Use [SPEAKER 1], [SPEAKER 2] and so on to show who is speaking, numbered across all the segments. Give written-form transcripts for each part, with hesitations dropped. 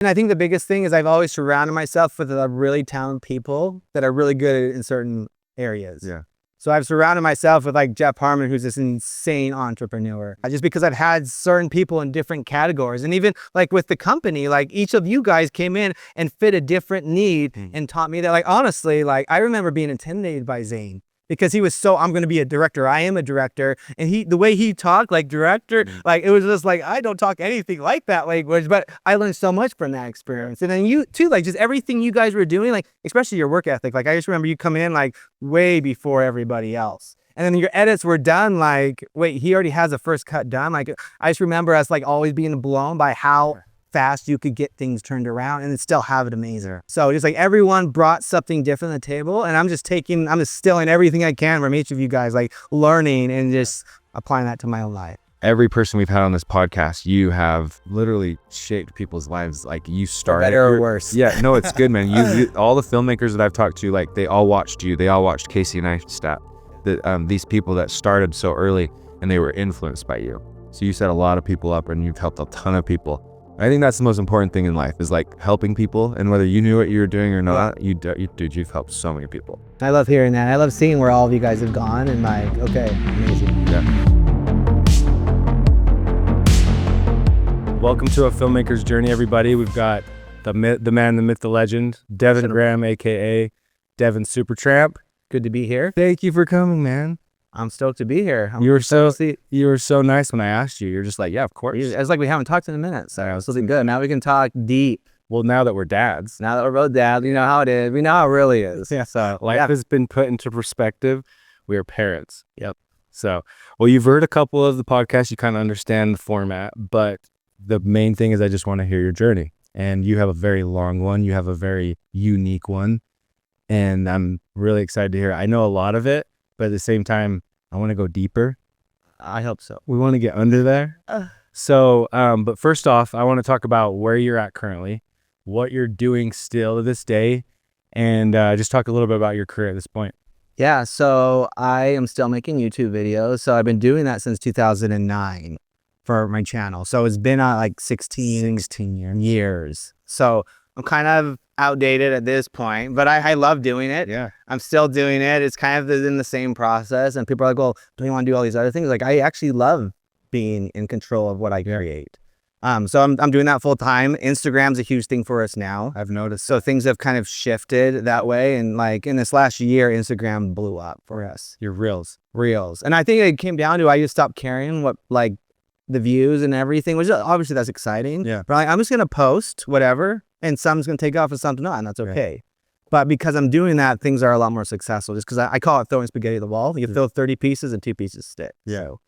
[SPEAKER 1] And I think the biggest thing is I've always surrounded myself with really talented people that are really good in certain areas.
[SPEAKER 2] Yeah.
[SPEAKER 1] So I've surrounded myself with like Jeff Harmon, who's this insane entrepreneur, just because I've had certain people in different categories. And even like with the company, like each of you guys came in and fit a different need and taught me that, like, honestly, like I remember being intimidated by Zane because he was so, I'm going to be a director. I am a director. And the way he talked like director, like it was just like, I don't talk anything like that language, but I learned so much from that experience. And then you too, like just everything you guys were doing, like, especially your work ethic. Like I just remember you coming in like way before everybody else. And then your edits were done like, wait, he already has a first cut done. Like I just remember us like always being blown by how fast you could get things turned around and still have it amazing. So just like everyone brought something different to the table, and I'm just stealing everything I can from each of you guys, like learning and just applying that to my own life.
[SPEAKER 2] Every person we've had on this podcast, you have literally shaped people's lives. Like you started,
[SPEAKER 1] better or worse.
[SPEAKER 2] Yeah, no, it's good, man. You all the filmmakers that I've talked to, like they all watched you. They all watched Casey and Neistat. These people that started so early and they were influenced by you. So you set a lot of people up and you've helped a ton of people. I think that's the most important thing in life is like helping people, and whether you knew what you were doing or not, dude, you've helped so many people.
[SPEAKER 1] I love hearing that. I love seeing where all of you guys have gone and like, okay, amazing.
[SPEAKER 2] Yeah. Welcome to a filmmaker's journey, everybody. We've got the man, the myth, the legend, Devin Graham, aka Devin Super Tramp.
[SPEAKER 1] Good to be here.
[SPEAKER 2] Thank you for coming, man.
[SPEAKER 1] I'm stoked to be here.
[SPEAKER 2] You were so nice when I asked you. You're just like, yeah, of course.
[SPEAKER 1] It's like we haven't talked in a minute, so it's something good. Now we can talk deep.
[SPEAKER 2] Well, now that we're dads.
[SPEAKER 1] Now that we're both dads, you know how it is. We know how it really is.
[SPEAKER 2] Yeah. So life has been put into perspective. We are parents. Yep. So, well, you've heard a couple of the podcasts. You kind of understand the format, but the main thing is I just want to hear your journey. And you have a very long one. You have a very unique one. And I'm really excited to hear it. I know a lot of it, but at the same time, I want to go deeper.
[SPEAKER 1] I hope so.
[SPEAKER 2] We want to get under there. So, but first off, I want to talk about where you're at currently, what you're doing still to this day, and just talk a little bit about your career at this point.
[SPEAKER 1] Yeah, so I am still making YouTube videos. So I've been doing that since 2009 for my channel. So it's been like 16 years. So I'm kind of outdated at this point, but I love doing it.
[SPEAKER 2] Yeah.
[SPEAKER 1] I'm still doing it. It's kind of in the same process. And people are like, well, don't you want to do all these other things? Like I actually love being in control of what I create. So I'm doing that full time. Instagram's a huge thing for us now, I've noticed. So things have kind of shifted that way. And like in this last year, Instagram blew up for us.
[SPEAKER 2] Your reels.
[SPEAKER 1] And I think it came down to, I just stopped caring what like the views and everything, which obviously that's exciting.
[SPEAKER 2] Yeah.
[SPEAKER 1] But like, I'm just going to post whatever, and some's going to take off and something not, and that's okay. Right. But because I'm doing that, things are a lot more successful, just because I call it throwing spaghetti at the wall. You throw 30 pieces and 2 pieces stick.
[SPEAKER 2] Yeah.
[SPEAKER 1] So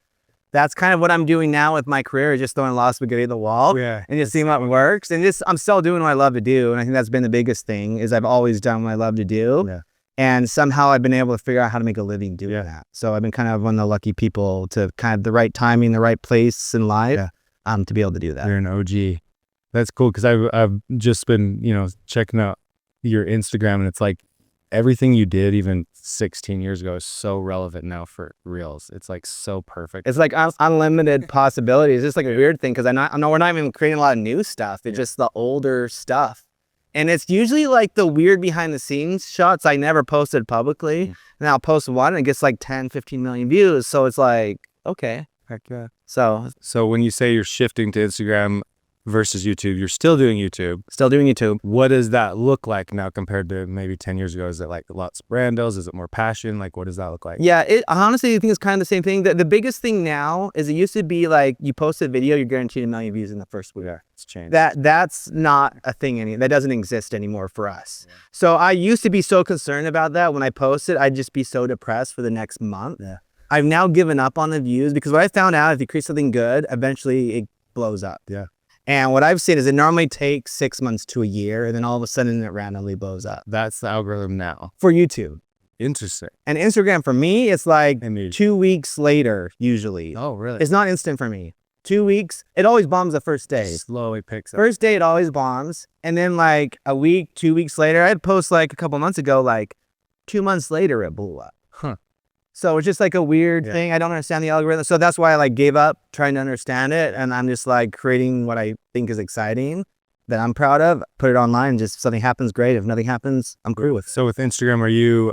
[SPEAKER 1] that's kind of what I'm doing now with my career, is just throwing a lot of spaghetti at the wall and just seeing what works. And just, I'm still doing what I love to do. And I think that's been the biggest thing, is I've always done what I love to do. Yeah. And somehow I've been able to figure out how to make a living doing that. So I've been kind of one of the lucky people to kind of the right timing, the right place in life, to be able to do that.
[SPEAKER 2] You're an OG. That's cool, because I've just been, checking out your Instagram, and it's like everything you did even 16 years ago is so relevant now for reels. It's like so perfect.
[SPEAKER 1] It's like unlimited possibilities. It's like a weird thing, because I know we're not even creating a lot of new stuff. It's just the older stuff. And it's usually like the weird behind the scenes shots I never posted publicly. And I'll post one and it gets like 10, 15 million views. So it's like, okay.
[SPEAKER 2] Heck yeah.
[SPEAKER 1] So
[SPEAKER 2] when you say you're shifting to Instagram versus YouTube, you're still doing YouTube.
[SPEAKER 1] Still doing YouTube.
[SPEAKER 2] What does that look like now compared to maybe 10 years ago? Is it like lots of brand deals? Is it more passion? Like, what does that look like?
[SPEAKER 1] Yeah, honestly, I think it's kind of the same thing. The biggest thing now is, it used to be like you post a video, you're guaranteed 1 million views in the first week.
[SPEAKER 2] Yeah, it's changed.
[SPEAKER 1] That's not a thing that doesn't exist anymore for us. Yeah. So I used to be so concerned about that. When I posted, I'd just be so depressed for the next month. Yeah. I've now given up on the views, because what I found out, if you create something good, eventually it blows up. Yeah. And what I've seen is it normally takes 6 months to a year, and then all of a sudden it randomly blows up.
[SPEAKER 2] That's the algorithm now.
[SPEAKER 1] For YouTube.
[SPEAKER 2] Interesting.
[SPEAKER 1] And Instagram, for me, it's like 2 weeks later, usually.
[SPEAKER 2] Oh, really?
[SPEAKER 1] It's not instant for me. 2 weeks, it always bombs the first day.
[SPEAKER 2] Slowly picks up.
[SPEAKER 1] First day, it always bombs. And then like a week, 2 weeks later, I'd post like a couple months ago, like 2 months later, it blew up.
[SPEAKER 2] Huh.
[SPEAKER 1] So it's just like a weird thing. I don't understand the algorithm. So that's why I like gave up trying to understand it. And I'm just like creating what I think is exciting. that I'm proud of, put it online. Just if something happens, great. If nothing happens, I'm cool with it.
[SPEAKER 2] So with Instagram, are you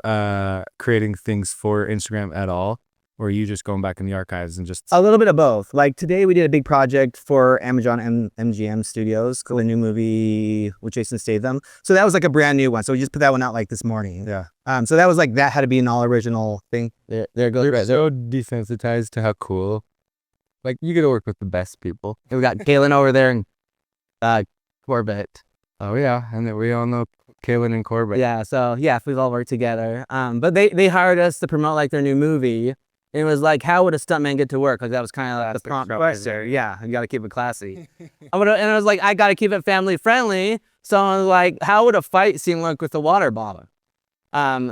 [SPEAKER 2] creating things for Instagram at all? Or are you just going back in the archives and just...
[SPEAKER 1] A little bit of both. Like today we did a big project for Amazon MGM Studios, called a new movie with Jason Statham. So that was like a brand new one. So we just put that one out like this morning.
[SPEAKER 2] Yeah.
[SPEAKER 1] So that was like, that had to be an all original thing. There it goes.
[SPEAKER 2] You're so desensitized to how cool. Like you get to work with the best people.
[SPEAKER 1] And we got Kaylin over there and Corbett.
[SPEAKER 2] Oh yeah. And then we all know Kaylin and Corbett.
[SPEAKER 1] Yeah. So yeah, we've all worked together. But they hired us to promote like their new movie. And it was like, how would a stuntman get to work? Like that was kind of like the prompt question. Yeah, you got to keep it classy. And I was like, I got to keep it family friendly. So I was like, how would a fight scene look with a water bottle?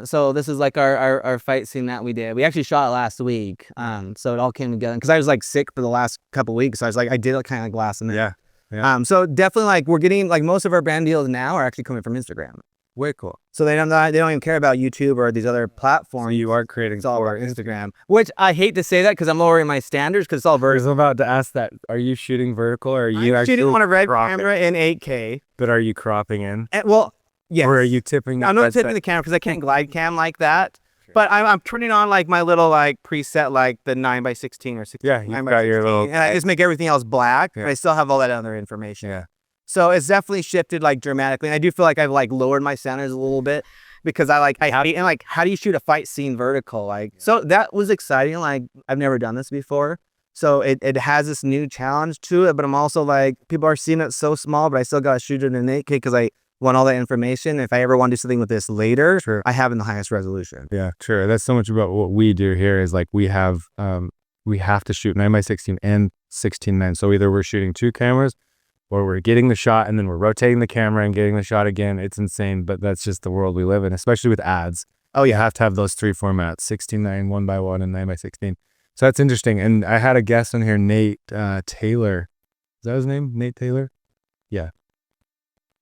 [SPEAKER 1] So this is like our fight scene that we did. We actually shot it last week. So it all came together because I was like sick for the last couple of weeks. So I was like, I did it kind of like last minute.
[SPEAKER 2] Yeah.
[SPEAKER 1] So definitely like we're getting like most of our brand deals now are actually coming from Instagram.
[SPEAKER 2] Way cool.
[SPEAKER 1] So they don't even care about YouTube or these other platforms.
[SPEAKER 2] So you are creating...
[SPEAKER 1] It's all about Instagram, which I hate to say that because I'm lowering my standards because it's all vertical.
[SPEAKER 2] I was about to ask that. Are you shooting vertical or are you
[SPEAKER 1] I'm
[SPEAKER 2] actually
[SPEAKER 1] shooting on a red
[SPEAKER 2] cropping?
[SPEAKER 1] camera in 8K?
[SPEAKER 2] But are you cropping in?
[SPEAKER 1] Well, yes.
[SPEAKER 2] Or are you tipping?
[SPEAKER 1] I'm not tipping the camera because I can't glide cam like that. But I'm turning on like my little like preset, like the 9x16 or 16.
[SPEAKER 2] Yeah, you've got your little...
[SPEAKER 1] And I just make everything else black. But I still have all that other information.
[SPEAKER 2] Yeah.
[SPEAKER 1] So it's definitely shifted like dramatically. And I do feel like I've like lowered my standards a little bit because I hate, and like, how do you shoot a fight scene vertical? Like, so that was exciting. Like I've never done this before. So it has this new challenge to it, but I'm also like, people are seeing it so small, but I still got to shoot it in 8K because I want all that information. If I ever want to do something with this later, I have in the highest resolution.
[SPEAKER 2] Yeah, sure. That's so much about what we do here is like, we have to shoot 9x16 and 16:9. So either we're shooting 2 cameras or we're getting the shot and then we're rotating the camera and getting the shot again. It's insane, but that's just the world we live in, especially with ads. Oh, you have to have those 3 formats, 16:9, 1x1, and 9x16. So that's interesting. And I had a guest on here, Nate Taylor. Is that his name? Nate Taylor? Yeah.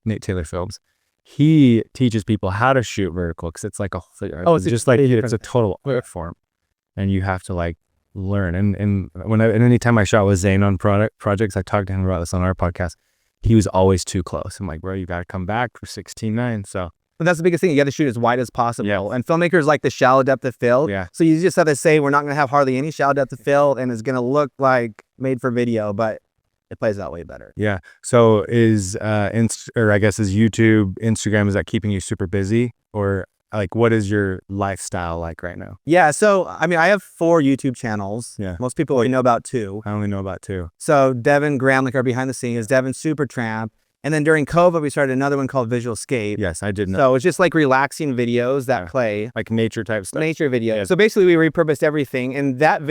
[SPEAKER 2] Nate Taylor Films. He teaches people how to shoot vertical because it's like it's just like it's a total art form. And you have to like learn. And anytime I shot with Zane on projects, I talked to him about this on our podcast. He was always too close. I'm like, bro, you got to come back for 16:9. So,
[SPEAKER 1] but that's the biggest thing. You got to shoot as wide as possible.
[SPEAKER 2] Yeah.
[SPEAKER 1] And filmmakers like the shallow depth of field.
[SPEAKER 2] Yeah.
[SPEAKER 1] So you just have to say, we're not going to have hardly any shallow depth of field, and it's going to look like made for video, but it plays out way better.
[SPEAKER 2] Yeah. So is YouTube, Instagram, is that keeping you super busy, or like what is your lifestyle like right now?
[SPEAKER 1] Yeah. So I mean, I have 4 YouTube channels.
[SPEAKER 2] Yeah.
[SPEAKER 1] Most people only know about 2.
[SPEAKER 2] I only know about 2.
[SPEAKER 1] So Devin Graham, like our behind the scenes, Devin Super Tramp. And then during COVID, we started another one called Visual Escape.
[SPEAKER 2] Yes, I did know.
[SPEAKER 1] So it's just like relaxing videos that play.
[SPEAKER 2] Like nature type stuff.
[SPEAKER 1] Nature videos.
[SPEAKER 2] Yeah.
[SPEAKER 1] So basically we repurposed everything, and that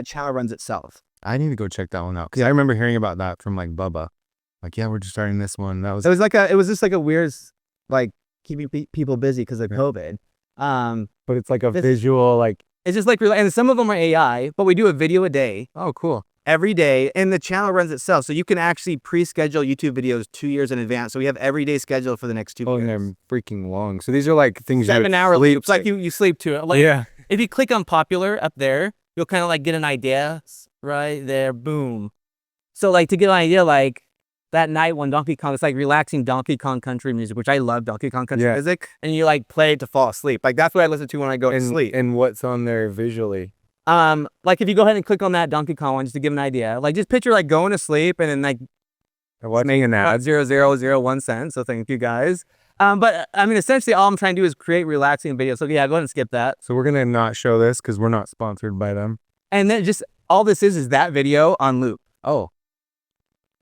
[SPEAKER 1] channel runs itself.
[SPEAKER 2] I need to go check that one out because I remember hearing about that from like Bubba. Like, yeah, we're just starting this one. It was
[SPEAKER 1] just like a weird, like keeping people busy because of COVID.
[SPEAKER 2] But it's like a visual, like
[SPEAKER 1] it's just like, and some of them are AI, but we do a video a day.
[SPEAKER 2] Oh, cool.
[SPEAKER 1] Every day, and the channel runs itself, so you can actually pre-schedule YouTube videos 2 years in advance. So we have every day scheduled for the next 2 years.
[SPEAKER 2] And they're freaking long. So these are like things
[SPEAKER 1] 7-hour loops. Like you sleep to it. Like,
[SPEAKER 2] yeah.
[SPEAKER 1] If you click on popular up there, you'll kind of like get an idea right there. Boom. So like to get an idea, like that night when Donkey Kong, it's like relaxing Donkey Kong country music, which I love Donkey Kong country music, and you like play it to fall asleep. Like that's what I listen to when I go to sleep.
[SPEAKER 2] And what's on there visually?
[SPEAKER 1] Like if you go ahead and click on that Donkey Kong one, just to give an idea, like just picture like going to sleep and then like
[SPEAKER 2] watching an ad.
[SPEAKER 1] 0.0001 cents. So thank you guys. But I mean, essentially all I'm trying to do is create relaxing videos. So yeah, go ahead and skip that.
[SPEAKER 2] So we're going to not show this because we're not sponsored by them.
[SPEAKER 1] And then just all this is that video on loop.
[SPEAKER 2] Oh,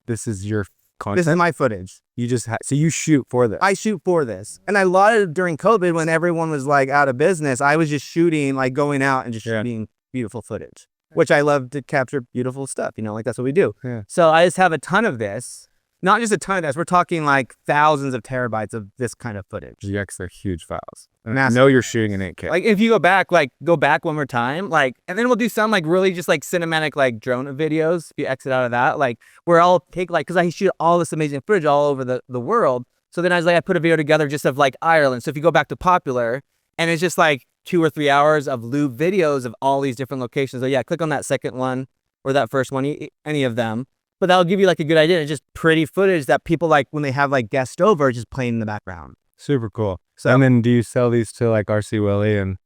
[SPEAKER 2] this is your content?
[SPEAKER 1] This is my footage.
[SPEAKER 2] You just so you shoot for this?
[SPEAKER 1] I shoot for this. And I lot during COVID when everyone was like out of business, I was just shooting, like going out and just shooting beautiful footage, which I love to capture beautiful stuff. You know, like that's what we do.
[SPEAKER 2] Yeah.
[SPEAKER 1] So I just have a ton of this. Not just a ton of this. We're talking like thousands of terabytes of this kind of footage.
[SPEAKER 2] GX, they're huge files. And
[SPEAKER 1] I
[SPEAKER 2] know you're shooting in 8K.
[SPEAKER 1] Like if you go back one more time, like, and then we'll do some like really just like cinematic like drone videos. If you exit out of that, like where I'll take like, cause I shoot all this amazing footage all over the world. So then I put a video together just of like Ireland. So if you go back to Popular, and it's just like 2 or 3 hours of loop videos of all these different locations. So yeah, click on that second one or that first one, any of them. but that'll give you like a good idea. It's just pretty footage that people like when they have like guests over, just playing in the background.
[SPEAKER 2] Super cool.
[SPEAKER 1] So,
[SPEAKER 2] And then do you sell these to like RC Willie and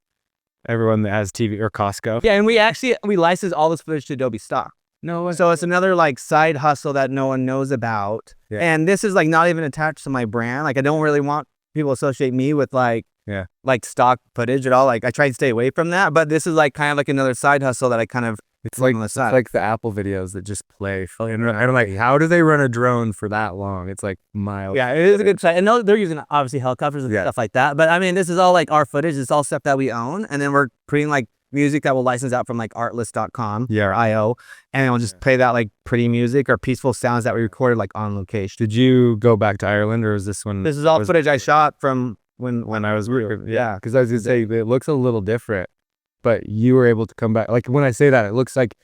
[SPEAKER 2] everyone that has TV or Costco?
[SPEAKER 1] yeah, and we license all this footage to Adobe stock.
[SPEAKER 2] No way.
[SPEAKER 1] So it's another like side hustle that no one knows about.
[SPEAKER 2] Yeah.
[SPEAKER 1] And this is like not even attached to my brand. Like I don't really want people to associate me with like stock footage at all. Like I try to stay away from that, but this is like kind of like another side hustle that I kind of
[SPEAKER 2] it's like the Apple videos that just play. And I'm like, how do they run a drone for that long? It's like miles.
[SPEAKER 1] Yeah, it is a good site. And they're using obviously helicopters and stuff like that. But I mean, this is all like our footage. It's all stuff that we own. And then we're creating like music that we'll license out from like artlist.com or IO. And then we'll just play that like pretty music or peaceful sounds that we recorded like on location.
[SPEAKER 2] Did you go back to Ireland or is this one?
[SPEAKER 1] This is all footage I shot from when I was
[SPEAKER 2] yeah, because I was gonna say it looks a little different, but you were able to come back. Like when I say that, it looks like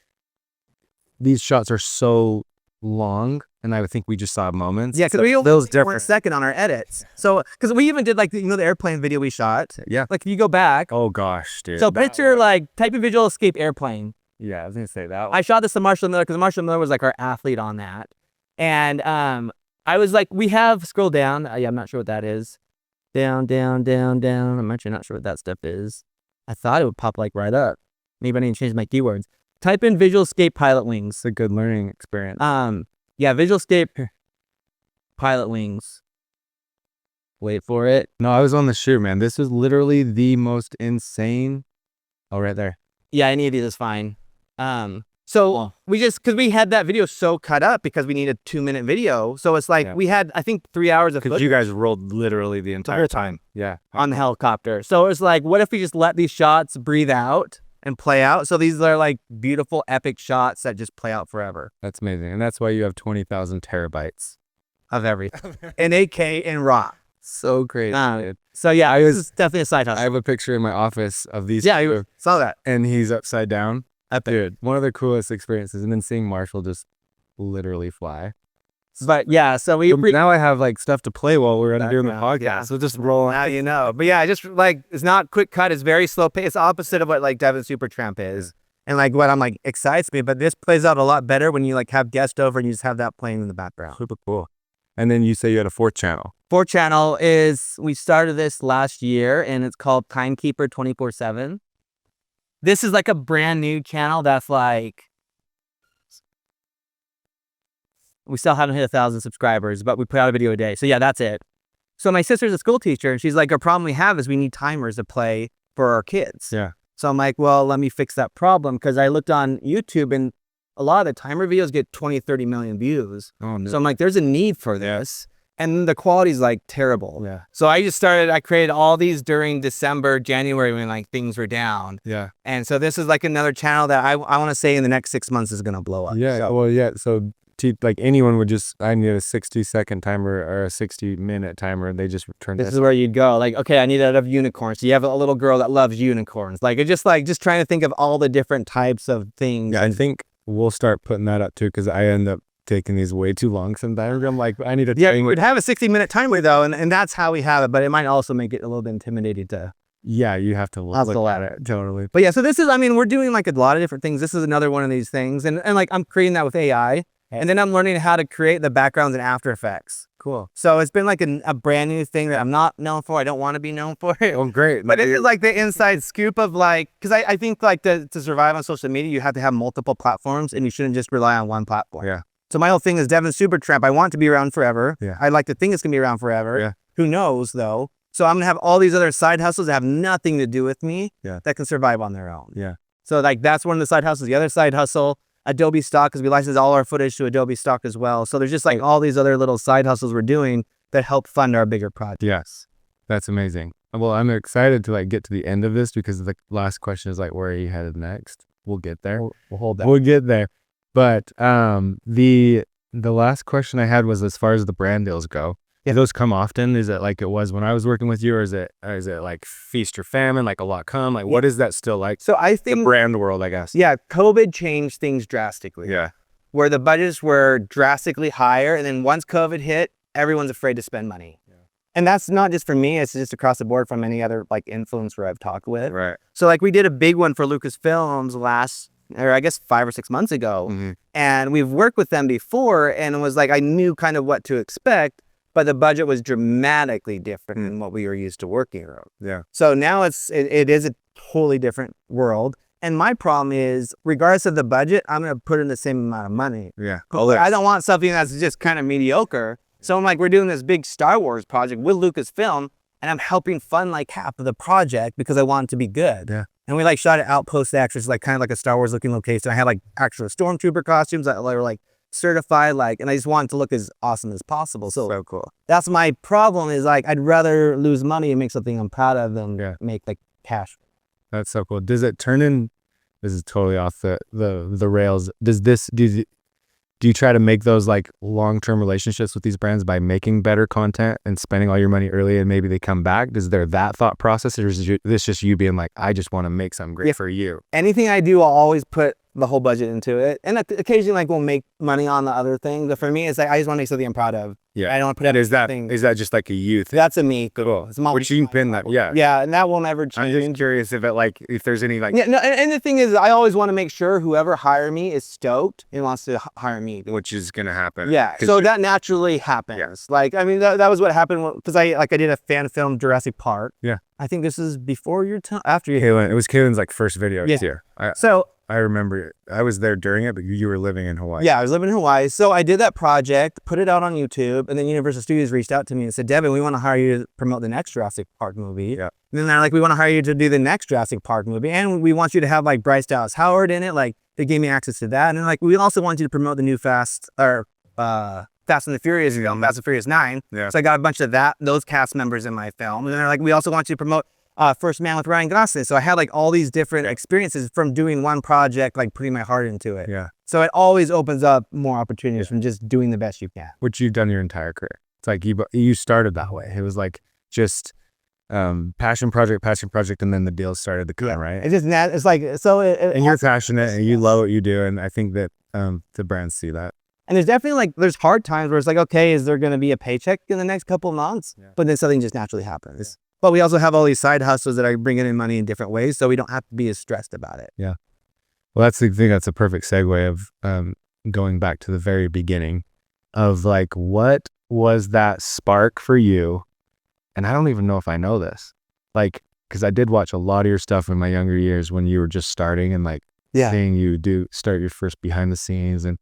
[SPEAKER 2] these shots are so long, and I would think we just saw moments.
[SPEAKER 1] Yeah, because we only took 1 second on our edits. So because we even did like the airplane video we shot.
[SPEAKER 2] Yeah,
[SPEAKER 1] like if you go back.
[SPEAKER 2] Oh gosh, dude.
[SPEAKER 1] So picture like type of visual escape airplane.
[SPEAKER 2] Yeah, I was gonna say that one.
[SPEAKER 1] I shot this to Marshall Miller because Marshall Miller was like our athlete on that, and I was like, we have scroll down. Yeah, I'm not sure what that is. Down, down, down, down. I'm actually not sure what that stuff is. I thought it would pop like right up. Maybe I need to change my keywords. Type in Visual Escape Pilot Wings.
[SPEAKER 2] It's a good learning experience.
[SPEAKER 1] Yeah, Visual Escape Pilot Wings. Wait for it.
[SPEAKER 2] No, I was on the shoot, man. This was literally the most insane. Oh, right there.
[SPEAKER 1] Yeah, any of these is fine. So we just, because we had that video so cut up because we need a 2-minute video. So it's like we had, I think, 3 hours of footage.
[SPEAKER 2] You guys rolled literally the entire time. Yeah.
[SPEAKER 1] On the helicopter. So it was like, what if we just let these shots breathe out and play out? So these are like beautiful, epic shots that just play out forever.
[SPEAKER 2] That's amazing. And that's why you have 20,000 terabytes
[SPEAKER 1] of everything. In 8K in RAW.
[SPEAKER 2] So crazy.
[SPEAKER 1] So yeah, this is definitely a side hustle.
[SPEAKER 2] I have a picture in my office of these.
[SPEAKER 1] Yeah, you saw that.
[SPEAKER 2] And he's upside down.
[SPEAKER 1] Epic.
[SPEAKER 2] Dude, one of the coolest experiences. And then seeing Marshall just literally fly.
[SPEAKER 1] But yeah, so
[SPEAKER 2] now I have like stuff to play while we're doing the podcast.
[SPEAKER 1] Yeah.
[SPEAKER 2] So just roll.
[SPEAKER 1] Now you know. But yeah, just like, it's not quick cut. It's very slow pace. It's opposite of what like Devin Super Tramp is. And like what I'm like excites me. But this plays out a lot better when you like have guests over and you just have that playing in the background.
[SPEAKER 2] Super cool. And then you say you had a 4th channel.
[SPEAKER 1] 4th channel is, we started this last year and it's called Timekeeper 24/7. This is like a brand new channel that's like, we still haven't hit 1,000 subscribers, but we put out a video a day. So yeah, that's it. So my sister's a school teacher and she's like, our problem we have is we need timers to play for our kids.
[SPEAKER 2] Yeah.
[SPEAKER 1] So I'm like, well, let me fix that problem. Because I looked on YouTube and a lot of the timer videos get 20, 30 million views.
[SPEAKER 2] Oh, no.
[SPEAKER 1] So I'm like, there's a need for this. And the quality's like terrible.
[SPEAKER 2] Yeah.
[SPEAKER 1] So I created all these during December, January when like things were down.
[SPEAKER 2] Yeah.
[SPEAKER 1] And so this is like another channel that I want to say in the next 6 months is going to blow up.
[SPEAKER 2] Yeah.
[SPEAKER 1] So.
[SPEAKER 2] Well, yeah. So like anyone would just, I need a 60-second timer or a 60-minute timer. And they just return
[SPEAKER 1] this is where you'd go. Like, okay, I need out of unicorns. So you have a little girl that loves unicorns. Like, it's just trying to think of all the different types of things.
[SPEAKER 2] Yeah. I think we'll start putting that up too. Because I end up taking these way too long sometimes. I'm like, I need a
[SPEAKER 1] we would have a 60-minute timer though, and that's how we have it, but it might also make it a little bit intimidating to
[SPEAKER 2] you have to look at it. Totally.
[SPEAKER 1] But yeah, so this is, I mean, we're doing like a lot of different things. This is another one of these things, and like I'm creating that with AI, and then I'm learning how to create the backgrounds in After Effects.
[SPEAKER 2] Cool.
[SPEAKER 1] So it's been like a brand new thing that I'm not known for. I don't want to be known for it.
[SPEAKER 2] Oh, great.
[SPEAKER 1] But it is like the inside scoop of like, because I think like to survive on social media, you have to have multiple platforms and you shouldn't just rely on one platform.
[SPEAKER 2] Yeah.
[SPEAKER 1] So my whole thing is Devin Super Tramp. I want to be around forever.
[SPEAKER 2] Yeah.
[SPEAKER 1] I like to think it's going to be around forever.
[SPEAKER 2] Yeah.
[SPEAKER 1] Who knows though? So I'm going to have all these other side hustles that have nothing to do with me that can survive on their own.
[SPEAKER 2] Yeah.
[SPEAKER 1] So like that's one of the side hustles. The other side hustle, Adobe stock, because we license all our footage to Adobe stock as well. So there's just like all these other little side hustles we're doing that help fund our bigger project.
[SPEAKER 2] Yes. That's amazing. Well, I'm excited to like get to the end of this because the last question is like, where are you headed next? We'll get there.
[SPEAKER 1] We'll hold that.
[SPEAKER 2] We'll get there. But the last question I had was as far as the brand deals go. Do those come often? Is it like it was when I was working with you, or is it like feast or famine, like a lot come? Like what is that still like?
[SPEAKER 1] So I think
[SPEAKER 2] the brand world, I guess.
[SPEAKER 1] Yeah, COVID changed things drastically.
[SPEAKER 2] Yeah.
[SPEAKER 1] Where the budgets were drastically higher, and then once COVID hit, everyone's afraid to spend money. Yeah. And that's not just for me, it's just across the board from any other like influencer I've talked with.
[SPEAKER 2] Right.
[SPEAKER 1] So like we did a big one for Lucasfilms last or I guess 5 or 6 months ago.
[SPEAKER 2] Mm-hmm.
[SPEAKER 1] And we've worked with them before, and it was like I knew kind of what to expect, but the budget was dramatically different than what we were used to working around.
[SPEAKER 2] Yeah.
[SPEAKER 1] So now it is a totally different world. And my problem is, regardless of the budget, I'm going to put in the same amount of money.
[SPEAKER 2] Yeah.
[SPEAKER 1] I don't want something that's just kind of mediocre. So I'm like, we're doing this big Star Wars project with Lucasfilm, and I'm helping fund like half of the project because I want it to be good.
[SPEAKER 2] Yeah.
[SPEAKER 1] And we like shot at Outpost Extras, like kind of like a Star Wars looking location. I had like actual stormtrooper costumes that were like certified, like, and I just wanted to look as awesome as possible. So
[SPEAKER 2] cool.
[SPEAKER 1] that's my problem is like, I'd rather lose money and make something I'm proud of than make like cash.
[SPEAKER 2] That's so cool. Does it turn in? This is totally off the rails. Do you try to make those like long-term relationships with these brands by making better content and spending all your money early and maybe they come back? Is there that thought process, or is this just you being like, I just want to make something great for you?
[SPEAKER 1] Anything I do, I'll always put the whole budget into it. And occasionally like we'll make money on the other thing. But for me, it's like, I just want to make something I'm proud of.
[SPEAKER 2] Yeah.
[SPEAKER 1] I don't want to put
[SPEAKER 2] Is that just like a you thing?
[SPEAKER 1] That's a me.
[SPEAKER 2] Cool.
[SPEAKER 1] It's my,
[SPEAKER 2] which you can pin that. Yeah.
[SPEAKER 1] Yeah. And that will never change.
[SPEAKER 2] I'm just curious if there's any like.
[SPEAKER 1] Yeah. No. And the thing is, I always want to make sure whoever hire me is stoked and wants to hire me.
[SPEAKER 2] Which is going to happen.
[SPEAKER 1] Yeah. So that naturally happens. Yeah. Like, I mean, that was what happened because I did a fan film, Jurassic Park.
[SPEAKER 2] Yeah.
[SPEAKER 1] I think this is before your time, after your
[SPEAKER 2] Kaylin. It was Kaylin's like first video here.
[SPEAKER 1] So
[SPEAKER 2] I remember I was there during it, but you were living in Hawaii.
[SPEAKER 1] Yeah, I was living in Hawaii. So I did that project, put it out on YouTube, and then Universal Studios reached out to me and said, Devin, we want to hire you to promote the next Jurassic Park movie. Yeah. And then they're like, we want to hire you to do the next Jurassic Park movie. And we want you to have like Bryce Dallas Howard in it. Like they gave me access to that. And then like, we also want you to promote the new Fast and the Furious film, Fast and Furious 9. Yeah. So I got a bunch of those cast members in my film. And they're like, we also want you to promote First Man with Ryan Gosling. So I had like all these different experiences from doing one project, like putting my heart into it. Yeah. So it always opens up more opportunities from just doing the best you can.
[SPEAKER 2] Which you've done your entire career. It's like you started that way. It was like just passion project, and then the deals started to come, right?
[SPEAKER 1] It's just it's like so.
[SPEAKER 2] And you're passionate and you love what you do, and I think that the brands see that.
[SPEAKER 1] And there's definitely like there's hard times where it's like, okay, is there going to be a paycheck in the next couple of months? Yeah. But then something just naturally happens. Yeah. But we also have all these side hustles that are bringing in money in different ways, so we don't have to be as stressed about it.
[SPEAKER 2] Yeah. Well, that's the thing. That's a perfect segue of going back to the very beginning of like, what was that spark for you? And I don't even know if I know this, like, because I did watch a lot of your stuff in my younger years when you were just starting and like seeing you start your first behind the scenes and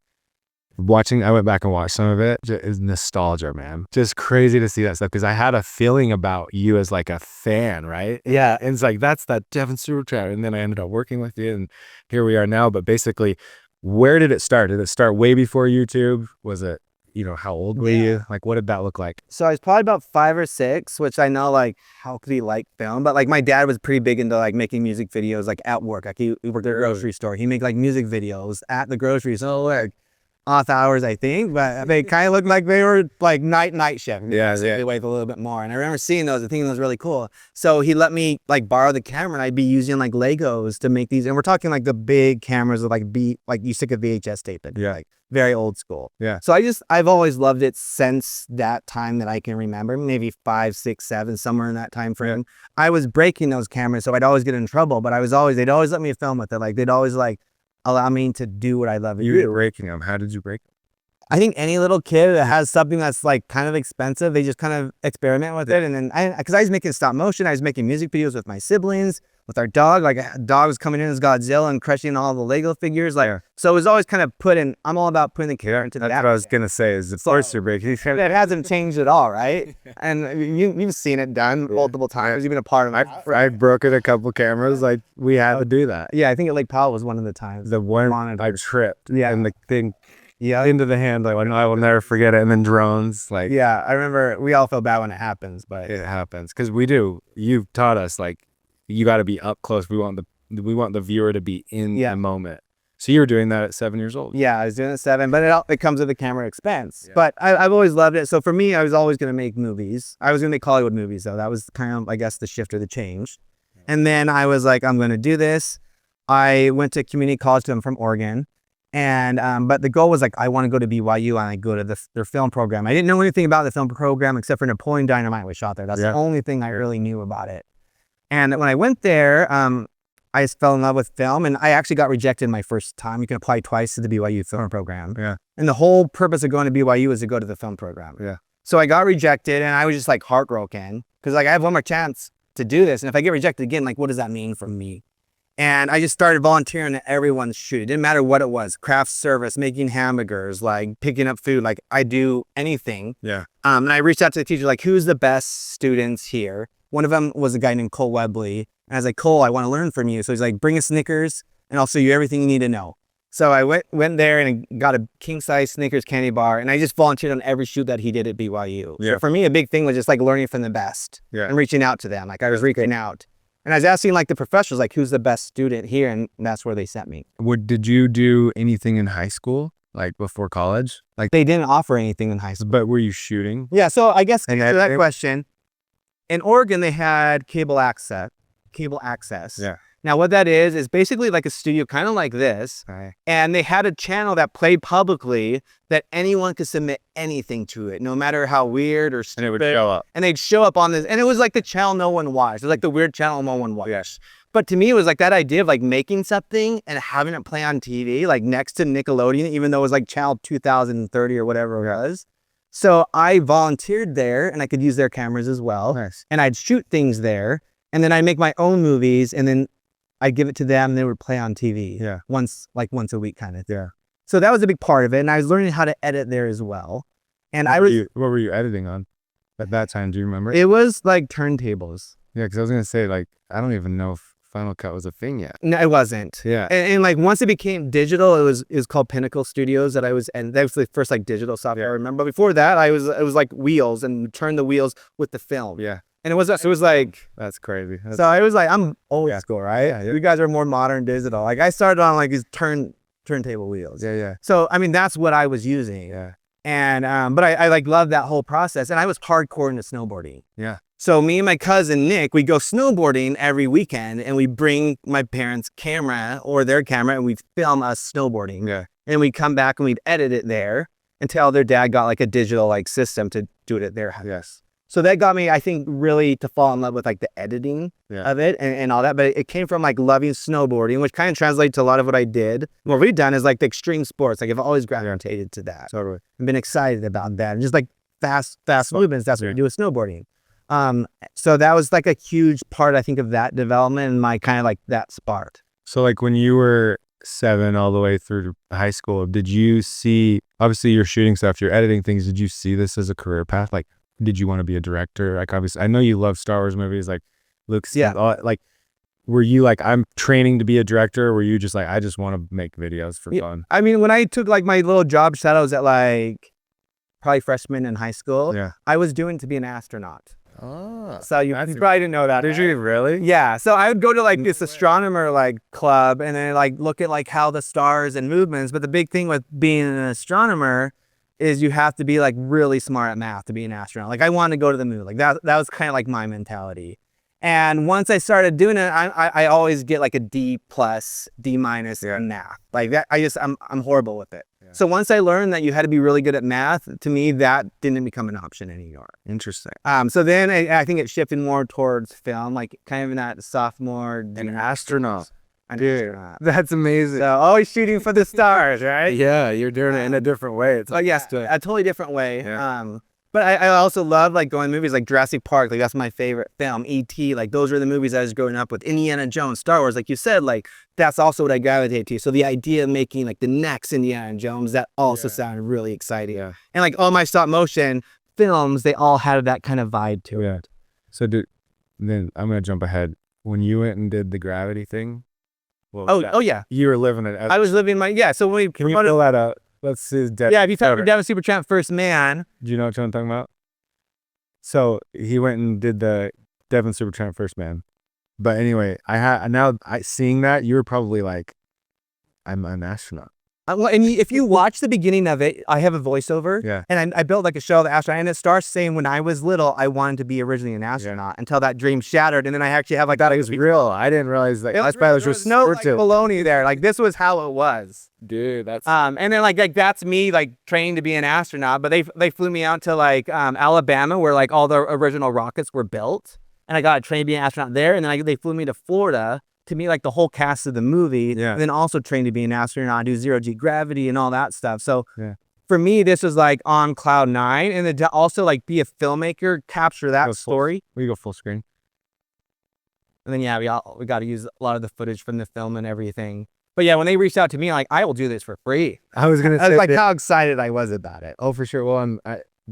[SPEAKER 2] I went back and watched some of it. It's nostalgia, man. Just crazy to see that stuff because I had a feeling about you as like a fan, right?
[SPEAKER 1] Yeah.
[SPEAKER 2] And it's like, that's that Devin Super Tramp. And then I ended up working with you and here we are now. But basically, where did it start? Did it start way before YouTube? Was it, how old were you? Like, what did that look like?
[SPEAKER 1] So I was probably about 5 or 6, which I know, like, how could he like film? But like my dad was pretty big into like making music videos, like at work. Like he worked at a grocery store. He made like music videos at the grocery store. Like, off hours, I think, but they kind of looked like they were like night shift.
[SPEAKER 2] Yeah.
[SPEAKER 1] They weighed a little bit more. And I remember seeing those and thinking it was really cool. So he let me like borrow the camera and I'd be using like Legos to make these. And we're talking like the big cameras with like you stick a VHS tape in. Yeah. Like very old school. Yeah. So I've always loved it since that time that I can remember, maybe 5, 6, 7, somewhere in that time frame. Yeah. I was breaking those cameras, so I'd always get in trouble, but they'd always let me film with it. Like they'd always like allow me to do what I love.
[SPEAKER 2] You were breaking them. How did you break them?
[SPEAKER 1] I think any little kid that has something that's like kind of expensive, they just kind of experiment with it. And then because I was making stop motion, I was making music videos with my siblings, with our dog. Like a dog was coming in as Godzilla and crushing all the Lego figures. Like, so it was always kind of I'm all about putting the character into that.
[SPEAKER 2] That's what I was going to say is the first you're breaking.
[SPEAKER 1] It hasn't changed at all, right? And you've seen it done multiple times. You've been a part of it.
[SPEAKER 2] I've broken a couple cameras. Like we had to do that.
[SPEAKER 1] Yeah, I think at Lake Powell was one of the times.
[SPEAKER 2] The one I tripped. Yeah. And the thing into the hand, like I will never forget it. And then drones. Like
[SPEAKER 1] I remember we all feel bad when it happens, but
[SPEAKER 2] it happens. Because we do. You've taught us like you got to be up close. We want the viewer to be in the moment. So you were doing that at 7 years old.
[SPEAKER 1] Yeah, I was doing it at 7, but it comes with the camera expense. Yeah. But I've always loved it. So for me, I was always going to make movies. I was going to make Hollywood movies, though. That was kind of, I guess, the shift or the change. Yeah. And then I was like, I'm going to do this. I went to community college. I'm from Oregon. And but the goal was like, I want to go to BYU and I go to their film program. I didn't know anything about the film program except for Napoleon Dynamite was shot there. That's the only thing I really knew about it. And when I went there, I just fell in love with film, and I actually got rejected my first time. You can apply twice to the BYU film program.
[SPEAKER 2] Yeah.
[SPEAKER 1] And the whole purpose of going to BYU was to go to the film program.
[SPEAKER 2] Yeah.
[SPEAKER 1] So I got rejected, and I was just like heartbroken because like I have one more chance to do this. And if I get rejected again, like what does that mean for me? And I just started volunteering at everyone's shoot. It didn't matter what it was, craft service, making hamburgers, like picking up food, like I do anything.
[SPEAKER 2] Yeah.
[SPEAKER 1] And I reached out to the teacher, like, who's the best students here? One of them was a guy named Cole Webley. And I was like, Cole, I want to learn from you. So he's like, bring a Snickers and I'll show you everything you need to know. So I went there and got a king size Snickers candy bar, and I just volunteered on every shoot that he did at BYU.
[SPEAKER 2] Yeah.
[SPEAKER 1] So for me, a big thing was just like learning from the best and reaching out to them. Like I was reaching out. And I was asking like the professionals, like, who's the best student here? And that's where they sent me.
[SPEAKER 2] Did you do anything in high school, like before college? Like,
[SPEAKER 1] They didn't offer anything in high school.
[SPEAKER 2] but were you shooting?
[SPEAKER 1] Yeah, so I guess to
[SPEAKER 2] And
[SPEAKER 1] that question, in Oregon, they had cable access.
[SPEAKER 2] Yeah.
[SPEAKER 1] Now, what that is basically like a studio, kind of like this.
[SPEAKER 2] Right.
[SPEAKER 1] And they had a channel that played publicly that anyone could submit anything to it, no matter how weird or stupid.
[SPEAKER 2] And it would show up.
[SPEAKER 1] And they'd show up on this. And it was like the channel no one watched. It was like the weird channel no one watched.
[SPEAKER 2] Yes.
[SPEAKER 1] But to me, it was like that idea of like making something and having it play on TV, like next to Nickelodeon, even though it was like channel 2030 or whatever it was. So I volunteered there, and I could use their cameras as well.
[SPEAKER 2] Nice.
[SPEAKER 1] And I'd shoot things there. And then I'd make my own movies, and then I'd give it to them, and they would play on TV.
[SPEAKER 2] Yeah.
[SPEAKER 1] Once a week kind of thing.
[SPEAKER 2] Yeah.
[SPEAKER 1] So that was a big part of it. And I was learning how to edit there as well. And
[SPEAKER 2] What were you editing on at that time? Do you remember?
[SPEAKER 1] it was like turntables.
[SPEAKER 2] Yeah, because I was gonna say, like, I don't even know if Final Cut was a thing yet.
[SPEAKER 1] No, it wasn't.
[SPEAKER 2] Yeah.
[SPEAKER 1] And like once it became digital, it was called Pinnacle Studios that I was, and that was the first like digital software I remember. But before that, it was like wheels, and turn the wheels with the film.
[SPEAKER 2] Yeah.
[SPEAKER 1] And it was like,
[SPEAKER 2] That's crazy.
[SPEAKER 1] so it was like, I'm old
[SPEAKER 2] Yeah.
[SPEAKER 1] school, right?
[SPEAKER 2] Yeah, yeah.
[SPEAKER 1] You guys are more modern digital. Like I started on like these turntable wheels.
[SPEAKER 2] Yeah.
[SPEAKER 1] So, I mean, that's what I was using.
[SPEAKER 2] Yeah.
[SPEAKER 1] And, but I like loved that whole process, and I was hardcore into snowboarding.
[SPEAKER 2] Yeah.
[SPEAKER 1] So me and my cousin Nick, we go snowboarding every weekend, and we bring my parents' camera or their camera, and we film us snowboarding.
[SPEAKER 2] Yeah.
[SPEAKER 1] And we'd come back and we'd edit it there until their dad got like a digital like system to do it at their house.
[SPEAKER 2] Yes.
[SPEAKER 1] So that got me, I think, really to fall in love with like the editing of it and all that. But it came from like loving snowboarding, which kind of translates to a lot of what I did. What we've done is like the extreme sports. Like I've always gravitated to that.
[SPEAKER 2] Totally.
[SPEAKER 1] I've been excited about that. And just like fast movements, that's what we do with snowboarding. So that was like a huge part, I think, of that development and my kind of like that spark.
[SPEAKER 2] So like when you were 7 all the way through high school, did you see, obviously you're shooting stuff, you're editing things, did you see this as a career path? Like, did you want to be a director? Like, obviously, I know you love Star Wars movies, like Luke.
[SPEAKER 1] Yeah.
[SPEAKER 2] Like, were you like, I'm training to be a director? Or were you just like, I just want to make videos for fun?
[SPEAKER 1] I mean, when I took like my little job shadows at like probably freshman in high school,
[SPEAKER 2] Yeah.
[SPEAKER 1] I was doing to be an astronaut.
[SPEAKER 2] Oh.
[SPEAKER 1] So you probably didn't know that.
[SPEAKER 2] Did you really?
[SPEAKER 1] Yeah. So I would go to like this astronomer like club and then like look at like how the stars and movements. But the big thing with being an astronomer is you have to be like really smart at math to be an astronaut. Like I wanted to go to the moon. Like that was kind of like my mentality. And once I started doing it, I always get like a D+, D- in math. Like that, I'm horrible with it. Yeah. So once I learned that you had to be really good at math, to me, that didn't become an option anymore.
[SPEAKER 2] Interesting.
[SPEAKER 1] So then I think it shifted more towards film, like kind of in that sophomore.
[SPEAKER 2] An astronaut.
[SPEAKER 1] Dude,
[SPEAKER 2] That's amazing.
[SPEAKER 1] so always shooting for the stars, right?
[SPEAKER 2] Yeah, you're doing it in a different way. It's
[SPEAKER 1] Yes, a totally different way.
[SPEAKER 2] Yeah.
[SPEAKER 1] But I also love like going to movies like Jurassic Park. Like that's my favorite film. E.T. Like those are the movies I was growing up with. Indiana Jones, Star Wars. Like you said, like that's also what I gravitate to. So the idea of making like the next Indiana Jones, that also sounded really exciting.
[SPEAKER 2] Yeah.
[SPEAKER 1] And like all my stop motion films, they all had that kind of vibe to
[SPEAKER 2] Yeah.
[SPEAKER 1] it.
[SPEAKER 2] So then I'm gonna jump ahead. When you went and did the gravity thing,
[SPEAKER 1] Oh yeah.
[SPEAKER 2] you were living it.
[SPEAKER 1] I was living so when we
[SPEAKER 2] Can we fill that out? Let's see.
[SPEAKER 1] if you talk about Devin Super Tramp First Man.
[SPEAKER 2] Do you know what I'm talking about? So he went and did the Devin Super Tramp First Man. But anyway, seeing that, you were probably like, I'm an astronaut.
[SPEAKER 1] And if you watch the beginning of it, I have a voiceover.
[SPEAKER 2] Yeah.
[SPEAKER 1] And I built like a show of the astronaut, and it starts saying when I was little, I wanted to be originally an astronaut until that dream shattered. And then I actually have like that.
[SPEAKER 2] It was real. I didn't realize that. That's why
[SPEAKER 1] there was no like baloney there. Like this was how it was.
[SPEAKER 2] Dude, that's
[SPEAKER 1] And then like that's me like training to be an astronaut. But they flew me out to like Alabama where like all the original rockets were built, and I got trained to be an astronaut there. And then they flew me to Florida to me like the whole cast of the movie. And then also trained to be an astronaut, do 0G gravity and all that stuff. So for me, this was like on cloud 9, and then to also like be a filmmaker, capture that story.
[SPEAKER 2] We go full screen.
[SPEAKER 1] And then we got to use a lot of the footage from the film and everything. But yeah, when they reached out to me, like, I will do this for free.
[SPEAKER 2] I was gonna say,
[SPEAKER 1] like how excited I was about it.
[SPEAKER 2] Oh, for sure. Well,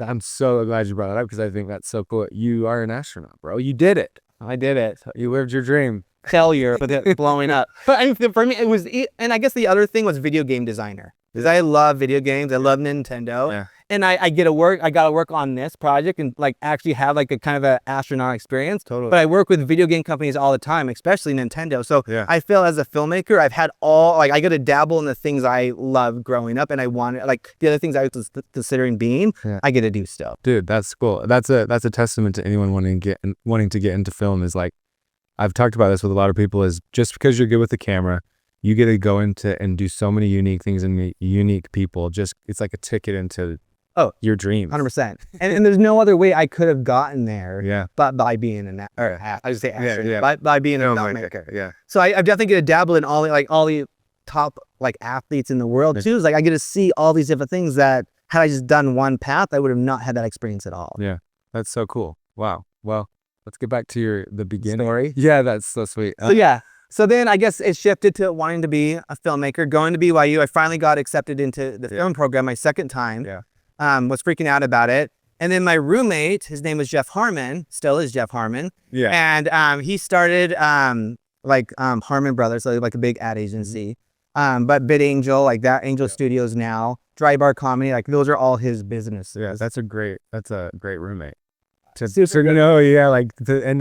[SPEAKER 2] I'm so glad you brought it up because I think that's so cool. You are an astronaut, bro. You did it.
[SPEAKER 1] I did it.
[SPEAKER 2] You lived your dream.
[SPEAKER 1] Failure, but it blowing up. But I mean, for me, it was, and I guess the other thing was video game designer. Because I love video games. I love Nintendo.
[SPEAKER 2] Yeah.
[SPEAKER 1] And I got to work on this project and like actually have like a kind of an astronaut experience.
[SPEAKER 2] Totally.
[SPEAKER 1] But I work with video game companies all the time, especially Nintendo. So I feel as a filmmaker, I've had I got to dabble in the things I loved growing up, and I wanted, like the other things I was considering being, I get to do stuff.
[SPEAKER 2] Dude, that's cool. That's a testament to anyone wanting to get into film. Is like, I've talked about this with a lot of people, is just because you're good with the camera, you get to go into and do so many unique things and meet unique people. Just, it's like a ticket into your dreams.
[SPEAKER 1] 100%. And there's no other way I could have gotten there.
[SPEAKER 2] Yeah.
[SPEAKER 1] But by being by being a filmmaker.
[SPEAKER 2] Yeah.
[SPEAKER 1] So I definitely get to dabble in all the top like athletes in the world too. It's like I get to see all these different things that had I just done one path, I would have not had that experience at all.
[SPEAKER 2] Yeah. That's so cool. Wow. Well, let's get back to the beginning
[SPEAKER 1] story.
[SPEAKER 2] Yeah, that's so sweet.
[SPEAKER 1] So then I guess it shifted to wanting to be a filmmaker, going to BYU. I finally got accepted into the film program my second time. Was freaking out about it. And then my roommate, his name was Jeff Harmon, still is Jeff Harmon. And he started Harmon Brothers, so like a big ad agency. But Bid Angel, like that, Angel Studios now, Dry Bar Comedy, like those are all his businesses.
[SPEAKER 2] Yeah, that's a great roommate. And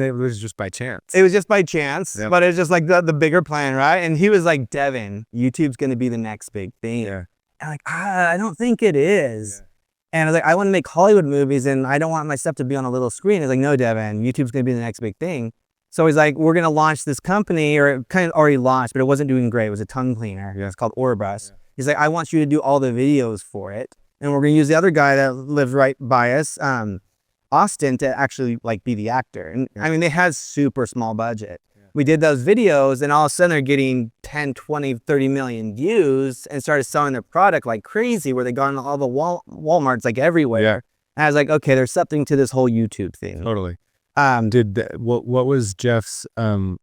[SPEAKER 2] it was just by chance.
[SPEAKER 1] It was just by chance, but it's just like the bigger plan, right? And he was like, Devin, YouTube's going to be the next big thing. And I'm like, I don't think it is. And I was like, I want to make Hollywood movies and I don't want my stuff to be on a little screen. He's like, no, Devin, YouTube's going to be the next big thing. So he's like, we're going to launch this company, or it kind of already launched, but it wasn't doing great. It was a tongue cleaner. It's called Orabus. He's like, I want you to do all the videos for it. And we're going to use the other guy that lives right by us, Austin, to actually like be the actor. And I mean, they had super small budget. We did those videos and all of a sudden they're getting 10, 20, 30 million views and started selling their product like crazy, where they got into all the Walmarts like everywhere. And I was like, okay, there's something to this whole YouTube thing.
[SPEAKER 2] Totally. What was Jeff's, I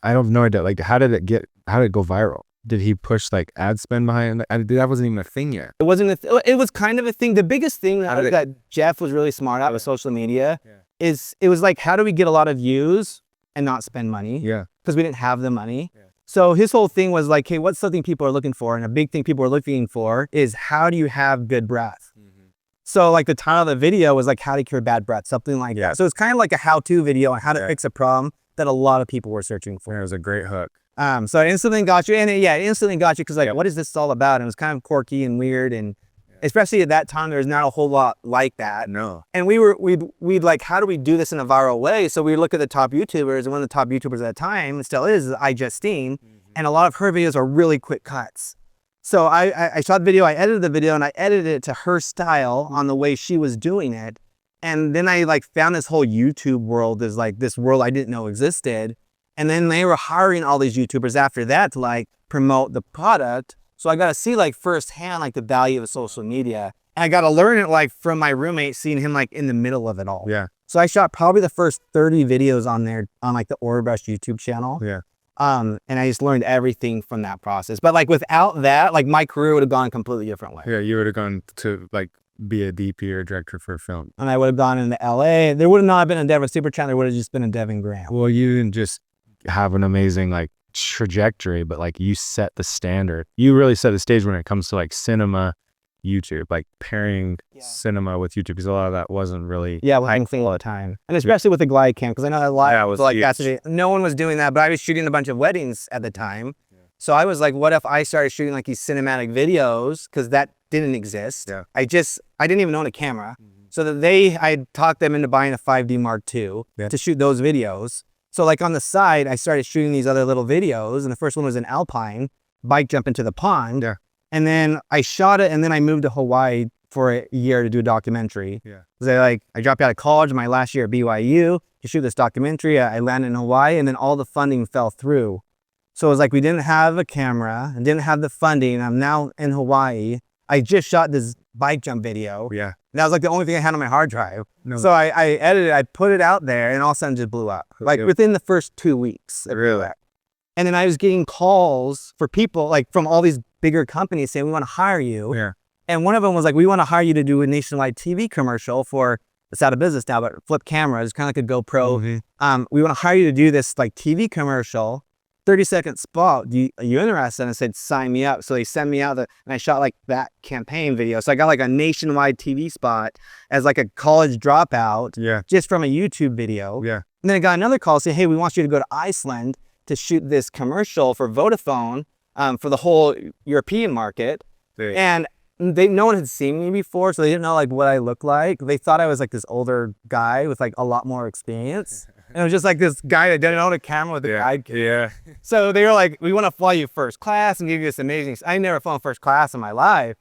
[SPEAKER 2] have no idea. Like, how did it go viral? Did he push like ad spend behind? That wasn't even a thing yet.
[SPEAKER 1] It wasn't it was kind of a thing. The biggest thing that Jeff was really smart at with social media is it was like, how do we get a lot of views and not spend money? Because we didn't have the money. So his whole thing was like, hey, what's something people are looking for? And a big thing people are looking for is, how do you have good breath? So like the title of the video was like, how to cure bad breath, something like that. So it's kind of like a how-to video on how to fix a problem that a lot of people were searching for.
[SPEAKER 2] It was a great hook.
[SPEAKER 1] So it instantly got you, and it instantly got you because like, what is this all about? And it was kind of quirky and weird, and especially at that time, there's not a whole lot like that.
[SPEAKER 2] No.
[SPEAKER 1] And we'd like, how do we do this in a viral way? So we look at the top YouTubers, and one of the top YouTubers at that time, and still is iJustine, and a lot of her videos are really quick cuts. So I shot the video, I edited the video, and I edited it to her style on the way she was doing it. And then I like found this whole YouTube world is like this world I didn't know existed. And then they were hiring all these YouTubers after that to like promote the product. So I got to see like firsthand like the value of social media. And I got to learn it like from my roommate, seeing him like in the middle of it all. So I shot probably the first 30 videos on there on like the Orabus YouTube channel. And I just learned everything from that process. But like without that, like my career would have gone a completely different way.
[SPEAKER 2] You would have gone to like be a DP or a director for a film.
[SPEAKER 1] And I would have gone into LA. There would have not been a Devin Super Tramp. There would have just been a Devin Graham.
[SPEAKER 2] Well, you didn't just have an amazing like trajectory, but like you set the standard. You really set the stage when it comes to like cinema, YouTube, like pairing cinema with YouTube, because a lot of that wasn't really
[SPEAKER 1] one thing all the time, and especially with the glide cam, because I know that a lot was like no one was doing that, but I was shooting a bunch of weddings at the time. So I was like, what if I started shooting like these cinematic videos, because that didn't exist. I didn't even own a camera. So that I talked them into buying a 5D Mark II to shoot those videos. So like on the side, I started shooting these other little videos, and the first one was an alpine bike jump into the pond. And then I shot it, and then I moved to Hawaii for a year to do a documentary.
[SPEAKER 2] Yeah.
[SPEAKER 1] I dropped out of college my last year at BYU to shoot this documentary. I landed in Hawaii, and then all the funding fell through. So it was like we didn't have a camera and didn't have the funding. I'm now in Hawaii. I just shot this bike jump video.
[SPEAKER 2] Yeah.
[SPEAKER 1] And that was like the only thing I had on my hard drive. No. So I edited, I put it out there, and all of a sudden it just blew up. Like within the first 2 weeks.
[SPEAKER 2] Really?
[SPEAKER 1] And then I was getting calls for people like from all these bigger companies saying, we want to hire you.
[SPEAKER 2] Yeah.
[SPEAKER 1] And one of them was like, we want to hire you to do a nationwide TV commercial for, it's out of business now, but flip cameras, kind of like a GoPro. Mm-hmm. We want to hire you to do this like TV commercial, 30-second spot. Are you interested? And I said, sign me up. So they sent me out and I shot like that campaign video. So I got like a nationwide TV spot as like a college dropout.
[SPEAKER 2] Yeah.
[SPEAKER 1] Just from a YouTube video.
[SPEAKER 2] Yeah.
[SPEAKER 1] And then I got another call saying, hey, we want you to go to Iceland to shoot this commercial for Vodafone for the whole European market. And no one had seen me before, so they didn't know like what I looked like. They thought I was like this older guy with like a lot more experience. And it was just like this guy that didn't own a camera with a guide.
[SPEAKER 2] Yeah.
[SPEAKER 1] So they were like, we want to fly you first class and give you this amazing. I never flown first class in my life.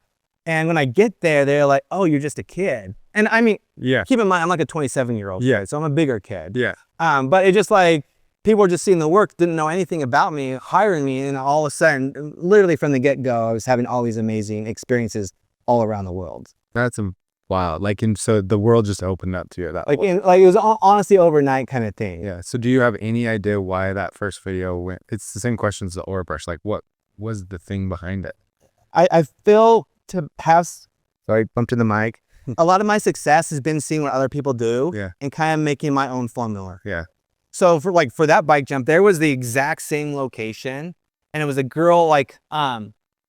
[SPEAKER 1] And when I get there, they're like, oh, you're just a kid. And I mean, keep in mind, I'm like a 27-year-old kid, so I'm a bigger kid.
[SPEAKER 2] Yeah.
[SPEAKER 1] But it just like, people were just seeing the work, didn't know anything about me, hiring me, and all of a sudden, literally from the get-go, I was having all these amazing experiences all around the world.
[SPEAKER 2] That's wild. Like, and so the world just opened up to you that
[SPEAKER 1] like, it was honestly overnight kind of thing.
[SPEAKER 2] Yeah. So do you have any idea why that first video went? It's the same question as the Aura Brush. Like, what was the thing behind it?
[SPEAKER 1] I feel to have, sorry, bumped in the mic. A lot of my success has been seeing what other people do and kind of making my own formula.
[SPEAKER 2] Yeah.
[SPEAKER 1] So for that bike jump, there was the exact same location, and it was a girl like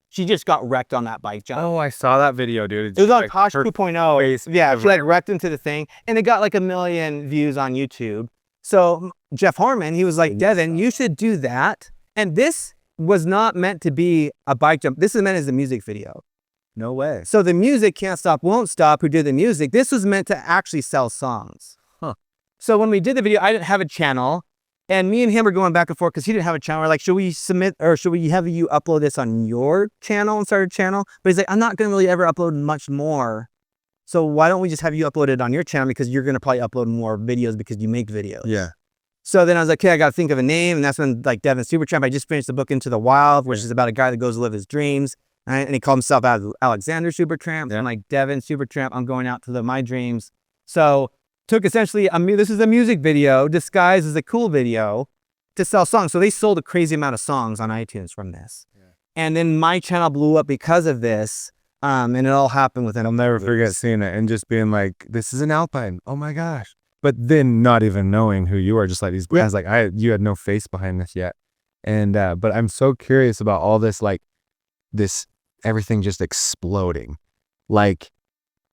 [SPEAKER 1] she just got wrecked on that bike jump.
[SPEAKER 2] Oh, I saw that video, dude.
[SPEAKER 1] It was on Tosh 2.0. Yeah, she like wrecked into the thing, and it got like 1 million views on YouTube. So Jeff Harmon, he was like, Devin, you should do that. And this was not meant to be a bike jump. This is meant as a music video.
[SPEAKER 2] No way.
[SPEAKER 1] So the music Can't Stop, Won't Stop, who did the music, this was meant to actually sell songs. So when we did the video, I didn't have a channel, and me and him were going back and forth because he didn't have a channel. We're like, should we submit or should we have you upload this on your channel and start a channel? But he's like, I'm not going to really ever upload much more. So why don't we just have you upload it on your channel, because you're going to probably upload more videos because you make videos.
[SPEAKER 2] Yeah.
[SPEAKER 1] So then I was like, okay, I got to think of a name. And that's when like Devin Super Tramp, I just finished the book Into the Wild, which is about a guy that goes to live his dreams. And he called himself Alexander Super Tramp. I'm like, Devin Super Tramp, I'm going out to live my dreams. So took essentially, this is a music video disguised as a cool video to sell songs. So they sold a crazy amount of songs on iTunes from this. Yeah. And then my channel blew up because of this. And it all happened within
[SPEAKER 2] I'll never forget seeing it and just being like, this is an Alpine. Oh my gosh. But then not even knowing who you are, just like these guys, like you had no face behind this yet. And, but I'm so curious about all this, like this, everything just exploding. Like,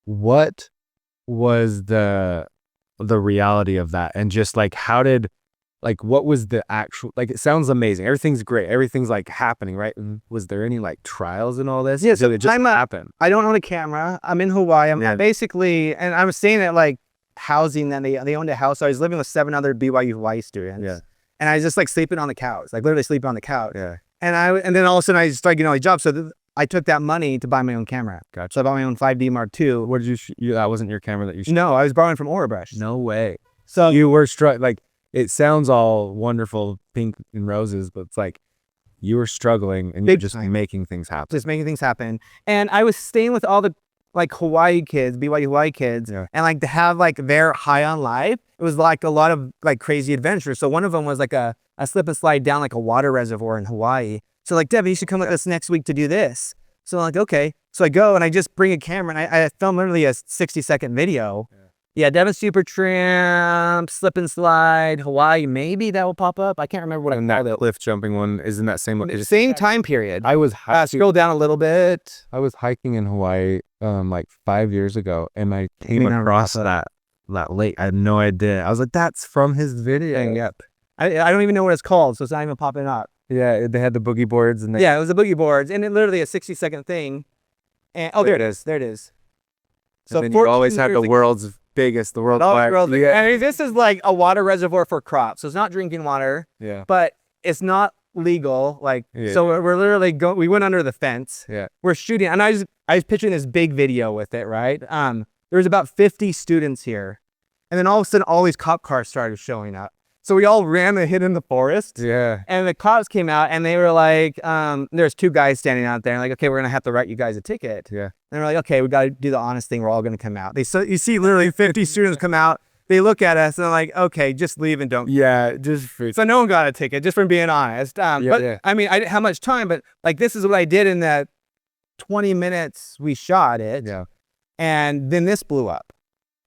[SPEAKER 2] what was the reality of that? And just like, what was the actual, like, it sounds amazing. Everything's great. Everything's like happening, right? And was there any like trials and all this?
[SPEAKER 1] Yes.
[SPEAKER 2] So it just happened.
[SPEAKER 1] I don't own a camera. I'm in Hawaii. I'm basically, and I was staying at like housing that they owned a house. So I was living with 7 other BYU Hawaii students. Yeah. And I was just like sleeping on the couch, like literally sleeping on the couch. Yeah. And then all of a sudden I started getting all these jobs. So I took that money to buy my own camera.
[SPEAKER 2] Gotcha.
[SPEAKER 1] So I bought my own 5D Mark II.
[SPEAKER 2] What did you that wasn't your camera that you
[SPEAKER 1] No, I was borrowing from Aura Brush.
[SPEAKER 2] No way.
[SPEAKER 1] So
[SPEAKER 2] you were like, it sounds all wonderful, pink and roses, but it's like you were struggling and you're just making things happen.
[SPEAKER 1] Just making things happen. And I was staying with all the like Hawaii kids, BYU Hawaii kids, and like to have like their high on life, it was like a lot of like crazy adventures. So one of them was like a slip and slide down like a water reservoir in Hawaii. So like, Devin, you should come with us next week to do this. So I'm like, okay. So I go and I just bring a camera and I film literally a 60-second video. Yeah, Devin Super Tramp, slip and slide, Hawaii, maybe that will pop up. I can't remember what I called it.
[SPEAKER 2] Cliff jumping one, isn't that same?
[SPEAKER 1] Same time period.
[SPEAKER 2] I was
[SPEAKER 1] scroll down a little bit.
[SPEAKER 2] I was hiking in Hawaii like 5 years ago, and I came across that lake. I had no idea. I was like, that's from his video.
[SPEAKER 1] Yep. I don't even know what it's called, so it's not even popping up.
[SPEAKER 2] Yeah, they had the boogie boards and
[SPEAKER 1] it was the boogie boards, and it literally a 60-second thing. And there it is. There it is.
[SPEAKER 2] So you always have the world's biggest, the world's
[SPEAKER 1] I mean, this is like a water reservoir for crops. So it's not drinking water.
[SPEAKER 2] Yeah.
[SPEAKER 1] But it's not legal. Like,
[SPEAKER 2] Yeah.
[SPEAKER 1] so we're literally we went under the fence.
[SPEAKER 2] Yeah.
[SPEAKER 1] We're shooting, and I was picturing this big video with it, right? There was about 50 students here, and then all of a sudden, all these cop cars started showing up. So we all ran and hid in the forest.
[SPEAKER 2] Yeah.
[SPEAKER 1] And the cops came out, and they were like, there's two guys standing out there, and like, okay, we're gonna have to write you guys a ticket.
[SPEAKER 2] Yeah.
[SPEAKER 1] And we're like, okay, we got to do the honest thing. We're all gonna come out. You see literally 50 students come out. They look at us and they're like, okay, just leave and don't.
[SPEAKER 2] Yeah. Just for,
[SPEAKER 1] So no one got a ticket, just from being honest. But
[SPEAKER 2] yeah.
[SPEAKER 1] I mean, I didn't have much time, but like, this is what I did in that 20 minutes we shot it.
[SPEAKER 2] yeah.
[SPEAKER 1] And then this blew up.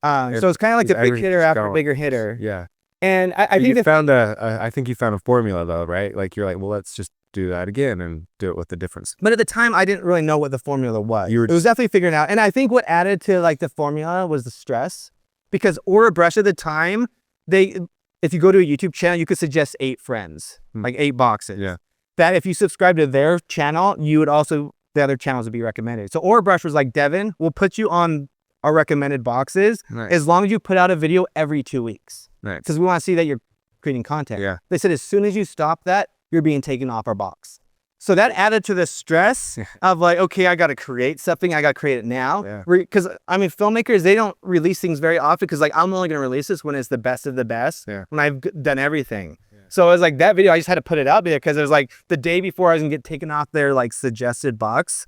[SPEAKER 1] So it's kind of like the big
[SPEAKER 2] everything's
[SPEAKER 1] hitter after
[SPEAKER 2] going.
[SPEAKER 1] bigger hitter.
[SPEAKER 2] Yeah.
[SPEAKER 1] And I think
[SPEAKER 2] you found I think you found a formula though, right? Like you're like, well, let's just do that again and do it with the difference.
[SPEAKER 1] but at the time I didn't really know what the formula was.
[SPEAKER 2] You were
[SPEAKER 1] It was definitely figuring out. And I think what added to like the formula was the stress, because Aura Brush at the time, if you go to a YouTube channel, you could suggest 8 friends, like 8 boxes.
[SPEAKER 2] Yeah.
[SPEAKER 1] That if you subscribe to their channel, you would also, the other channels would be recommended. So Aura Brush was like, Devin, we'll put you on our recommended boxes
[SPEAKER 2] Nice.
[SPEAKER 1] as long as you put out a video every 2 weeks.
[SPEAKER 2] Nice.
[SPEAKER 1] Because we want to see that you're creating content.
[SPEAKER 2] Yeah.
[SPEAKER 1] They said as soon as you stop that, you're being taken off our box. So that added to the stress of like, okay, I got to create something. I got to create it now.
[SPEAKER 2] Yeah.
[SPEAKER 1] Because I mean, filmmakers, they don't release things very often, because like, I'm only going to release this when it's the best of the best,
[SPEAKER 2] Yeah.
[SPEAKER 1] when I've done everything. Yeah. So it was like that video, I just had to put it out there because it was like the day before I was going to get taken off their like suggested box,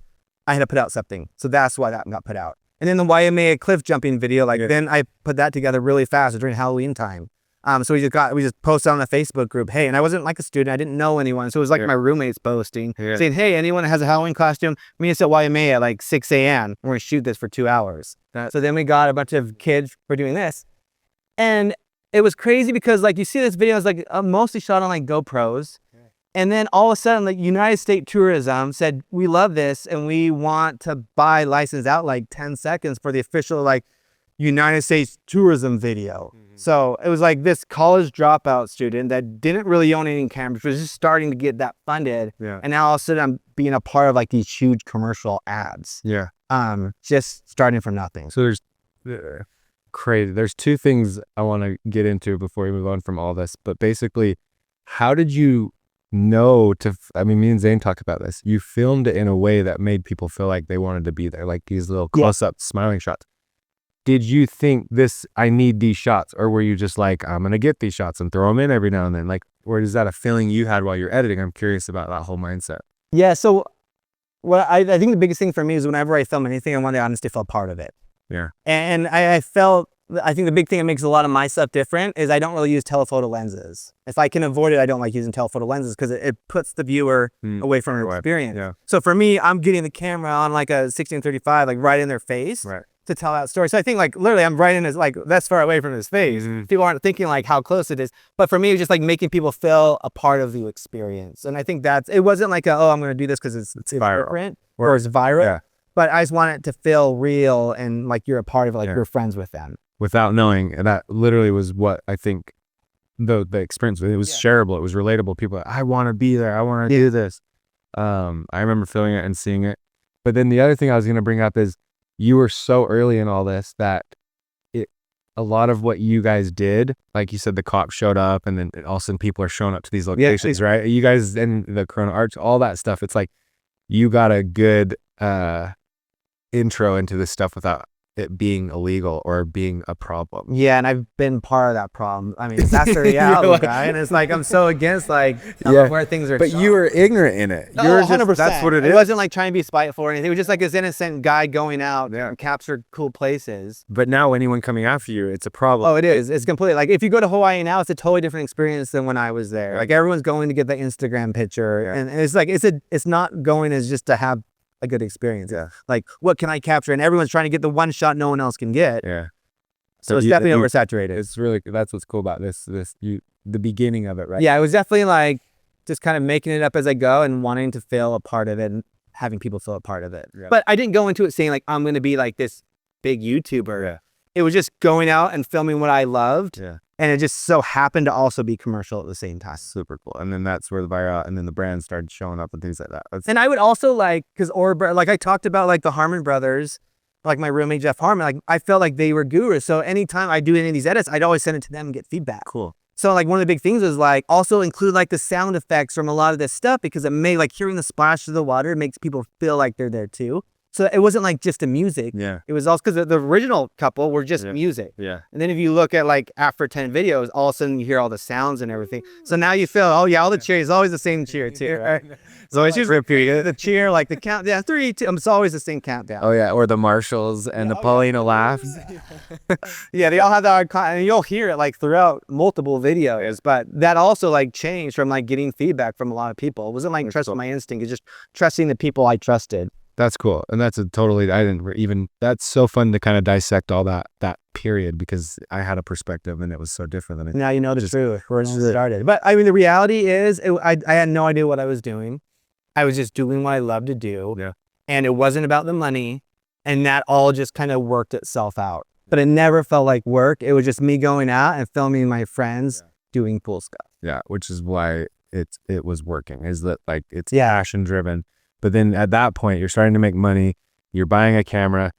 [SPEAKER 1] I had to put out something. So that's why that got put out. And then the YMA cliff jumping video, like then I put that together really fast during Halloween time. So we just posted on the Facebook group, hey, and I wasn't like a student, I didn't know anyone. So it was like my roommates posting, saying, hey, anyone that has a Halloween costume, meet us at YMA at like 6 a.m. We're gonna shoot this for 2 hours. So then we got a bunch of kids for doing this. And it was crazy because like you see this video, it's like mostly shot on like GoPros. And then all of a sudden, like United States Tourism said, we love this and we want to buy license out like 10 seconds for the official like United States tourism video. So it was like this college dropout student that didn't really own any cameras, was just starting to get that funded.
[SPEAKER 2] Yeah.
[SPEAKER 1] And now all of a sudden I'm being a part of like these huge commercial ads.
[SPEAKER 2] Yeah.
[SPEAKER 1] Just starting from nothing.
[SPEAKER 2] So there's crazy. There's 2 things I want to get into before we move on from all this. But basically, how did you know I mean, me and Zane talk about this. You filmed it in a way that made people feel like they wanted to be there, like these little close-up smiling shots. Did you think I need these shots, or were you just like, I'm gonna get these shots and throw them in every now and then? Like, or is that a feeling you had while you're editing? I'm curious about that whole mindset.
[SPEAKER 1] Yeah. So what I think the biggest thing for me is whenever I film anything, I want the audience to feel part of it.
[SPEAKER 2] Yeah.
[SPEAKER 1] And I think the big thing that makes a lot of my stuff different is I don't really use telephoto lenses. If I can avoid it, I don't like using telephoto lenses because it puts the viewer away from their experience.
[SPEAKER 2] Yeah.
[SPEAKER 1] So for me, I'm getting the camera on like a 1635, like right in their face to tell that story. So I think like literally I'm right in his, like that's far away from his face. People aren't thinking like how close it is. But for me, it was just like making people feel a part of the experience. And I think it wasn't like I'm going to do this because it's
[SPEAKER 2] viral.
[SPEAKER 1] different or it's viral.
[SPEAKER 2] Yeah.
[SPEAKER 1] But I just want it to feel real and like you're a part of it, like you're friends with them.
[SPEAKER 2] Without knowing, and that literally was what I think the experience was. It was shareable, it was relatable. People were like, I want to be there, I want to do this. I remember feeling it and seeing it. But then the other thing I was going to bring up is you were so early in all this that a lot of what you guys did, like you said, the cops showed up and then all of a sudden people are showing up to these locations, right? You guys and the Corona Arch, all that stuff. It's like you got a good intro into this stuff without it being illegal or being a problem.
[SPEAKER 1] Yeah, and I've been part of that problem. I mean, that's the reality, guy. And it's like I'm so against like where things are.
[SPEAKER 2] But you were ignorant in it.
[SPEAKER 1] Oh,
[SPEAKER 2] You're
[SPEAKER 1] 100%.
[SPEAKER 2] That's what it is.
[SPEAKER 1] It wasn't like trying to be spiteful or anything. It was just like this innocent guy going out and capture cool places.
[SPEAKER 2] But now anyone coming after you, it's a problem.
[SPEAKER 1] Oh, it is. It's completely like if you go to Hawaii now, it's a totally different experience than when I was there. Like everyone's going to get the Instagram picture, and it's like it's not going as just to have a good experience.
[SPEAKER 2] Yeah.
[SPEAKER 1] Like, what can I capture? And everyone's trying to get the one shot no one else can get.
[SPEAKER 2] Yeah.
[SPEAKER 1] So it's definitely oversaturated.
[SPEAKER 2] It's really, that's what's cool about the beginning of it, right?
[SPEAKER 1] Yeah, it was definitely like just kind of making it up as I go and wanting to feel a part of it and having people feel a part of it. Yeah. But I didn't go into it saying like, I'm going to be like this big YouTuber.
[SPEAKER 2] Yeah.
[SPEAKER 1] It was just going out and filming what I loved.
[SPEAKER 2] Yeah.
[SPEAKER 1] And it just so happened to also be commercial at the same time.
[SPEAKER 2] Super cool. And then that's where the viral, and then the brand started showing up and things like that.
[SPEAKER 1] And I would also like, like I talked about like the Harmon brothers, like my roommate Jeff Harmon, like I felt like they were gurus. So anytime I do any of these edits, I'd always send it to them and get feedback.
[SPEAKER 2] Cool.
[SPEAKER 1] So like one of the big things was like also include like the sound effects from a lot of this stuff, because it made like hearing the splash of the water makes people feel like they're there too. So it wasn't like just the music.
[SPEAKER 2] Yeah.
[SPEAKER 1] It was also because the original couple were just
[SPEAKER 2] Yeah.
[SPEAKER 1] music.
[SPEAKER 2] Yeah.
[SPEAKER 1] And then if you look at like after 10 videos, all of a sudden you hear all the sounds and everything. So now you feel, oh yeah, all the cheers, always the same cheer too, right? So it's just the cheer, like the count, yeah, 3, 2, it's always the same countdown.
[SPEAKER 2] Oh yeah, or the Marshalls and the Paulina laughs.
[SPEAKER 1] Yeah, they all have that, and you'll hear it like throughout multiple videos, but that also like changed from like getting feedback from a lot of people. It wasn't like trusting my instinct, it's just trusting the people I trusted.
[SPEAKER 2] That's cool. And that's that's so fun to kind of dissect all that period, because I had a perspective and it was so different than it.
[SPEAKER 1] Now you know the truth, where it started. But I mean, the reality is I had no idea what I was doing. I was just doing what I love to do.
[SPEAKER 2] Yeah.
[SPEAKER 1] And it wasn't about the money, and that all just kind of worked itself out. But it never felt like work. It was just me going out and filming my friends doing cool stuff.
[SPEAKER 2] Yeah, which is why it was working, is that like it's passion driven. But then at that point, you're starting to make money, you're buying a camera.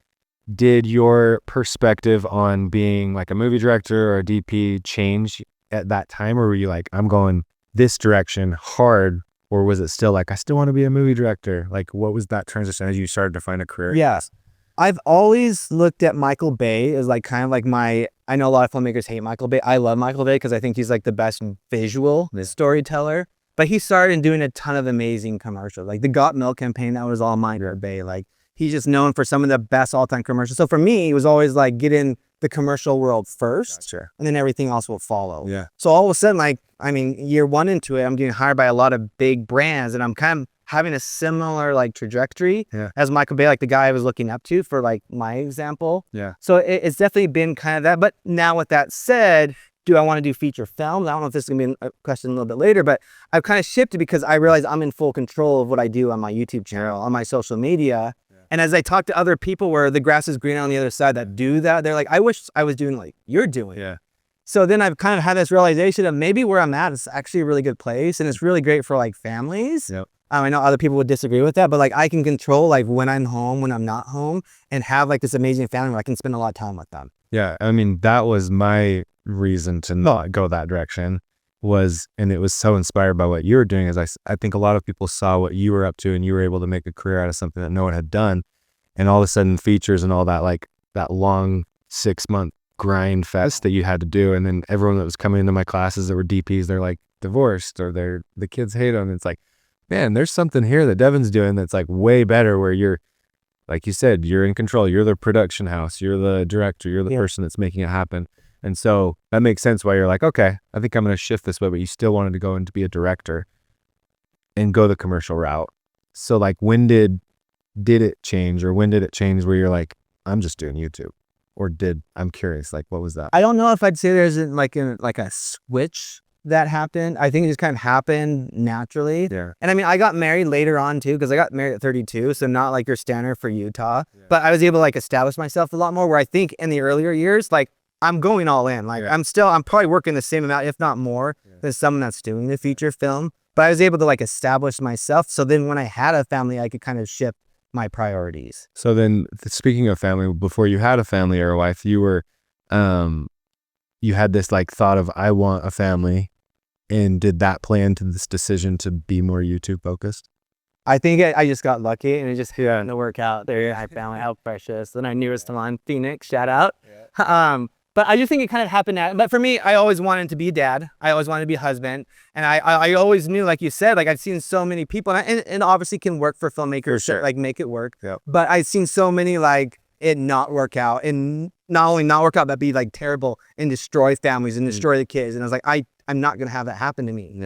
[SPEAKER 2] Did your perspective on being like a movie director or a DP change at that time? Or were you like, I'm going this direction hard? Or was it still like, I still want to be a movie director? Like, what was that transition as you started to find a career?
[SPEAKER 1] Yes. I've always looked at Michael Bay as like kind of like I know a lot of filmmakers hate Michael Bay. I love Michael Bay because I think he's like the best visual storyteller. But he started doing a ton of amazing commercials. Like the Got Milk campaign, that was all Michael Bay. Like he's just known for some of the best all-time commercials. So for me, it was always like get in the commercial world first, and then everything else will follow.
[SPEAKER 2] Yeah.
[SPEAKER 1] So all of a sudden, like, I mean, year one into it, I'm getting hired by a lot of big brands, and I'm kind of having a similar like trajectory as Michael Bay, like the guy I was looking up to for like my example.
[SPEAKER 2] Yeah.
[SPEAKER 1] So it's definitely been kind of that. But now with that said, do I want to do feature films? I don't know if this is going to be a question a little bit later, but I've kind of shifted because I realize I'm in full control of what I do on my YouTube channel, on my social media. And as I talk to other people where the grass is greener on the other side that do that, they're like, I wish I was doing like you're doing.
[SPEAKER 2] Yeah.
[SPEAKER 1] So then I've kind of had this realization of maybe where I'm at is actually a really good place, and it's really great for like families.
[SPEAKER 2] Yep.
[SPEAKER 1] I know other people would disagree with that, but like I can control like when I'm home, when I'm not home, and have like this amazing family where I can spend a lot of time with them.
[SPEAKER 2] Yeah. I mean, that was my reason to not go that direction, and it was so inspired by what you were doing. I think a lot of people saw what you were up to, and you were able to make a career out of something that no one had done. And all of a sudden features and all that, like that long 6-month grind fest that you had to do. And then everyone that was coming into my classes that were DPs, they're like divorced or the kids hate them. It's like, man, there's something here that Devin's doing that's like way better, where you're, like you said, you're in control. You're the production house. You're the director. You're the person that's making it happen. And so that makes sense why you're like, okay, I think I'm going to shift this way, but you still wanted to go and to be a director and go the commercial route. So like, when did it change, or when did it change where you're like, I'm just doing YouTube? Or I'm curious, like, what was that?
[SPEAKER 1] I don't know if I'd say there's like a switch that happened. I think it just kind of happened naturally.
[SPEAKER 2] Yeah.
[SPEAKER 1] And I mean, I got married later on too, because I got married at 32. So not like your standard for Utah, but I was able to like establish myself a lot more, where I think in the earlier years, like I'm going all in. Like I'm probably working the same amount, if not more, than someone that's doing the feature film. But I was able to like establish myself. So then when I had a family, I could kind of shift my priorities.
[SPEAKER 2] So then, speaking of family, before you had a family or a wife, you were, you had this like thought of, I want a family. And did that play into this decision to be more YouTube focused?
[SPEAKER 1] I think I just got lucky, and it just happened to work out there. I found how precious. Then I knew it was still on Phoenix, shout out. But I just think it kind of happened. But for me, I always wanted to be a dad. I always wanted to be a husband. And I always knew, like you said, like I've seen so many people, and obviously can work for filmmakers, like make it work. But I've seen so many like it not work out, and not only not work out, but be like terrible and destroy families and destroy the kids. And I was like, I'm not going to have that happen to me.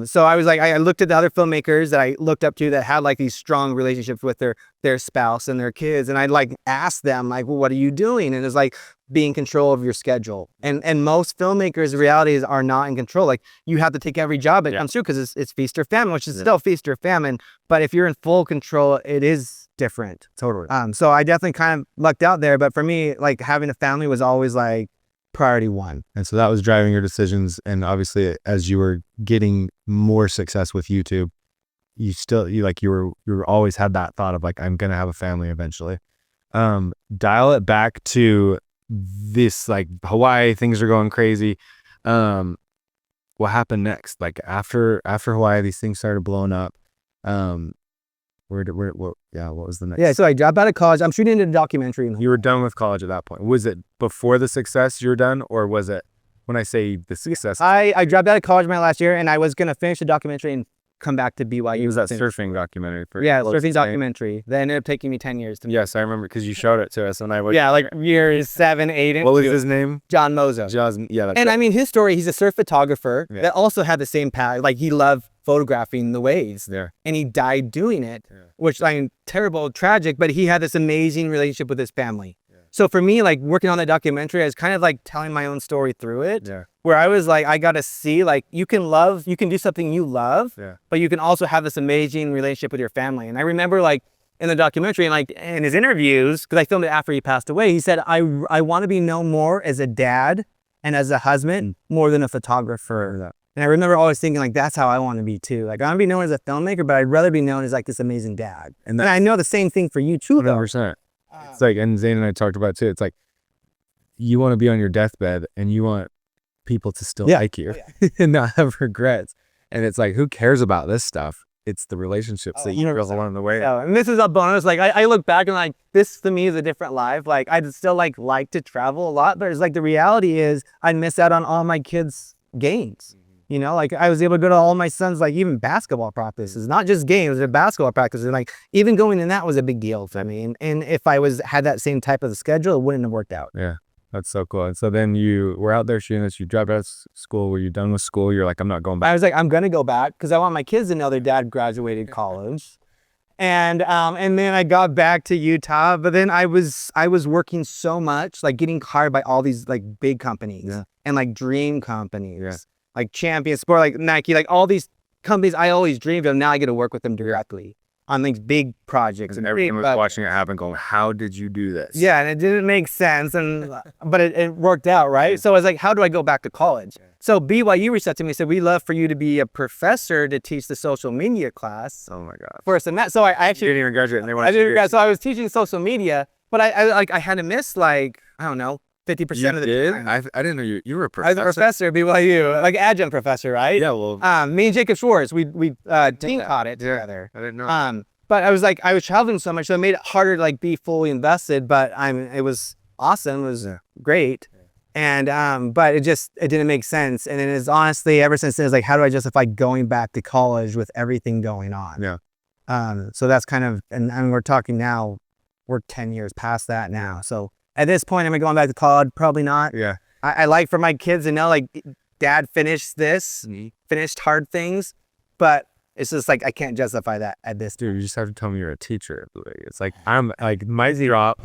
[SPEAKER 1] So I was like, I looked at the other filmmakers that I looked up to that had like these strong relationships with their spouse and their kids. And I like asked them like, well, what are you doing? And it's like, be in control of your schedule. And most filmmakers, the reality is, are not in control. Like you have to take every job that comes through, because it's feast or famine, which is still feast or famine. But if you're in full control, it is different.
[SPEAKER 2] Totally.
[SPEAKER 1] So I definitely kind of lucked out there. But for me, like having a family was always like priority one.
[SPEAKER 2] And so that was driving your decisions. And obviously, as you were getting more success with YouTube, you were always had that thought of like, I'm going to have a family eventually. Dial it back to this, like Hawaii, things are going crazy. what happened next? Like after Hawaii, these things started blowing up. What was the next?
[SPEAKER 1] Yeah, so I dropped out of college. I'm shooting a documentary.
[SPEAKER 2] You were done with college at that point. Was it before the success you were done, or was it when I say the success?
[SPEAKER 1] I dropped out of college my last year, and I was gonna finish the documentary and come back to BYU.
[SPEAKER 2] It was that surfing documentary.
[SPEAKER 1] Yeah, surfing documentary. That ended up taking me 10 years to.
[SPEAKER 2] Yes, I remember because you showed it to us, and I was.
[SPEAKER 1] Yeah, like years 7, 8.
[SPEAKER 2] What was his name?
[SPEAKER 1] John Mozo.
[SPEAKER 2] That's
[SPEAKER 1] and
[SPEAKER 2] right.
[SPEAKER 1] I mean, his story. He's a surf photographer that also had the same path. Like he loved photographing the waves.
[SPEAKER 2] Yeah.
[SPEAKER 1] And he died doing it, which I mean, terrible, tragic. But he had this amazing relationship with his family. So for me, like working on that documentary, I was kind of like telling my own story through it.
[SPEAKER 2] Yeah.
[SPEAKER 1] Where I was like, I got to see like you can do something you love, but you can also have this amazing relationship with your family. And I remember like in the documentary and like in his interviews, because I filmed it after he passed away, he said, I want to be known more as a dad and as a husband more than a photographer. And I remember always thinking like, that's how I want to be too. Like I want to be known as a filmmaker, but I'd rather be known as like this amazing dad. And I know the same thing for you too, though.
[SPEAKER 2] 100%. It's like, and Zane and I talked about it too. It's like, you want to be on your deathbed and you want people to still like you and not have regrets. And it's like, who cares about this stuff? It's the relationships that you build along the way.
[SPEAKER 1] And this is a bonus. Like I look back and like, this to me is a different life. Like I'd still like to travel a lot, but it's like the reality is I'd miss out on all my kids' games. You know, like I was able to go to all my sons, like even basketball practices, not just games, but basketball practices. And like even going in that was a big deal for me. And if I had that same type of schedule, it wouldn't have worked out.
[SPEAKER 2] Yeah, that's so cool. And so then you were out there shooting this, you dropped out of school. Were you done with school? You're like, I'm not going back.
[SPEAKER 1] I was like, I'm going to go back because I want my kids to know their dad graduated college. And then I got back to Utah, but then I was working so much, like getting hired by all these like big companies and like dream companies. Like Champion Sport, like Nike, like all these companies I always dreamed of. Now I get to work with them directly on these big projects.
[SPEAKER 2] And everyone was watching it happen going, how did you do this?
[SPEAKER 1] Yeah, and it didn't make sense, but it worked out, right? So I was like, how do I go back to college? So BYU reached out to me and said, we'd love for you to be a professor to teach the social media class.
[SPEAKER 2] Oh my God.
[SPEAKER 1] For a semester. So I actually
[SPEAKER 2] you didn't even graduate. And they wanted
[SPEAKER 1] I didn't graduate. So I was teaching social media, but I had to miss like, I don't know, 50% of the time.
[SPEAKER 2] I didn't know you were a professor.
[SPEAKER 1] I was a professor at BYU, like adjunct professor, right?
[SPEAKER 2] Yeah, well.
[SPEAKER 1] Me and Jacob Schwartz, we team taught it together.
[SPEAKER 2] I didn't know.
[SPEAKER 1] But I was traveling so much, so it made it harder to like be fully invested. But it was awesome. It was great, and but it didn't make sense. And it is honestly ever since then, it's like, how do I justify going back to college with everything going on?
[SPEAKER 2] Yeah.
[SPEAKER 1] So that's kind of, and we're talking now, we're 10 years past that now. So at this point, am I going back to college? Probably not.
[SPEAKER 2] Yeah.
[SPEAKER 1] I like for my kids to know, like, dad finished this, finished hard things, but it's just like, I can't justify that at this.
[SPEAKER 2] Dude, you just have to tell me you're a teacher. It's like, I'm like, my drop.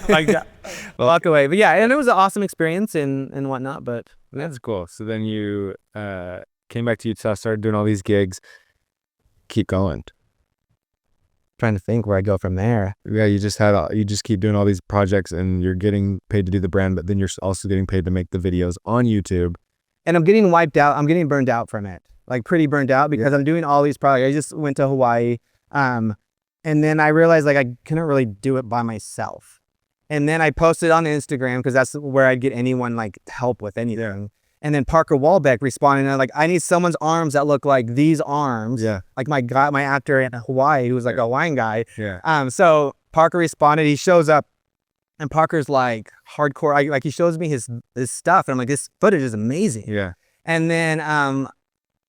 [SPEAKER 1] Like, walk away. But yeah, and it was an awesome experience and whatnot, but.
[SPEAKER 2] That's cool. So then you came back to Utah, started doing all these gigs. Keep going.
[SPEAKER 1] Trying to think where I go from there.
[SPEAKER 2] Yeah, you just keep doing all these projects and you're getting paid to do the brand, but then you're also getting paid to make the videos on YouTube.
[SPEAKER 1] And I'm getting wiped out. I'm getting burned out from it. Like pretty burned out because I'm doing all these projects. I just went to Hawaii. And then I realized like I couldn't really do it by myself. And then I posted on Instagram because that's where I'd get anyone like help with anything. Yeah. And then Parker Walbeck responded and like, I need someone's arms that look like these arms. Yeah. Like my actor in Hawaii, who was like a Hawaiian guy.
[SPEAKER 2] Yeah.
[SPEAKER 1] So Parker responded, he shows up and Parker's like hardcore. Like he shows me his stuff and I'm like, this footage is amazing.
[SPEAKER 2] Yeah.
[SPEAKER 1] And then I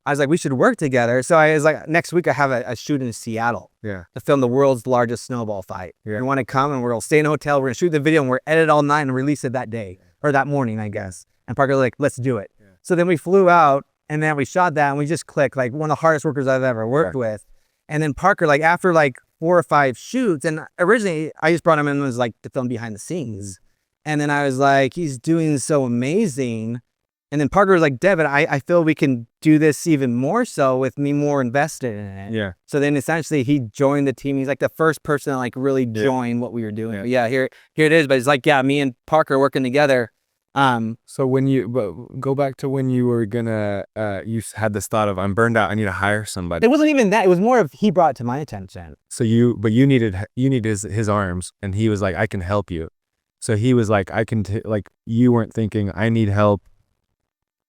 [SPEAKER 1] was like, we should work together. So I was like, next week I have a shoot in Seattle.
[SPEAKER 2] Yeah.
[SPEAKER 1] To film the world's largest snowball fight. Yeah. You want to come and we'll stay in a hotel. We're gonna shoot the video and we're edit all night and release it that day or that morning, I guess. And Parker was like, let's do it. Yeah. So then we flew out and then we shot that and we just clicked, like one of the hardest workers I've ever worked with. And then Parker, like after like 4 or 5 shoots, and originally I just brought him in was like to film behind the scenes. And then I was like, he's doing so amazing. And then Parker was like, Devin, I feel we can do this even more so with me more invested in it.
[SPEAKER 2] Yeah.
[SPEAKER 1] So then essentially he joined the team. He's like the first person to like really join what we were doing. Yeah, here it is. But it's like, yeah, me and Parker working together.
[SPEAKER 2] So when go back to when you were gonna, you had this thought of, I'm burned out, I need to hire somebody.
[SPEAKER 1] It wasn't even that. It was more of he brought it to my attention.
[SPEAKER 2] So you needed his arms, and he was like, I can help you. So he was like, I can like, you weren't thinking I need help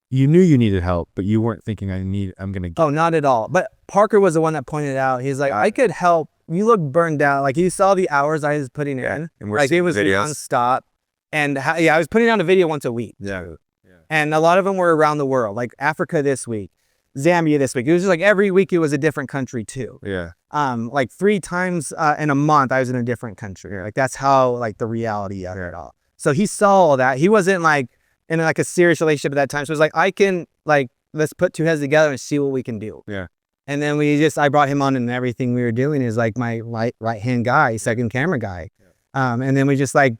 [SPEAKER 2] you knew you needed help, but you weren't thinking I'm gonna.
[SPEAKER 1] Oh, not at all. But Parker was the one that pointed out. He's like, I could help. You look burned out. Like you saw the hours I was putting in.
[SPEAKER 2] And we're
[SPEAKER 1] like it was
[SPEAKER 2] videos.
[SPEAKER 1] nonstop. And I was putting out a video once a week.
[SPEAKER 2] Yeah.
[SPEAKER 1] And a lot of them were around the world, like Africa this week, Zambia this week. It was just like every week it was a different country too.
[SPEAKER 2] Yeah.
[SPEAKER 1] Like 3 times in a month I was in a different country. Like that's how like the reality of it all. So he saw all that. He wasn't like in like a serious relationship at that time. So it was like, I can like, let's put 2 heads together and see what we can do.
[SPEAKER 2] Yeah.
[SPEAKER 1] And then I brought him on, and everything we were doing is like my right hand guy, second camera guy. And then we just like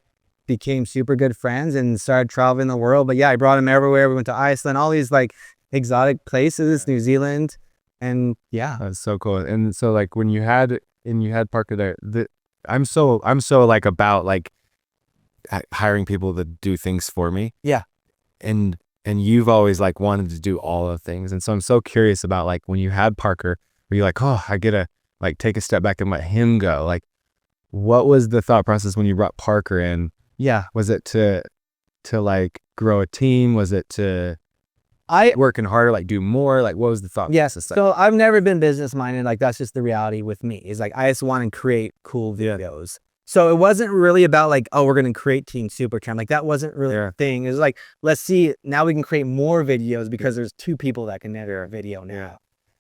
[SPEAKER 1] became super good friends and started traveling the world. But yeah, I brought him everywhere. We went to Iceland, all these like exotic places, New Zealand. And yeah.
[SPEAKER 2] That's so cool. And so like when you had Parker there, I'm so like about like hiring people to do things for me.
[SPEAKER 1] Yeah.
[SPEAKER 2] And you've always like wanted to do all the things. And so I'm so curious about like when you had Parker, were you like, oh, I get to like take a step back and let him go? Like, what was the thought process when you brought Parker in?
[SPEAKER 1] Yeah.
[SPEAKER 2] Was it to like grow a team? Was it to working harder, like do more? Like what was the thought
[SPEAKER 1] yes.
[SPEAKER 2] process?
[SPEAKER 1] So I've never been business minded. Like that's just the reality with me. Is like I just want to create cool videos. So it wasn't really about like, oh, we're going to create Team Supertramp. Like that wasn't really a thing. It was like, let's see, now we can create more videos because there's 2 people that can edit a video now.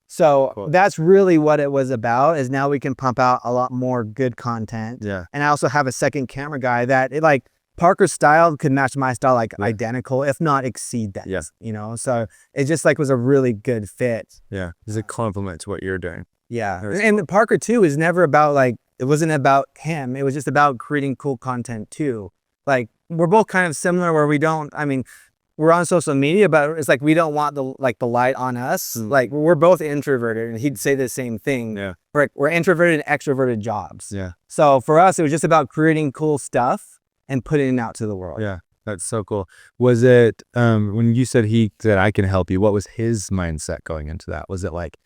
[SPEAKER 1] So that's really what it was about, is now we can pump out a lot more good content.
[SPEAKER 2] Yeah.
[SPEAKER 1] And I also have a second camera guy that like Parker's style could match my style, like identical, if not exceed that.
[SPEAKER 2] Yeah.
[SPEAKER 1] You know, so it just like was a really good fit.
[SPEAKER 2] Yeah. It's a compliment to what you're doing.
[SPEAKER 1] Yeah. And Parker too is never about like, it wasn't about him. It was just about creating cool content too. Like we're both kind of similar where we're on social media, but it's like, we don't want the light on us. Like we're both introverted, and he'd say the same thing.
[SPEAKER 2] Yeah.
[SPEAKER 1] We're introverted and extroverted jobs.
[SPEAKER 2] Yeah.
[SPEAKER 1] So for us, it was just about creating cool stuff and putting it out to the world.
[SPEAKER 2] Yeah. That's so cool. Was it, when you said he said, I can help you, what was his mindset going into that? Was it like,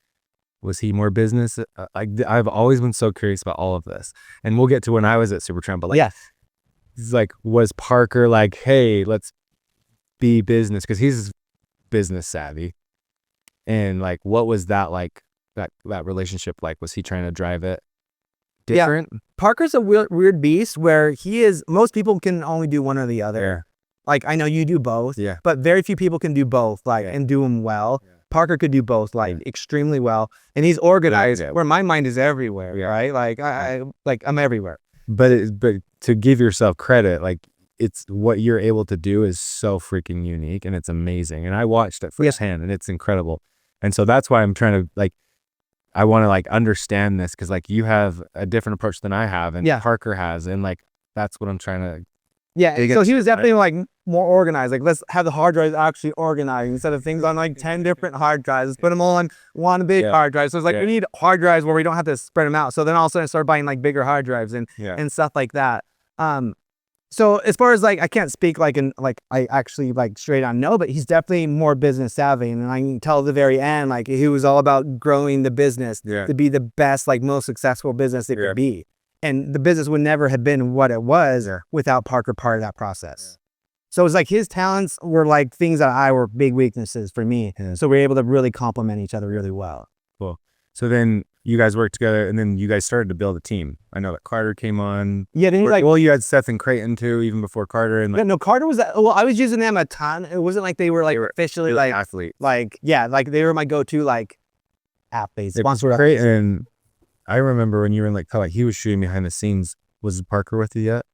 [SPEAKER 2] was he more business? I've always been so curious about all of this, and we'll get to when I was at Supertramp. But like,
[SPEAKER 1] yes.
[SPEAKER 2] He's like, was Parker like, hey, let's be business? Because he's business savvy, and like, what was that like? That relationship like? Was he trying to drive it different?
[SPEAKER 1] Yeah. Parker's a weird beast where most people can only do one or the other.
[SPEAKER 2] Yeah.
[SPEAKER 1] Like I know you do both.
[SPEAKER 2] Yeah.
[SPEAKER 1] But very few people can do both. And do them well. Yeah. Parker could do both extremely well, and he's organized. Where my mind is everywhere, right? Like I'm everywhere.
[SPEAKER 2] But to give yourself credit, like it's what you're able to do is so freaking unique, and it's amazing. And I watched it firsthand, and it's incredible. And so that's why I'm trying to like, I want to like understand this, because like you have a different approach than I have, and Parker has, and like that's what I'm trying to.
[SPEAKER 1] Yeah, so he was definitely like more organized. Like, let's have the hard drives actually organized instead of things on like 10 different hard drives. Let's put them all on one big hard drive. So it's like we need hard drives where we don't have to spread them out. So then all of a sudden I started buying like bigger hard drives and stuff like that. So as far as like, I can't speak like I actually like straight on no, but he's definitely more business savvy. And I can tell at the very end, like he was all about growing the business to be the best, like most successful business it could be. And the business would never have been what it was without Parker part of that process. So it was like his talents were like things that were big weaknesses for me. So we were able to really complement each other really well.
[SPEAKER 2] Cool. So then you guys worked together, and then you guys started to build a team. I know that Carter came on.
[SPEAKER 1] Yeah, then
[SPEAKER 2] you had Seth and Creighton too, even before Carter. And
[SPEAKER 1] no, Carter was I was using them a ton. It wasn't like they were like officially like
[SPEAKER 2] athletes.
[SPEAKER 1] Like like they were my go-to like athletes.
[SPEAKER 2] Creighton. I remember when you were in like he was shooting behind the scenes. Was Parker with you yet?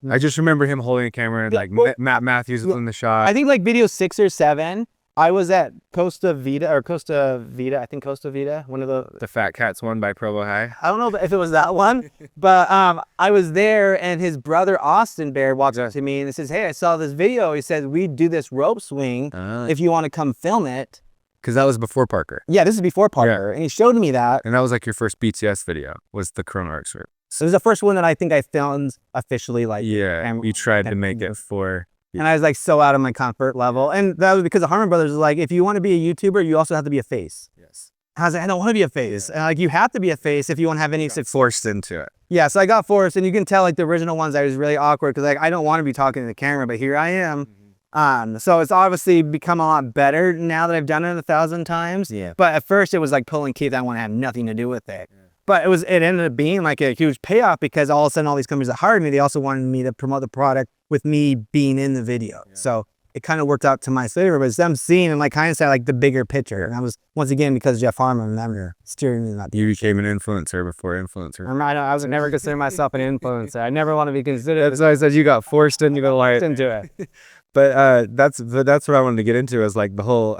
[SPEAKER 2] I just remember him holding a camera and like Matt Matthews was in the shot.
[SPEAKER 1] I think like video 6 or 7. I was at Costa Vida, I think Costa Vida, one of
[SPEAKER 2] the Fat Cats one by Provo High.
[SPEAKER 1] I don't know if it was that one, but I was there, and his brother Austin Bear walks up to me and says, "Hey, I saw this video." He says, "We do this rope swing if you want to come film it."
[SPEAKER 2] Because that was before Parker.
[SPEAKER 1] Yeah, this is before Parker, and he showed me that.
[SPEAKER 2] And that was like your first BTS video, was the Corona Arcs rope.
[SPEAKER 1] So it was the first one that I think I filmed officially. Like,
[SPEAKER 2] and you tried to make it for.
[SPEAKER 1] And I was like so out of my comfort level. And that was because the Harmon Brothers was like, if you want to be a YouTuber, you also have to be a face.
[SPEAKER 2] Yes.
[SPEAKER 1] I was like, I don't want to be a face. And like, you have to be a face if you want to have any success.
[SPEAKER 2] Forced into it.
[SPEAKER 1] Yeah, so I got forced, and you can tell like the original ones I was really awkward because like I don't want to be talking to the camera, but here I am. So it's obviously become a lot better now that I've done it 1,000 times.
[SPEAKER 2] Yeah.
[SPEAKER 1] But at first it was like pulling teeth. I want to have nothing to do with it. Yeah. But it ended up being like a huge payoff because all of a sudden all these companies that hired me, they also wanted me to promote the product with me being in the video. Yeah. So it kind of worked out to my favor, but it's them seeing in like hindsight, like the bigger picture. And I was, once again, because Jeff Harmon, remember, steering me in that.
[SPEAKER 2] You became an influencer before influencer.
[SPEAKER 1] I was never consider myself an influencer. I never want to be considered. That's why I said you got forced into it.
[SPEAKER 2] But that's what I wanted to get into is like the whole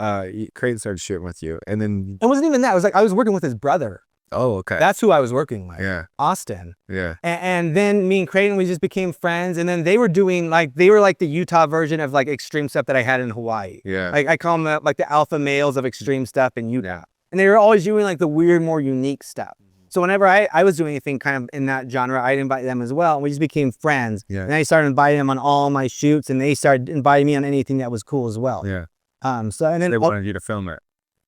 [SPEAKER 2] Creighton started shooting with you, and then
[SPEAKER 1] it wasn't even that. It was like I was working with his brother.
[SPEAKER 2] Oh, okay.
[SPEAKER 1] That's who I was working with.
[SPEAKER 2] Yeah.
[SPEAKER 1] Austin.
[SPEAKER 2] Yeah.
[SPEAKER 1] And then me and Creighton, we just became friends. And then they were doing they were like the Utah version of like extreme stuff that I had in Hawaii.
[SPEAKER 2] Yeah.
[SPEAKER 1] Like I call them like the alpha males of extreme stuff in Utah. Yeah. And they were always doing like the weird, more unique stuff. So whenever I was doing anything kind of in that genre, I'd invite them as well. And we just became friends. Yeah. And I started inviting them on all my shoots, and they started inviting me on anything that was cool as well.
[SPEAKER 2] Yeah.
[SPEAKER 1] So and then
[SPEAKER 2] they wanted you to film it.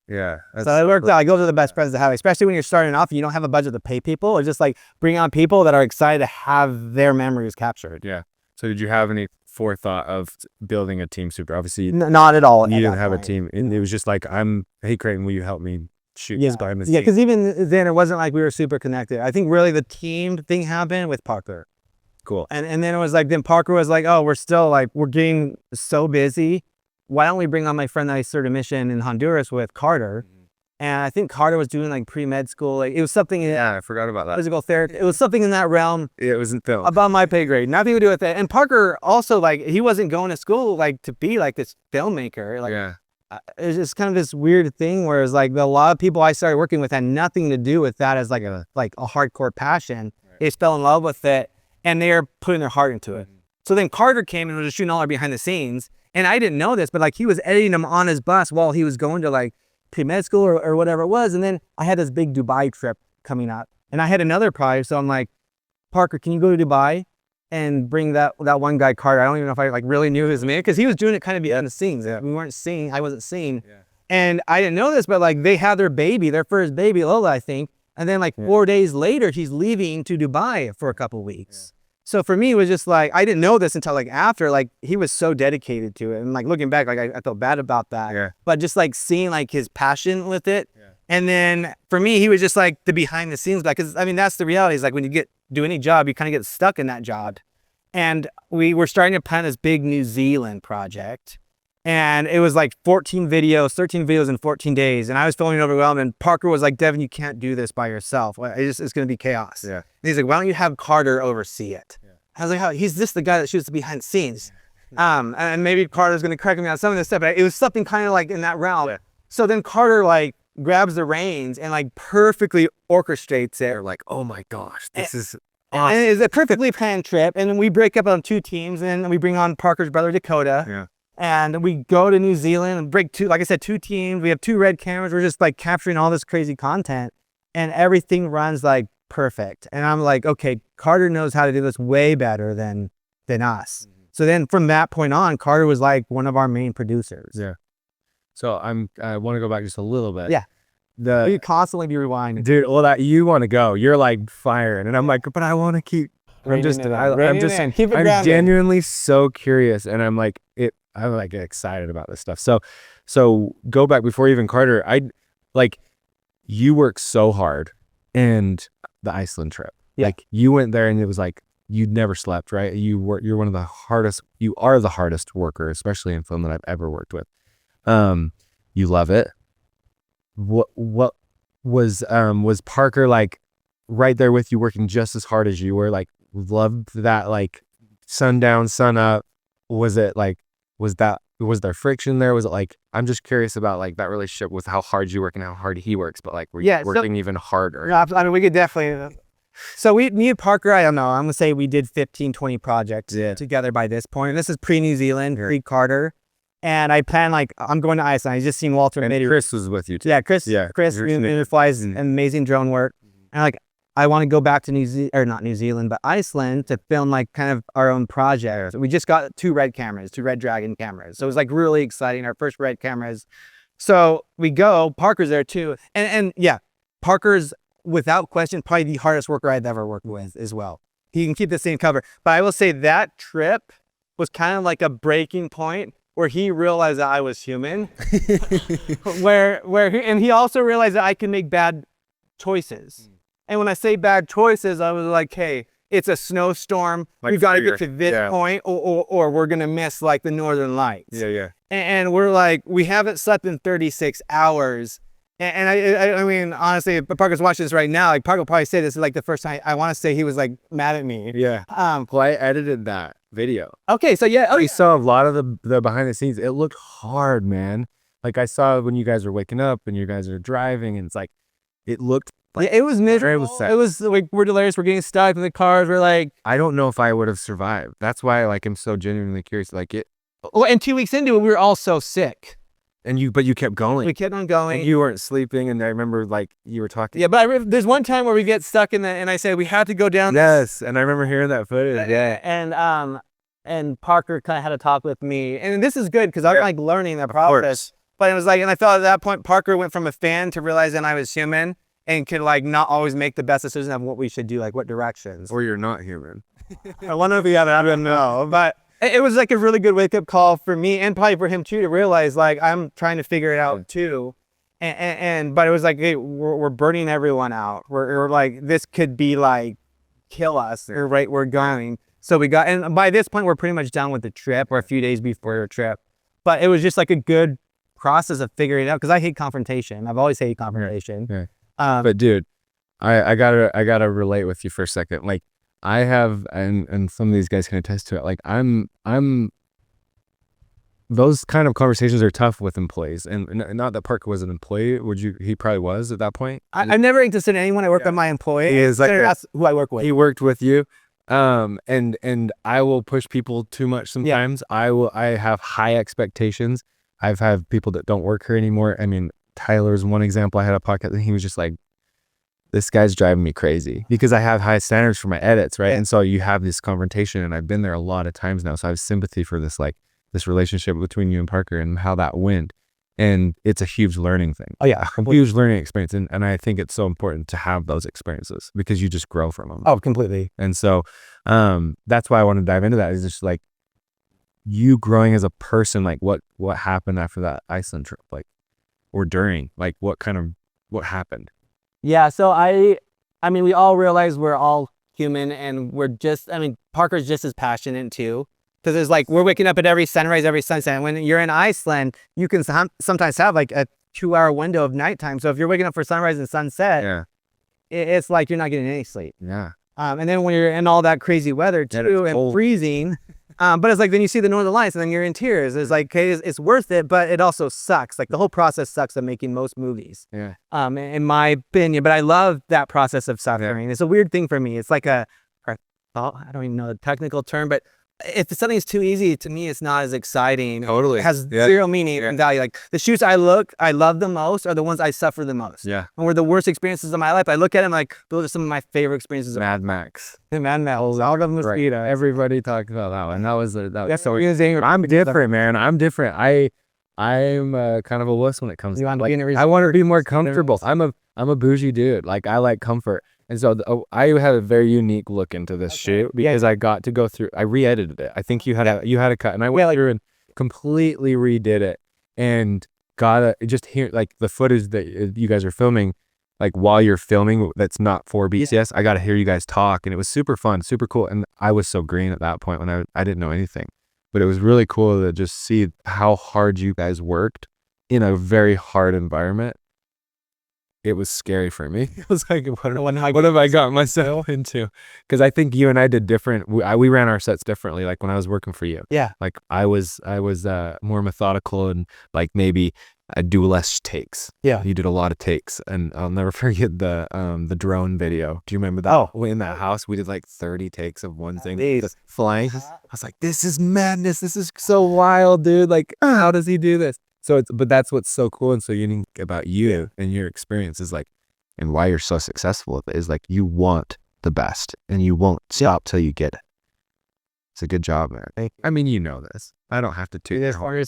[SPEAKER 2] Yeah.
[SPEAKER 1] So it worked out. Like, those are the best friends to have, especially when you're starting off and you don't have a budget to pay people. It's just like bring on people that are excited to have their memories captured.
[SPEAKER 2] Yeah. So did you have any forethought of building a team super? Obviously,
[SPEAKER 1] not at all.
[SPEAKER 2] You didn't have a team. It was just like, hey, Creighton, will you help me shoot this behind the scenes?
[SPEAKER 1] Yeah, because even then it wasn't like we were super connected. I think really the team thing happened with Parker.
[SPEAKER 2] Cool.
[SPEAKER 1] And then it was like, then Parker was like, oh, we're getting so busy. Why don't we bring on my friend that I started a mission in Honduras with, Carter? Mm-hmm. And I think Carter was doing like pre-med school. Like it was something.
[SPEAKER 2] Yeah, I forgot about that.
[SPEAKER 1] Physical therapy. It was something in that realm.
[SPEAKER 2] It was in film.
[SPEAKER 1] About my pay grade. Nothing to do with it. And Parker also, like, he wasn't going to school like to be like this filmmaker. Like,
[SPEAKER 2] yeah.
[SPEAKER 1] It's just kind of this weird thing where it's like a lot of people I started working with had nothing to do with that as like a hardcore passion. Right. They just fell in love with it and they're putting their heart into it. Mm-hmm. So then Carter came and was just shooting all our behind the scenes. And I didn't know this, but like he was editing them on his bus while he was going to like pre-med school or whatever it was. And then I had this big Dubai trip coming up and I had another project. So I'm like, Parker, can you go to Dubai and bring that one guy, Carter? I don't even know if I like really knew his name because he was doing it kind of behind the scenes. Yeah. I wasn't seeing. Yeah. And I didn't know this, but like they had their first baby, Lola, I think. And then like 4 days later, he's leaving to Dubai for a couple weeks. Yeah. So for me, it was just like, I didn't know this until like after, like he was so dedicated to it. And like looking back, like I felt bad about that. Yeah. But just like seeing like his passion with it. Yeah. And then for me, he was just like the behind the scenes guy. Cause I mean, that's the reality is like when you do any job, you kind of get stuck in that job. And we were starting to plan this big New Zealand project. And it was like 13 videos in 14 days. And I was feeling overwhelmed. And Parker was like, Devin, you can't do this by yourself. It's going to be chaos. Yeah. And he's like, why don't you have Carter oversee it? Yeah. I was like, oh, he's just the guy that shoots the behind the scenes. Yeah. And maybe Carter's going to correct me on some of this stuff, but it was something kind of like in that realm. Yeah. So then Carter like grabs the reins and like perfectly orchestrates it.
[SPEAKER 2] They're like, oh my gosh, this is awesome.
[SPEAKER 1] And it's a perfectly planned trip. And then we break up on 2 teams and we bring on Parker's brother, Dakota. Yeah. And we go to New Zealand and break 2 teams. We have 2 red cameras. We're just like capturing all this crazy content and everything runs like perfect. And I'm like, okay, Carter knows how to do this way better than us. Mm-hmm. So then from that point on, Carter was like one of our main producers.
[SPEAKER 2] Yeah. So I want to go back just a little bit.
[SPEAKER 1] Yeah. You constantly be rewinding.
[SPEAKER 2] Dude, well, that you want to go. You're like firing. And I'm like, but I want to keep. I'm genuinely so curious. And I'm like excited about this stuff. So go back before even Carter. You worked so hard and the Iceland trip. Yeah. Like you went there and it was like, you'd never slept, right? You are the hardest worker, especially in film that I've ever worked with. You love it. What was Parker like right there with you working just as hard as you were? Like loved that like sundown, sun up. Was there friction there? Was it like, I'm just curious about like that relationship with how hard you work and how hard he works, but like were you working even harder?
[SPEAKER 1] No, I mean, we could definitely. So me and Parker, I don't know, I'm gonna say we did 15, 20 projects together by this point. And this is pre-New Zealand, pre-Carter. And I planned like, I'm going to Iceland. I just seen Walter.
[SPEAKER 2] And Chris was with you too.
[SPEAKER 1] Yeah, Chris flies amazing drone work. And like, I want to go back to not New Zealand, but Iceland to film like kind of our own project. So we just got 2 red Dragon cameras. So it was like really exciting, our first red cameras. So we go, Parker's there too. And yeah, Parker's without question, probably the hardest worker I've ever worked with as well. He can keep the same cover. But I will say that trip was kind of like a breaking point where he realized that I was human, and he also realized that I can make bad choices. And when I say bad choices, I was like, hey, it's a snowstorm.
[SPEAKER 2] Like
[SPEAKER 1] We've got to get
[SPEAKER 2] fear.
[SPEAKER 1] to this point, or we're gonna miss like the northern lights.
[SPEAKER 2] Yeah.
[SPEAKER 1] And we're like, we haven't slept in 36 hours. And I mean, honestly, if Parker's watching this right now, like Parker will probably say this is like the first time I want to say he was like mad at me.
[SPEAKER 2] Yeah. Well, I edited that video.
[SPEAKER 1] Okay, so yeah.
[SPEAKER 2] I saw a lot of the behind the scenes. It looked hard, man. Like I saw when you guys were waking up and you guys are driving, and it's like, it looked like
[SPEAKER 1] it was miserable. It was like, we're delirious. We're getting stuck in the cars. We're like,
[SPEAKER 2] I don't know if I would have survived. That's why like I'm so genuinely curious. Like it.
[SPEAKER 1] Well, and 2 weeks into it, we were all so sick.
[SPEAKER 2] But you kept going.
[SPEAKER 1] We kept on going.
[SPEAKER 2] And you weren't sleeping, and I remember like you were talking.
[SPEAKER 1] Yeah, but there's one time where we get stuck in and I say we had to go down.
[SPEAKER 2] Yes, and I remember hearing that footage. Yeah.
[SPEAKER 1] And Parker kind of had a talk with me, and this is good because I'm like learning the process. But it was like, and I felt at that point Parker went from a fan to realizing I was human and could like not always make the best decision of what we should do, like what directions.
[SPEAKER 2] Or you're not human.
[SPEAKER 1] I wonder if he had, I don't know, but it was like a really good wake up call for me and probably for him too, to realize like I'm trying to figure it out too. But it was like, hey, we're burning everyone out. We're like, this could be like kill us. Or right, we're going. So and by this point we're pretty much done with the trip, or a few days before the trip. But it was just like a good process of figuring it out, because I hate confrontation. I've always hated confrontation.
[SPEAKER 2] Yeah. But dude, I gotta relate with you for a second. Like I have, and some of these guys can attest to it. Like I'm those kind of conversations are tough with employees, and not that Parker was an employee. He probably was at that point.
[SPEAKER 1] I've never interested in anyone I work with my employee.
[SPEAKER 2] He is like
[SPEAKER 1] that's who I work with.
[SPEAKER 2] He worked with you. And I will push people too much sometimes. Yeah. I have high expectations. I've had people that don't work here anymore. I mean, Tyler's one example. I had a podcast and he was just like, this guy's driving me crazy, because I have high standards for my edits, right? Yeah. And so you have this confrontation, and I've been there a lot of times now. So I have sympathy for this, like this relationship between you and Parker and how that went. And it's a huge learning thing.
[SPEAKER 1] Oh yeah.
[SPEAKER 2] A huge learning experience. And I think it's so important to have those experiences, because you just grow from them.
[SPEAKER 1] Oh, completely.
[SPEAKER 2] And so that's why I want to dive into that, is just like you growing as a person, like what happened after that Iceland trip, like, or during, like what happened?
[SPEAKER 1] Yeah. So I mean, we all realize we're all human, and Parker's just as passionate too. Because it's like, we're waking up at every sunrise, every sunset. And when you're in Iceland, you can sometimes have like a 2-hour window of nighttime. So if you're waking up for sunrise and sunset, it's like you're not getting any sleep.
[SPEAKER 2] Yeah.
[SPEAKER 1] And then when you're in all that crazy weather too, and freezing, but it's like, then you see the northern lights and then you're in tears. It's like, okay, it's worth it, but it also sucks. Like the whole process sucks of making most movies.
[SPEAKER 2] Yeah.
[SPEAKER 1] In my opinion, but I love that process of suffering. It's a weird thing for me. It's like I don't even know the technical term, but if something's too easy, to me, it's not as exciting.
[SPEAKER 2] Totally.
[SPEAKER 1] It has zero meaning and value. Like the shoots I love the most are the ones I suffer the most.
[SPEAKER 2] Yeah.
[SPEAKER 1] And were the worst experiences of my life. I look at them like, those are some of my favorite experiences.
[SPEAKER 2] Mad Max.
[SPEAKER 1] Mad Max. Out of mosquito.
[SPEAKER 2] Right. Everybody talked about that one. That's so I'm different, man. I'm different. I'm kind of a wuss when it comes to like, I want to be more comfortable. I'm a bougie dude. Like I like comfort. And so I had a very unique look into this shoot, because I got to go through, I re-edited it. I think you had a cut, and I went through and completely redid it, and got to just hear like the footage that you guys are filming, like while you're filming, that's not for BCS. I got to hear you guys talk, and it was super fun, super cool. And I was so green at that point when I didn't know anything, but it was really cool to just see how hard you guys worked in a very hard environment. It was scary for me. It was like, what have I got myself into? Because I think you and I did different. We ran our sets differently. Like when I was working for you. Yeah. Like I was more methodical, and like maybe I'd do less takes. Yeah. You did a lot of takes, and I'll never forget the drone video. Do you remember that? Oh, in that house, we did like 30 takes of one thing flying. I was like, this is madness. This is so wild, dude. Like, how does he do this? But that's what's so cool and so unique about you and your experience is like, and why you're so successful with it is like, you want the best and you won't stop till you get it. It's a good job, man. Thank you. I mean, you know this. I don't have to toot your horn.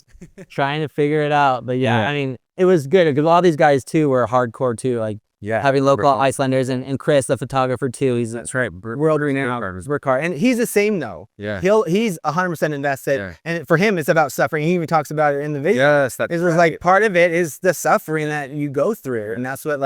[SPEAKER 2] Trying to figure it out. But yeah, I mean, it was good because a lot of these guys too were hardcore too. Like
[SPEAKER 1] having local Icelanders and Chris, the photographer too. He's
[SPEAKER 2] That's right.
[SPEAKER 1] world renowned car, and he's the same though.
[SPEAKER 2] Yeah.
[SPEAKER 1] He's 100% invested, and for him, it's about suffering. He even talks about it in the video.
[SPEAKER 2] Yes, that's
[SPEAKER 1] It's like part of it is the suffering that you go through, and that's what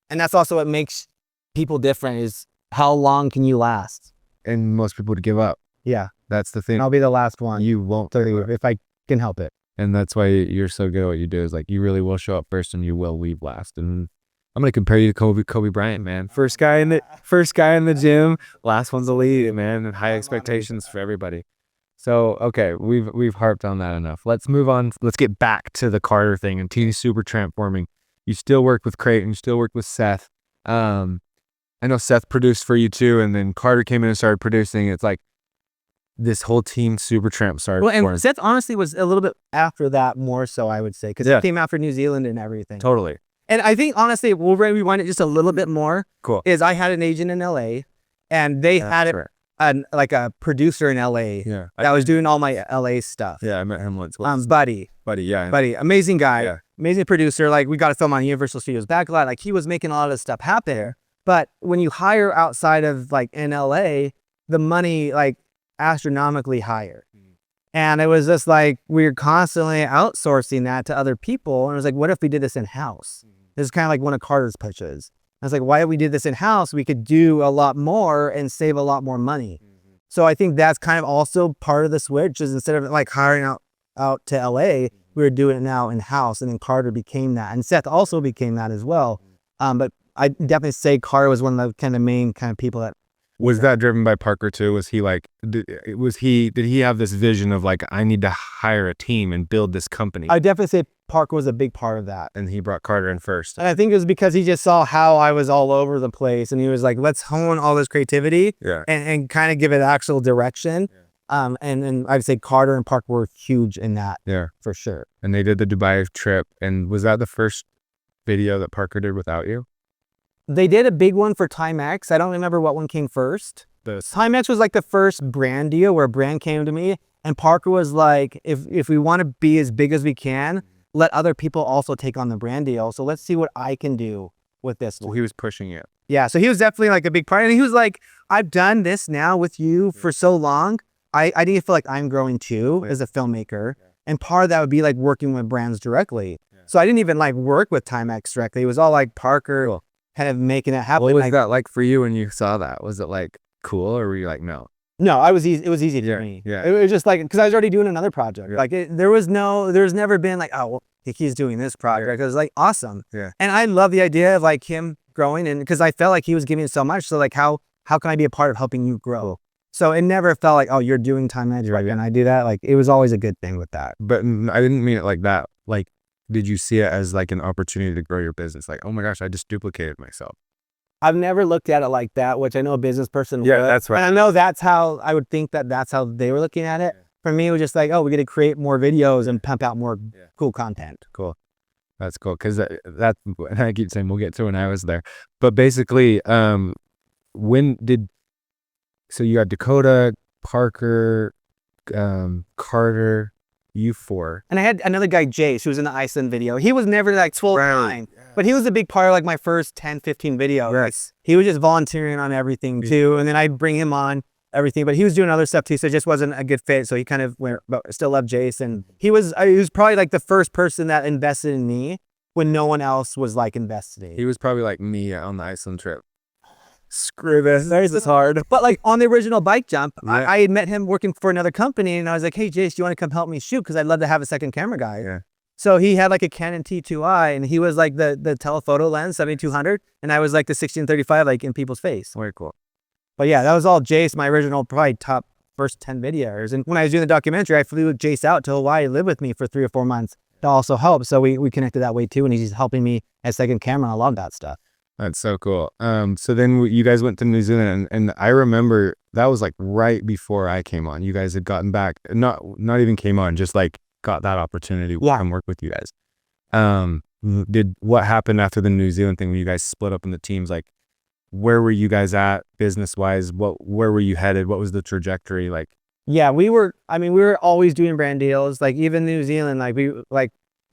[SPEAKER 1] and that's also what makes people different. Is how long can you last?
[SPEAKER 2] And most people would give up.
[SPEAKER 1] Yeah,
[SPEAKER 2] That's the thing.
[SPEAKER 1] and I'll be the last one.
[SPEAKER 2] You won't.
[SPEAKER 1] If I can help it.
[SPEAKER 2] And that's why you're so good at what you do, is like you really will show up first and you will leave last. And I'm gonna compare you to Kobe Bryant, man. First guy in the gym, last one's the lead, man, and high expectations for everybody. So okay, we've harped on that enough. Let's move on. Let's get back to the Carter thing and Team Supertramp forming. You still work with Creighton, you still work with Seth. I know Seth produced for you too, and then Carter came in and started producing. It's like this whole Team Supertramp started.
[SPEAKER 1] Well, and
[SPEAKER 2] forming.
[SPEAKER 1] Seth honestly was a little bit after that, more so I would say, because he came after New Zealand and everything.
[SPEAKER 2] Totally.
[SPEAKER 1] And I think honestly, we'll rewind it just a little bit more.
[SPEAKER 2] Cool.
[SPEAKER 1] Is I had an agent in LA, and they had like a producer in LA that was doing all my LA stuff.
[SPEAKER 2] Yeah, I met him once.
[SPEAKER 1] Buddy, amazing guy, amazing producer. Like we got to film on Universal Studios Backlot. Like he was making a lot of this stuff happen. But when you hire outside of like in LA, the money like astronomically higher. And it was just like we were constantly outsourcing that to other people. And it was like, what if we did this in house? This is kind of like one of Carter's pitches. I was like, why if we did this in house, we could do a lot more and save a lot more money. So I think that's kind of also part of the switch, is instead of like hiring out to LA, we were doing it now in house. And then Carter became that, and Seth also became that as well. But I definitely say Carter was one of the kind of main kind of people that.
[SPEAKER 2] Was that driven by Parker too? Was he like, did he have this vision of like, I need to hire a team and build this company?
[SPEAKER 1] I definitely say Parker was a big part of that.
[SPEAKER 2] And he brought Carter in first.
[SPEAKER 1] And I think it was because he just saw how I was all over the place, and he was like, let's hone all this creativity and kind of give it actual direction. And I'd say Carter and Parker were huge in that. Yeah, for sure.
[SPEAKER 2] And they did the Dubai trip. And was that the first video that Parker did without you?
[SPEAKER 1] They did a big one for Timex. I don't remember what one came first. Timex was like the first brand deal where a brand came to me, and Parker was like, if we want to be as big as we can, let other people also take on the brand deal. So let's see what I can do with this.
[SPEAKER 2] Well, he was pushing it.
[SPEAKER 1] Yeah, so he was definitely like a big part. And he was like, I've done this now with you for so long. I need to feel like I'm growing too as a filmmaker. And part of that would be like working with brands directly. So I didn't even like work with Timex directly. It was all like Parker kind of making it happen.
[SPEAKER 2] What was that like for you when you saw that? Was it like cool, or were you like, no?
[SPEAKER 1] No, it was easy to me.
[SPEAKER 2] Yeah.
[SPEAKER 1] It was just like, because I was already doing another project. Like there's never been like, oh, well, he's doing this project. It was like awesome. Yeah. And I love the idea of like him growing, and because I felt like he was giving so much. So like, how can I be a part of helping you grow? So it never felt like, oh, you're doing Time Edge, right? And I do that. Like it was always a good thing with that.
[SPEAKER 2] But I didn't mean it like that. Like, did you see it as like an opportunity to grow your business? Like, oh my gosh, I just duplicated myself.
[SPEAKER 1] I've never looked at it like that, which I know a business person would.
[SPEAKER 2] That's right.
[SPEAKER 1] And I know that's how I would think that's how they were looking at it. For me, it was just like, oh, we got to create more videos and pump out more cool content.
[SPEAKER 2] Cool. That's cool. Because that I keep saying we'll get to when I was there. But basically, so you got Dakota, Parker, Carter, you four.
[SPEAKER 1] And I had another guy, Jace, who was in the Iceland video. He was never like full time, but he was a big part of like my first 10, 15 videos. Yes. He was just volunteering on everything too. And then I'd bring him on everything, but he was doing other stuff too. So it just wasn't a good fit. So he kind of went, but still loved Jace. And he was probably like the first person that invested in me when no one else was like investing.
[SPEAKER 2] He was probably like me on the Iceland trip.
[SPEAKER 1] Screw this. There's this hard. But like on the original bike jump, I had met him working for another company, and I was like, hey, Jace, do you want to come help me shoot? Because I'd love to have a second camera guy. Yeah. So he had like a Canon T2i, and he was like the telephoto lens 7200, and I was like the 1635, like in people's face.
[SPEAKER 2] Very cool.
[SPEAKER 1] But yeah, that was all Jace, my original probably top first 10 videos. And when I was doing the documentary, I flew Jace out to Hawaii to live with me for 3 or 4 months to also help. So we connected that way too, and he's helping me as second camera. I love that stuff.
[SPEAKER 2] That's so cool. So then you guys went to New Zealand, and I remember that was like right before I came on. You guys had gotten back, not even came on, just like got that opportunity to come work with you guys. What happened after the New Zealand thing when you guys split up in the teams? Like, where were you guys at business wise? Where were you headed? What was the trajectory like?
[SPEAKER 1] Yeah, we were always doing brand deals. Like even New Zealand, it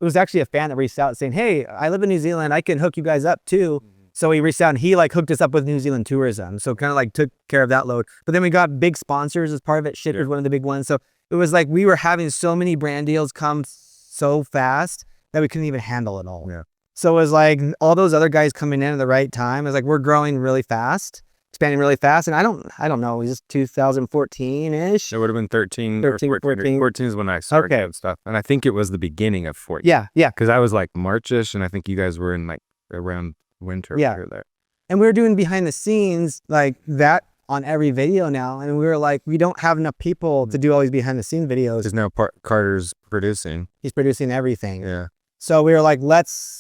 [SPEAKER 1] was actually a fan that reached out saying, hey, I live in New Zealand. I can hook you guys up too. So we reached out and he like hooked us up with New Zealand tourism. So kind of like took care of that load. But then we got big sponsors as part of it. Shit was one of the big ones. So it was like we were having so many brand deals come so fast that we couldn't even handle it all.
[SPEAKER 2] Yeah.
[SPEAKER 1] So it was like all those other guys coming in at the right time. It was like we're growing really fast, expanding really fast. And I don't know, it was just 2014-ish.
[SPEAKER 2] It would have been 13 or
[SPEAKER 1] 13,
[SPEAKER 2] 14. 14 is when I started
[SPEAKER 1] Okay.
[SPEAKER 2] and stuff. And I think it was the beginning of 14.
[SPEAKER 1] Yeah, yeah.
[SPEAKER 2] Because I was like Marchish, and I think you guys were in like around winter.
[SPEAKER 1] Yeah.
[SPEAKER 2] There.
[SPEAKER 1] And we were doing behind the scenes like that on every video now. And we were like, we don't have enough people to do all these behind the scene videos.
[SPEAKER 2] Because now Carter's producing.
[SPEAKER 1] He's producing everything.
[SPEAKER 2] Yeah.
[SPEAKER 1] So we were like,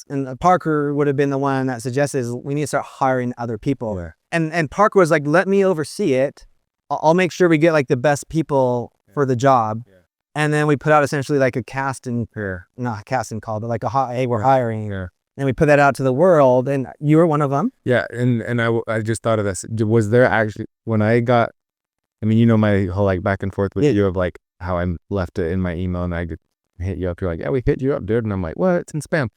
[SPEAKER 1] and Parker would have been the one that suggested is we need to start hiring other people.
[SPEAKER 2] Yeah.
[SPEAKER 1] And Parker was like, let me oversee it. I'll make sure we get like the best people for the job. Yeah. And then we put out essentially like a casting not a casting call, but like hey, we're hiring.
[SPEAKER 2] Yeah.
[SPEAKER 1] And we put that out to the world, and you were one of them.
[SPEAKER 2] Yeah. And I just thought of this. Was there actually, when I got, I mean, you know, my whole like back and forth with you of like how I left it in my email and I hit you up. You're like, yeah, we hit you up, dude. And I'm like, what? It's in spam.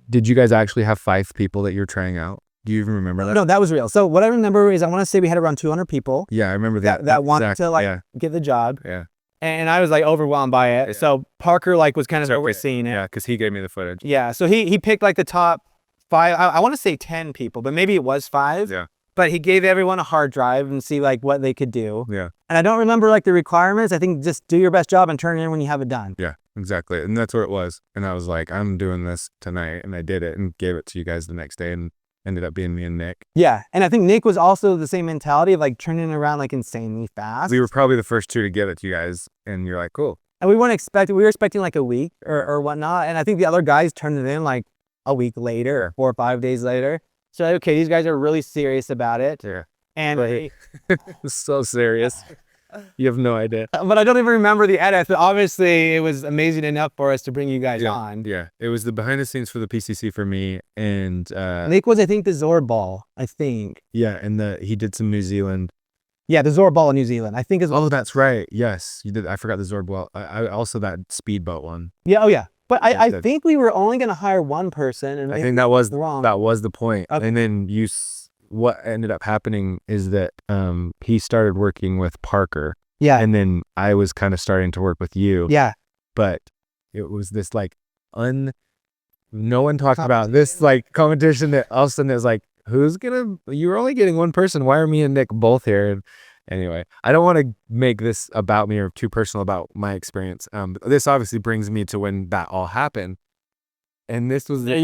[SPEAKER 2] Did you guys actually have 5 people that you're trying out? Do you even remember that?
[SPEAKER 1] No, that was real. So what I remember is I want to say we had around 200 people.
[SPEAKER 2] Yeah, I remember
[SPEAKER 1] that wanted to like get the job.
[SPEAKER 2] Yeah.
[SPEAKER 1] And I was like overwhelmed by it. Yeah. So Parker like was kind of overseeing it.
[SPEAKER 2] Yeah, because he gave me the footage.
[SPEAKER 1] Yeah. So he picked like the top 5. I want to say 10 people, but maybe it was 5.
[SPEAKER 2] Yeah.
[SPEAKER 1] But he gave everyone a hard drive and see like what they could do.
[SPEAKER 2] Yeah.
[SPEAKER 1] And I don't remember like the requirements. I think just do your best job and turn it in when you have it done.
[SPEAKER 2] Yeah, exactly. And that's what it was. And I was like, I'm doing this tonight. And I did it and gave it to you guys the next day, and ended up being me and Nick.
[SPEAKER 1] Yeah. And I think Nick was also the same mentality of like turning it around like insanely fast.
[SPEAKER 2] We were probably the first 2 to get it to you guys. And you're like, cool.
[SPEAKER 1] And we were expecting like a week or whatnot. And I think the other guys turned it in like a week later, or 4 or 5 days later. So, okay, these guys are really serious about it.
[SPEAKER 2] Yeah.
[SPEAKER 1] And
[SPEAKER 2] it's so serious. You have no idea.
[SPEAKER 1] But I don't even remember the edits. But obviously, it was amazing enough for us to bring you guys on.
[SPEAKER 2] Yeah. It was the behind the scenes for the PCC for me. And
[SPEAKER 1] Nick was, I think, the Zorball, I think.
[SPEAKER 2] Yeah. And he did some New Zealand.
[SPEAKER 1] Yeah, the Zorball in New Zealand, I think is.
[SPEAKER 2] Oh, that's right. Yes, you did. I forgot the Zorball. I also that speedboat one.
[SPEAKER 1] Yeah. Oh, yeah. But I think we were only going to hire one person. And
[SPEAKER 2] I think that was
[SPEAKER 1] wrong.
[SPEAKER 2] That was the point.
[SPEAKER 1] Okay.
[SPEAKER 2] And then what ended up happening is that he started working with Parker.
[SPEAKER 1] Yeah.
[SPEAKER 2] And then I was kind of starting to work with you.
[SPEAKER 1] Yeah.
[SPEAKER 2] But it was this like no one talked about this like competition that all of a sudden it was like, you were only getting one person. Why are me and Nick both here? And anyway, I don't want to make this about me or too personal about my experience. This obviously brings me to when that all happened. And this was the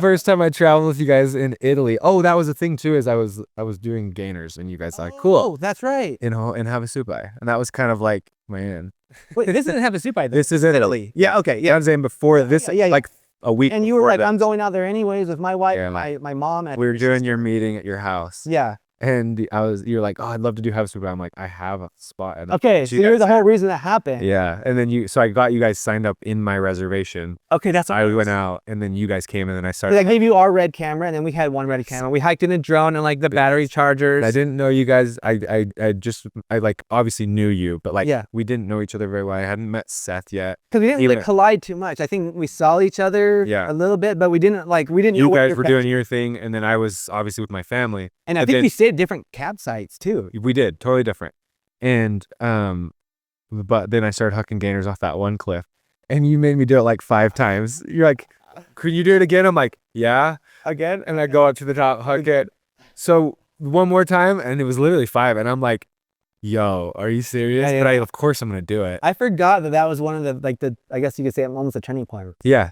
[SPEAKER 2] first time I traveled with you guys in Italy. Oh, that was the thing too, is I was doing gainers and you guys like, cool.
[SPEAKER 1] Oh, that's right.
[SPEAKER 2] In Havasupai. And that was kind of like, man.
[SPEAKER 1] Wait, this isn't Havasupai.
[SPEAKER 2] This is Italy.
[SPEAKER 1] Yeah, okay. Yeah.
[SPEAKER 2] I'm saying before this, like a week.
[SPEAKER 1] And you were like, I'm going out there anyways with my wife,
[SPEAKER 2] yeah,
[SPEAKER 1] my mom. And
[SPEAKER 2] we were doing your meeting at your house.
[SPEAKER 1] Yeah.
[SPEAKER 2] And you're like, oh, I'd love to do Havasupai. I'm like, I have a spot.
[SPEAKER 1] Okay, so you're the whole reason that happened.
[SPEAKER 2] Yeah. And then so I got you guys signed up in my reservation.
[SPEAKER 1] Okay, that's
[SPEAKER 2] I went out and then you guys came and then I started.
[SPEAKER 1] I gave you our red camera and then we had one red camera. We hiked in a drone and like the battery chargers.
[SPEAKER 2] I didn't know you guys. I like obviously knew you, but like we didn't know each other very well. I hadn't met Seth yet.
[SPEAKER 1] Because we didn't like collide too much. I think we saw each other a little bit, but we didn't
[SPEAKER 2] You guys were doing your thing and then I was obviously with my family.
[SPEAKER 1] And I think we stayed at different campsites too.
[SPEAKER 2] We did, totally different. And but then I started hucking gainers off that one cliff. And you made me do it like 5 times. You're like, could you do it again? I'm like, yeah, again. And I go up to the top, huck it. So one more time, and it was literally 5. And I'm like, yo, are you serious?
[SPEAKER 1] Yeah.
[SPEAKER 2] But of course I'm going to do it.
[SPEAKER 1] I forgot that was one of the I guess you could say almost a turning point.
[SPEAKER 2] Yeah.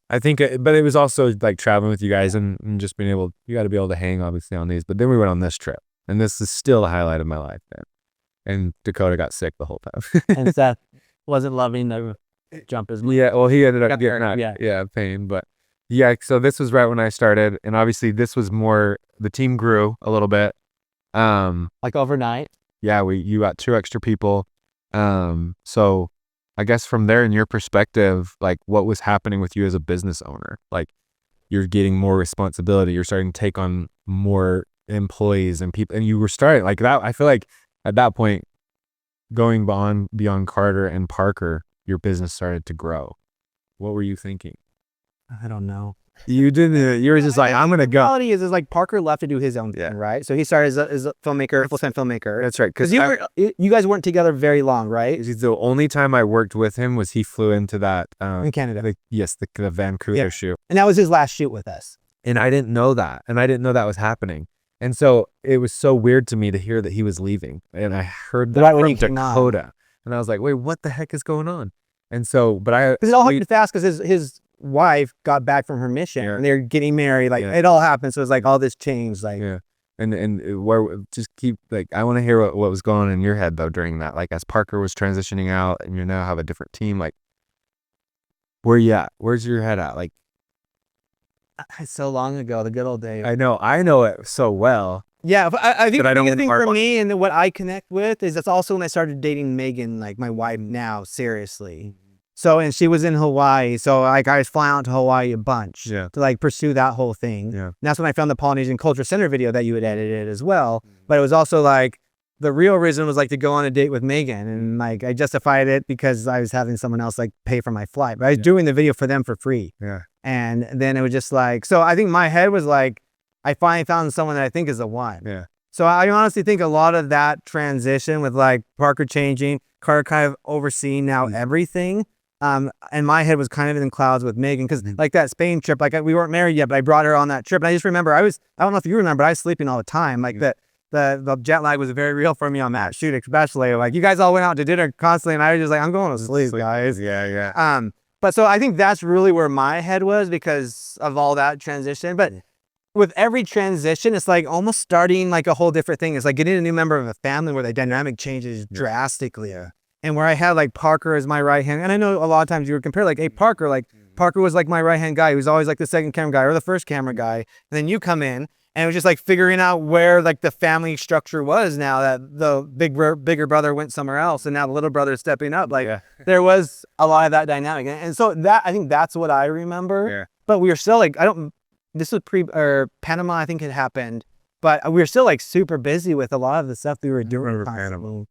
[SPEAKER 2] I think, but it was also like traveling with you guys and just being able, you got to be able to hang obviously on these. But then we went on this trip. And this is still a highlight of my life, man. And Dakota got sick the whole time.
[SPEAKER 1] And Seth wasn't loving the jump as much.
[SPEAKER 2] Yeah, well, he ended up getting pain. But yeah, so this was right when I started. And obviously this was more, the team grew a little bit.
[SPEAKER 1] Like overnight?
[SPEAKER 2] Yeah, you got 2 extra people. So I guess from there, in your perspective, like what was happening with you as a business owner? Like you're getting more responsibility. You're starting to take on more employees and people, and you were starting like that. I feel like at that point, going beyond Carter and Parker, your business started to grow. What were you thinking?
[SPEAKER 1] I don't know.
[SPEAKER 2] You didn't. You were just like, I'm gonna
[SPEAKER 1] The
[SPEAKER 2] go.
[SPEAKER 1] reality is like Parker left to do his own thing, right? So he started as a filmmaker, full-time filmmaker.
[SPEAKER 2] That's right.
[SPEAKER 1] Because you guys weren't together very long, right?
[SPEAKER 2] The only time I worked with him was he flew into that
[SPEAKER 1] In Canada.
[SPEAKER 2] the Vancouver shoot,
[SPEAKER 1] And that was his last shoot with us.
[SPEAKER 2] and I didn't know that, and I didn't know that was happening, and so it was so weird to me to hear that he was leaving, and I heard that
[SPEAKER 1] Right when
[SPEAKER 2] from
[SPEAKER 1] he came on.
[SPEAKER 2] Dakota, and I was like, wait, what the heck is going on? And so, but
[SPEAKER 1] Because it all happened fast because his wife got back from her mission and they're getting married. Like it all happened. So it's like all this changed. Like
[SPEAKER 2] and where just keep like I want to hear what was going on in your head though during that. Like as Parker was transitioning out and you now have a different team. Like where you at? Where's your head at? Like
[SPEAKER 1] so long ago, the good old days.
[SPEAKER 2] I know it so well.
[SPEAKER 1] Yeah, I think
[SPEAKER 2] That I don't
[SPEAKER 1] the thing
[SPEAKER 2] want to
[SPEAKER 1] for me and what I connect with is that's also when I started dating Megan, like my wife now, seriously. So, and she was in Hawaii. So like I was flying out to Hawaii a bunch to like pursue that whole thing.
[SPEAKER 2] Yeah.
[SPEAKER 1] And that's when I found the Polynesian Culture Center video that you had edited as well. But it was also like the real reason was like to go on a date with Megan. And like I justified it because I was having someone else like pay for my flight. But I was doing the video for them for free.
[SPEAKER 2] Yeah.
[SPEAKER 1] And then it was just like, so I think my head was like, I finally found someone that I think is the one.
[SPEAKER 2] Yeah.
[SPEAKER 1] So I honestly think a lot of that transition with like Parker changing, Carter kind of overseeing now everything. And my head was kind of in clouds with Megan because like that Spain trip, like we weren't married yet, but I brought her on that trip. And I just remember I don't know if you remember, but I was sleeping all the time. Like the jet lag was very real for me on that shoot, especially like you guys all went out to dinner constantly. And I was just like, I'm going to sleep, guys.
[SPEAKER 2] Yeah.
[SPEAKER 1] But so I think that's really where my head was because of all that transition. But with every transition, it's like almost starting like a whole different thing. It's like getting a new member of a family where the dynamic changes drastically. And where I had like Parker as my right hand. And I know a lot of times you were compared like, hey, Parker was like my right hand guy. He was always like the second camera guy or the first camera guy. And then you come in and it was just like figuring out where like the family structure was now that the bigger brother went somewhere else. And now the little brother is stepping up. Like there was a lot of that dynamic. And so that, I think that's what I remember.
[SPEAKER 2] Yeah.
[SPEAKER 1] But we were still like, this was Panama, I think it happened, but we were still like super busy with a lot of the stuff we were doing. Panama.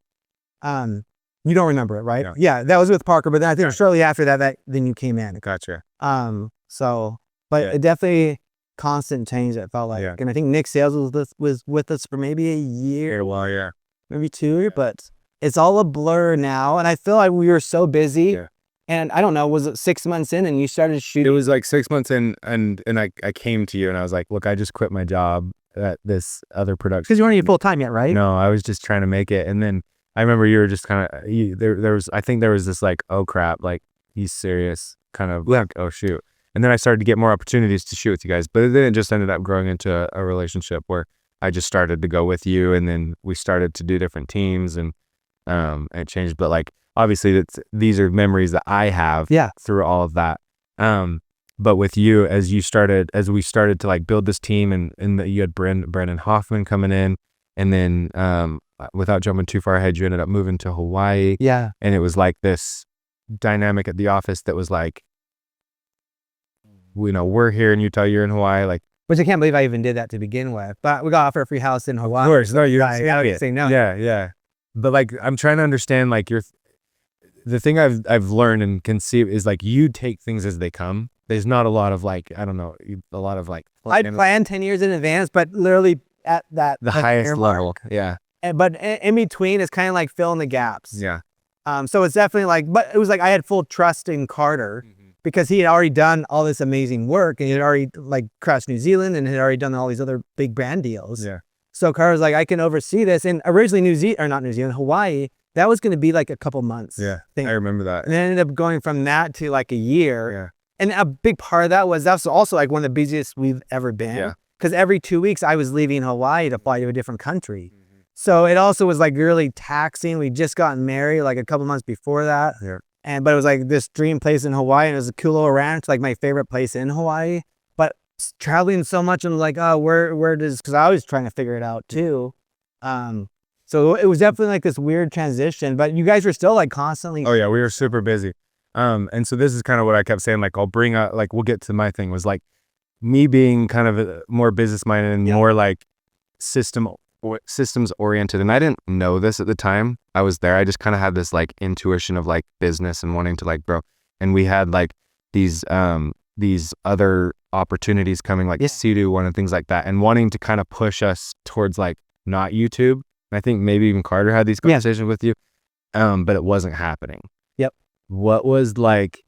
[SPEAKER 1] You don't remember it, right? Yeah, that was with Parker, but then I think shortly after that then you came in.
[SPEAKER 2] Gotcha.
[SPEAKER 1] It definitely constant change. It felt like, and I think Nick Sales was with us for maybe a year, maybe 2, but it's all a blur now. And I feel like we were so busy. Yeah. And I don't know, was it 6 months in and you started shooting?
[SPEAKER 2] It was like 6 months in and I came to you and I was like, look, I just quit my job at this other production.
[SPEAKER 1] Because you weren't even full time yet, right?
[SPEAKER 2] No, I was just trying to make it. And then I remember you were just kind of, I think there was this like, oh crap, like he's serious kind of like, oh shoot. And then I started to get more opportunities to shoot with you guys. But then it just ended up growing into a relationship where I just started to go with you and then we started to do different teams and it changed. But like, obviously these are memories that I have through all of that. But with you, as we started to like build this team and you had Brandon Hoffman coming in and then, without jumping too far ahead, you ended up moving to Hawaii.
[SPEAKER 1] Yeah.
[SPEAKER 2] And it was like this dynamic at the office that was like, you know, we're here in Utah, you're in Hawaii. Like,
[SPEAKER 1] which I can't believe I even did that to begin with, but we got offered a free house in Hawaii.
[SPEAKER 2] Of course. No, you
[SPEAKER 1] say no.
[SPEAKER 2] Yeah. But like, I'm trying to understand like the thing I've learned and can see is like, you take things as they come. There's not a lot of like, I don't know, a lot of like.
[SPEAKER 1] I plan 10 years in advance, but literally at the
[SPEAKER 2] highest level. Yeah.
[SPEAKER 1] But in between, it's kind of like filling the gaps.
[SPEAKER 2] Yeah.
[SPEAKER 1] So it's definitely like, but it was like I had full trust in Carter because he had already done all this amazing work and he had already like crashed New Zealand and had already done all these other big brand deals.
[SPEAKER 2] Yeah.
[SPEAKER 1] So Carter was like, I can oversee this. And originally Hawaii, that was going to be like a couple months.
[SPEAKER 2] Yeah. I remember that.
[SPEAKER 1] And it ended up going from that to like a year. Yeah. And a big part of that was also like one of the busiest we've ever been. Yeah. Because every 2 weeks I was leaving Hawaii to fly to a different country. So it also was like really taxing. We just gotten married like a couple months before that. Yeah. But it was like this dream place in Hawaii and it was a cool little ranch, like my favorite place in Hawaii. But traveling so much and like, oh, where does, because I was trying to figure it out too. So it was definitely like this weird transition, but you guys were still like constantly.
[SPEAKER 2] Oh yeah, we were super busy. And so this is kind of what I kept saying, like I'll bring up, like we'll get to my thing was like me being kind of more business minded and more like systems oriented. And I didn't know this at the time I was there. I just kind of had this like intuition of like business and wanting to like grow. And we had like these other opportunities coming, like Sea-Doo one and things like that, and wanting to kind of push us towards like not YouTube. I think maybe even Carter had these conversations with you, but it wasn't happening.
[SPEAKER 1] Yep.
[SPEAKER 2] What was like,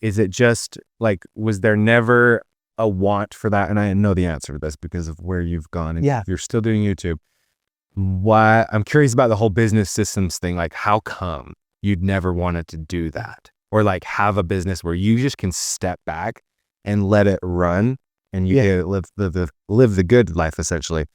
[SPEAKER 2] is it just like, was there never a want for that? And I know the answer to this because of where you've gone. And you're still doing YouTube. Why? I'm curious about the whole business systems thing. Like, how come you'd never wanted to do that? Or like have a business where you just can step back and let it run and you can live the good life, essentially.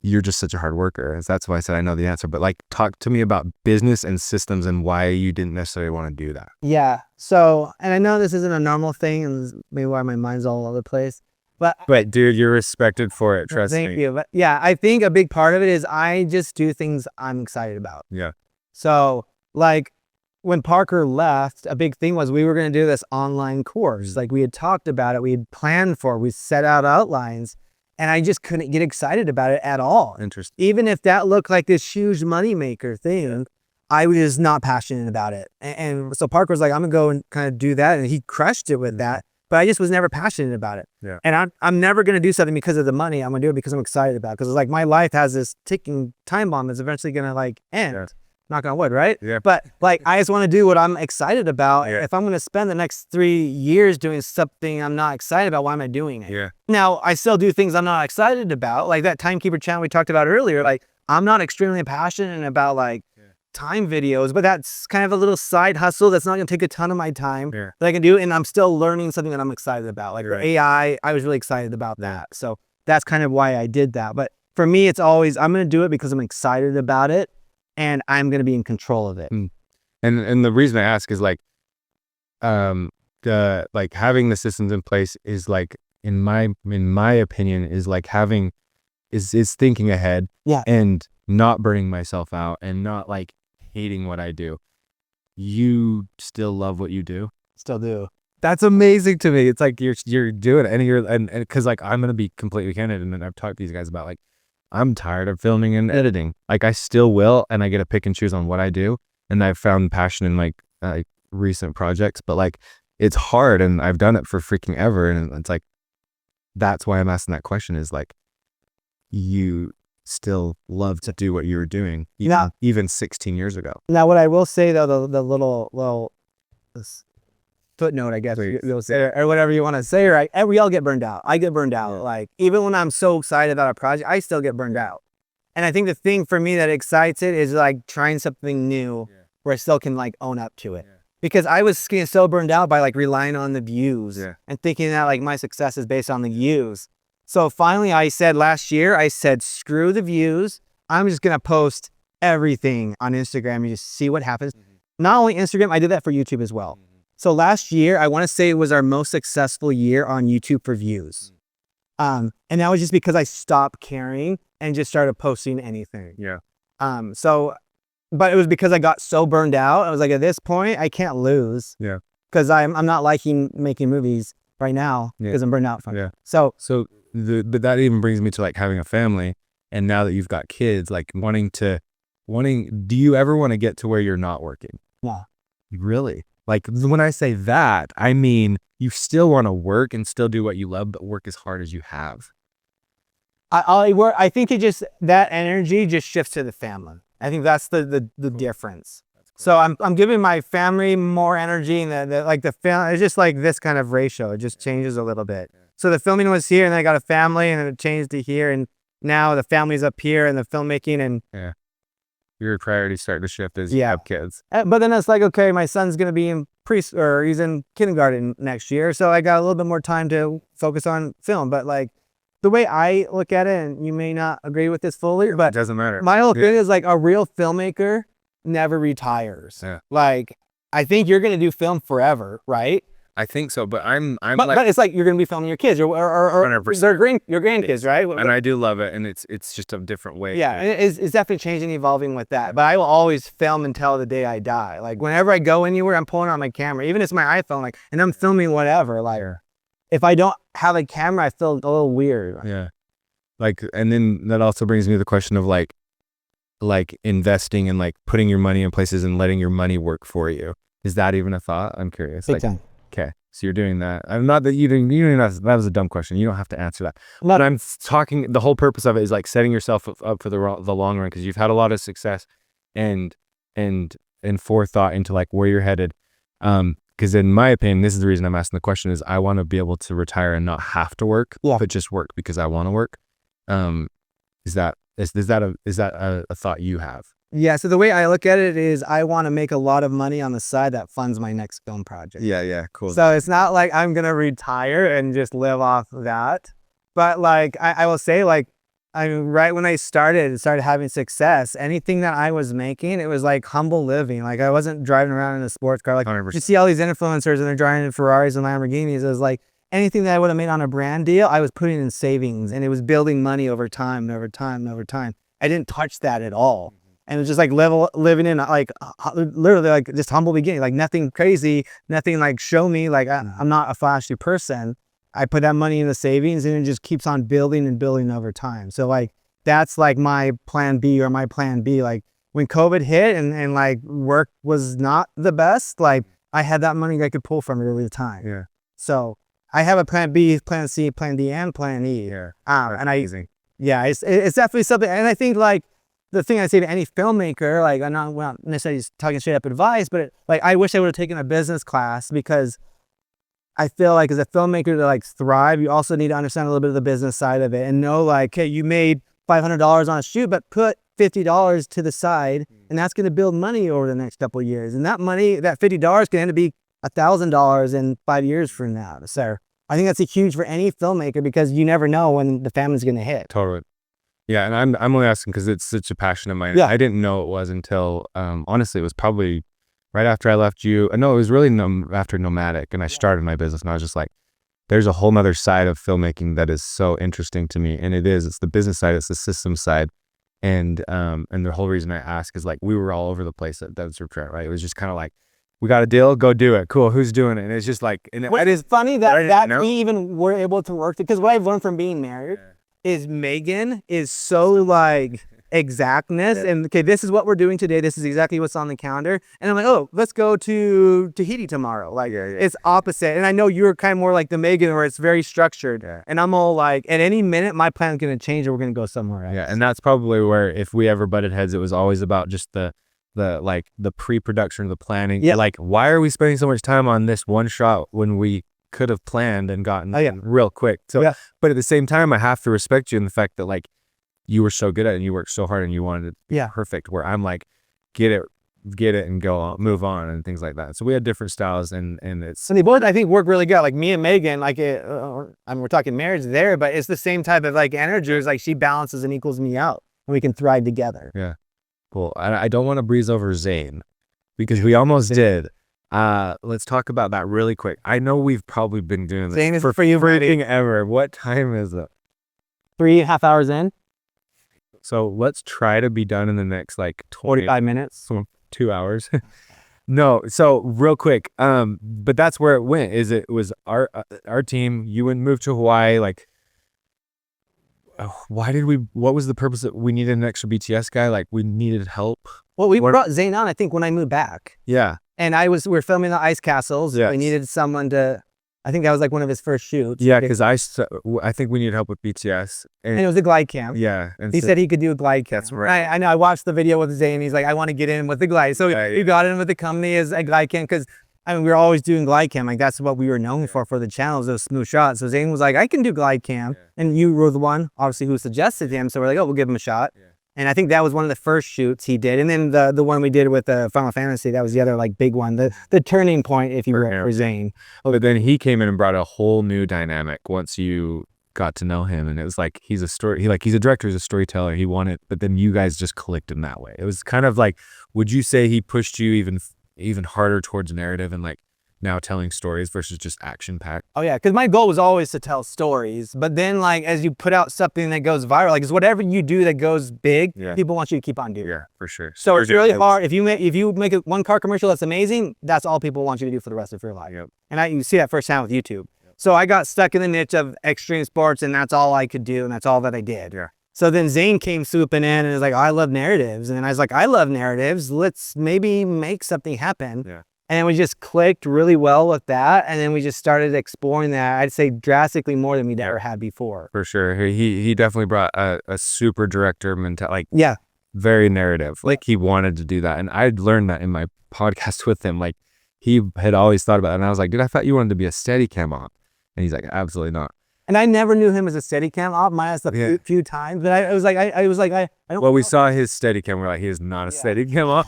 [SPEAKER 2] You're just such a hard worker. That's why I said I know the answer. But like, talk to me about business and systems and why you didn't necessarily want to do that.
[SPEAKER 1] Yeah. So, and I know this isn't a normal thing, and this is maybe why my mind's all over the place. But
[SPEAKER 2] dude, you're respected for it. Trust me.
[SPEAKER 1] Thank you. But yeah, I think a big part of it is I just do things I'm excited about.
[SPEAKER 2] Yeah.
[SPEAKER 1] So like when Parker left, a big thing was we were going to do this online course. Like we had talked about it, we had planned for it, we set out outlines, and I just couldn't get excited about it at all.
[SPEAKER 2] Interesting.
[SPEAKER 1] Even if that looked like this huge moneymaker thing, I was just not passionate about it. And so Parker was like, I'm going to go and kind of do that. And he crushed it with that. But I just was never passionate about it.
[SPEAKER 2] Yeah.
[SPEAKER 1] And I'm never going to do something because of the money. I'm going to do it because I'm excited about it. Because it's like my life has this ticking time bomb that's eventually going to like end. Yeah. Knock on wood, right?
[SPEAKER 2] Yeah.
[SPEAKER 1] But like, I just want to do what I'm excited about. Yeah. If I'm going to spend the next 3 years doing something I'm not excited about, why am I doing it?
[SPEAKER 2] Yeah.
[SPEAKER 1] Now, I still do things I'm not excited about. Like that Timekeeper channel we talked about earlier. Like, I'm not extremely passionate about like time videos, but that's kind of a little side hustle that's not going to take a ton of my time that I can do. And I'm still learning something that I'm excited about. Like AI, I was really excited about that. So that's kind of why I did that. But for me, it's always, I'm going to do it because I'm excited about it. And I'm going to be in control of it.
[SPEAKER 2] And the reason I ask is like, like having the systems in place is like, in my opinion, is like is thinking ahead and not burning myself out and not like hating what I do. You still love what you do?
[SPEAKER 1] Still do.
[SPEAKER 2] That's amazing to me. It's like you're doing it and because like I'm going to be completely candid, and then I've talked to these guys about like, I'm tired of filming and editing. Like I still will, and I get to pick and choose on what I do. And I've found passion in like recent projects, but like it's hard, and I've done it for freaking ever. And it's like, that's why I'm asking that question, is like, you still love to do what you were doing even 16 years ago.
[SPEAKER 1] Now, what I will say though, the little footnote, I guess you'll say, or whatever you want to say, right? We all get burned out. I get burned out. Like even when I'm so excited about a project, I still get burned out. And I think the thing for me that excites it is like trying something new where I still can like own up to it. Because I was getting so burned out by like relying on the views and thinking that like my success is based on the views. So finally I said last year, screw the views. I'm just going to post everything on Instagram and just see what happens. Not only Instagram, I did that for YouTube as well. So last year, I want to say it was our most successful year on YouTube for views. And that was just because I stopped caring and just started posting anything.
[SPEAKER 2] Yeah.
[SPEAKER 1] But it was because I got so burned out. I was like, at this point, I can't lose.
[SPEAKER 2] Yeah.
[SPEAKER 1] Because I'm not liking making movies right now because I'm burned out from it. So
[SPEAKER 2] but that even brings me to like having a family, and now that you've got kids, like do you ever want to get to where you're not working?
[SPEAKER 1] Yeah.
[SPEAKER 2] Really? Like when I say that, I mean, you still want to work and still do what you love, but work as hard as you have.
[SPEAKER 1] I think that energy just shifts to the family. I think that's the difference. Cool. So I'm giving my family more energy, and the family, it's just like this kind of ratio. It just changes a little bit. So the filming was here, and then I got a family, and then it changed to here, and now the family's up here, and the filmmaking, and
[SPEAKER 2] your priorities start to shift as you have kids.
[SPEAKER 1] But then it's like, okay, my son's going to be in he's in kindergarten next year. So I got a little bit more time to focus on film. But like the way I look at it, and you may not agree with this fully, but
[SPEAKER 2] it doesn't matter.
[SPEAKER 1] My whole thing is like a real filmmaker never retires.
[SPEAKER 2] Yeah.
[SPEAKER 1] Like, I think you're going to do film forever, right?
[SPEAKER 2] I think so, but
[SPEAKER 1] but it's like you're going to be filming your kids or your grandkids, right?
[SPEAKER 2] And I do love it, and it's just a different way.
[SPEAKER 1] Yeah, it's definitely changing, evolving with that. But I will always film until the day I die. Like whenever I go anywhere, I'm pulling out my camera, even if it's my iPhone, like, and I'm filming whatever. Like, if I don't have a camera, I feel a little weird.
[SPEAKER 2] Yeah, like, and then that also brings me to the question of like investing and like putting your money in places and letting your money work for you. Is that even a thought? I'm curious.
[SPEAKER 1] Big time.
[SPEAKER 2] Okay. So you're doing that. I'm not that you didn't, that was a dumb question. You don't have to answer that. But I'm talking, the whole purpose of it is like setting yourself up for the long run, because you've had a lot of success and forethought into like where you're headed. Because in my opinion, this is the reason I'm asking the question, is I want to be able to retire and not have to work, but just work because I want to work. Is that a thought you have?
[SPEAKER 1] Yeah, so the way I look at it is I want to make a lot of money on the side that funds my next film project.
[SPEAKER 2] Yeah, cool.
[SPEAKER 1] So it's not like I'm going to retire and just live off of that. But like, I will say, like, right when I started having success, anything that I was making, it was like humble living. Like I wasn't driving around in a sports car. Like
[SPEAKER 2] 100%.
[SPEAKER 1] You see all these influencers and they're driving in Ferraris and Lamborghinis. It was like anything that I would have made on a brand deal, I was putting in savings, and it was building money over time. I didn't touch that at all. And it was just like living in like literally like just humble beginning, like nothing crazy, nothing like show me, like I'm not a flashy person. I put that money in the savings, and it just keeps on building and building over time. So like, that's like my plan B, or my plan B. Like when COVID hit and like work was not the best, like I had that money I could pull from it every time.
[SPEAKER 2] Yeah.
[SPEAKER 1] So I have a plan B, plan C, plan D, and plan E.
[SPEAKER 2] Yeah.
[SPEAKER 1] And it's definitely something. And I think like, the thing I say to any filmmaker, like I'm not necessarily talking straight up advice, but like I wish I would have taken a business class, because I feel like as a filmmaker to like thrive, you also need to understand a little bit of the business side of it and know like, hey, you made $500 on a shoot, but put $50 to the side, and that's going to build money over the next couple of years. And that money, that $50 can end up being $1,000 in 5 years from now. So I think that's a huge for any filmmaker, because you never know when the family's going to hit.
[SPEAKER 2] Totally. Yeah, and I'm only asking because it's such a passion of mine.
[SPEAKER 1] Yeah.
[SPEAKER 2] I didn't know it was until, honestly, it was probably right after I left you. No, it was really after Nomadic, and I started my business, and I was just like, there's a whole nother side of filmmaking that is so interesting to me. And it's the business side, it's the system side. And the whole reason I ask is like, we were all over the place at Devin Super Tramp, right? It was just kind of like, we got a deal, go do it. Cool, who's doing it? And it's just like, and
[SPEAKER 1] it is funny that we even were able to work, because what I've learned from being married is Megan is so like exactness, and okay, this is what we're doing today, this is exactly what's on the calendar, and I'm like, oh, let's go to Tahiti tomorrow. Like it's opposite. And I know you're kind of more like the Megan, where it's very structured, and I'm all like, at any minute my plan's gonna change, or we're gonna go somewhere else.
[SPEAKER 2] Yeah, and that's probably where, if we ever butted heads, it was always about just the pre-production, the planning. Like, why are we spending so much time on this one shot when we could have planned and gotten real quick? So but at the same time, I have to respect you in the fact that like you were so good at it, and you worked so hard, and you wanted it to be perfect, where I'm like, get it and go on, move on, and things like that. So we had different styles, and
[SPEAKER 1] they both, I think, work really good. Like me and Megan, like I mean, we're talking marriage there, but it's the same type of like energy. It's like she balances and equals me out, and we can thrive together.
[SPEAKER 2] Yeah, cool. I don't want to breeze over Zane, because we almost did. Let's talk about that really quick. I know we've probably been doing this
[SPEAKER 1] Zane, for you
[SPEAKER 2] freaking ever. What time is it?
[SPEAKER 1] 3.5 hours in.
[SPEAKER 2] So let's try to be done in the next like
[SPEAKER 1] 45 minutes.
[SPEAKER 2] 2 hours. No, so real quick. But that's where it went. It was our team. You went and moved to Hawaii. Like, what was the purpose that we needed an extra BTS guy? Like, we needed help.
[SPEAKER 1] Well, we brought Zane on, I think, when I moved back.
[SPEAKER 2] Yeah.
[SPEAKER 1] And we were filming the ice castles. We needed someone to, I think that was like one of his first shoots.
[SPEAKER 2] Yeah, because I think we needed help with BTS.
[SPEAKER 1] And it was a glide cam.
[SPEAKER 2] Yeah.
[SPEAKER 1] And he said he could do a glide cam.
[SPEAKER 2] That's right.
[SPEAKER 1] I know, I watched the video with Zane, he's like, I want to get in with the glide. So we got in with the company as a glide cam, because I mean, we were always doing glide cam. Like that's what we were known for the channels, those smooth shots. So Zane was like, I can do glide cam. And you were the one, obviously, who suggested him. So we're like, oh, we'll give him a shot. And I think that was one of the first shoots he did. And then the one we did with Final Fantasy, that was the other like big one, the turning point, if you will, for Zane.
[SPEAKER 2] But then he came in and brought a whole new dynamic once you got to know him. And it was like, he's a director, he's a storyteller. He wanted, but then you guys just clicked in that way. It was kind of like, would you say he pushed you even harder towards narrative and like now telling stories versus just action packed?
[SPEAKER 1] Oh yeah, because my goal was always to tell stories, but then like as you put out something that goes viral, like it's whatever you do that goes big, people want you to keep on doing.
[SPEAKER 2] Yeah, for sure.
[SPEAKER 1] So it's really hard. If you make a one car commercial that's amazing, that's all people want you to do for the rest of your life. And you see that firsthand with YouTube. So I got stuck in the niche of extreme sports, and that's all I could do, and that's all that I did. So then Zane came swooping in and was like, oh, I love narratives. And I was like, I love narratives. Let's maybe make something happen. And then we just clicked really well with that. And then we just started exploring that, I'd say drastically more than we'd ever had before.
[SPEAKER 2] For sure. He definitely brought a super director mentality, like very narrative. Like he wanted to do that. And I'd learned that in my podcast with him. Like he had always thought about it. And I was like, dude, I thought you wanted to be a Steadicam op. And he's like, absolutely not.
[SPEAKER 1] And I never knew him as a Steadicam op, minus a few times. But I was like, I don't.
[SPEAKER 2] Well, we saw his Steadicam. We're like, he is not a Steadicam op.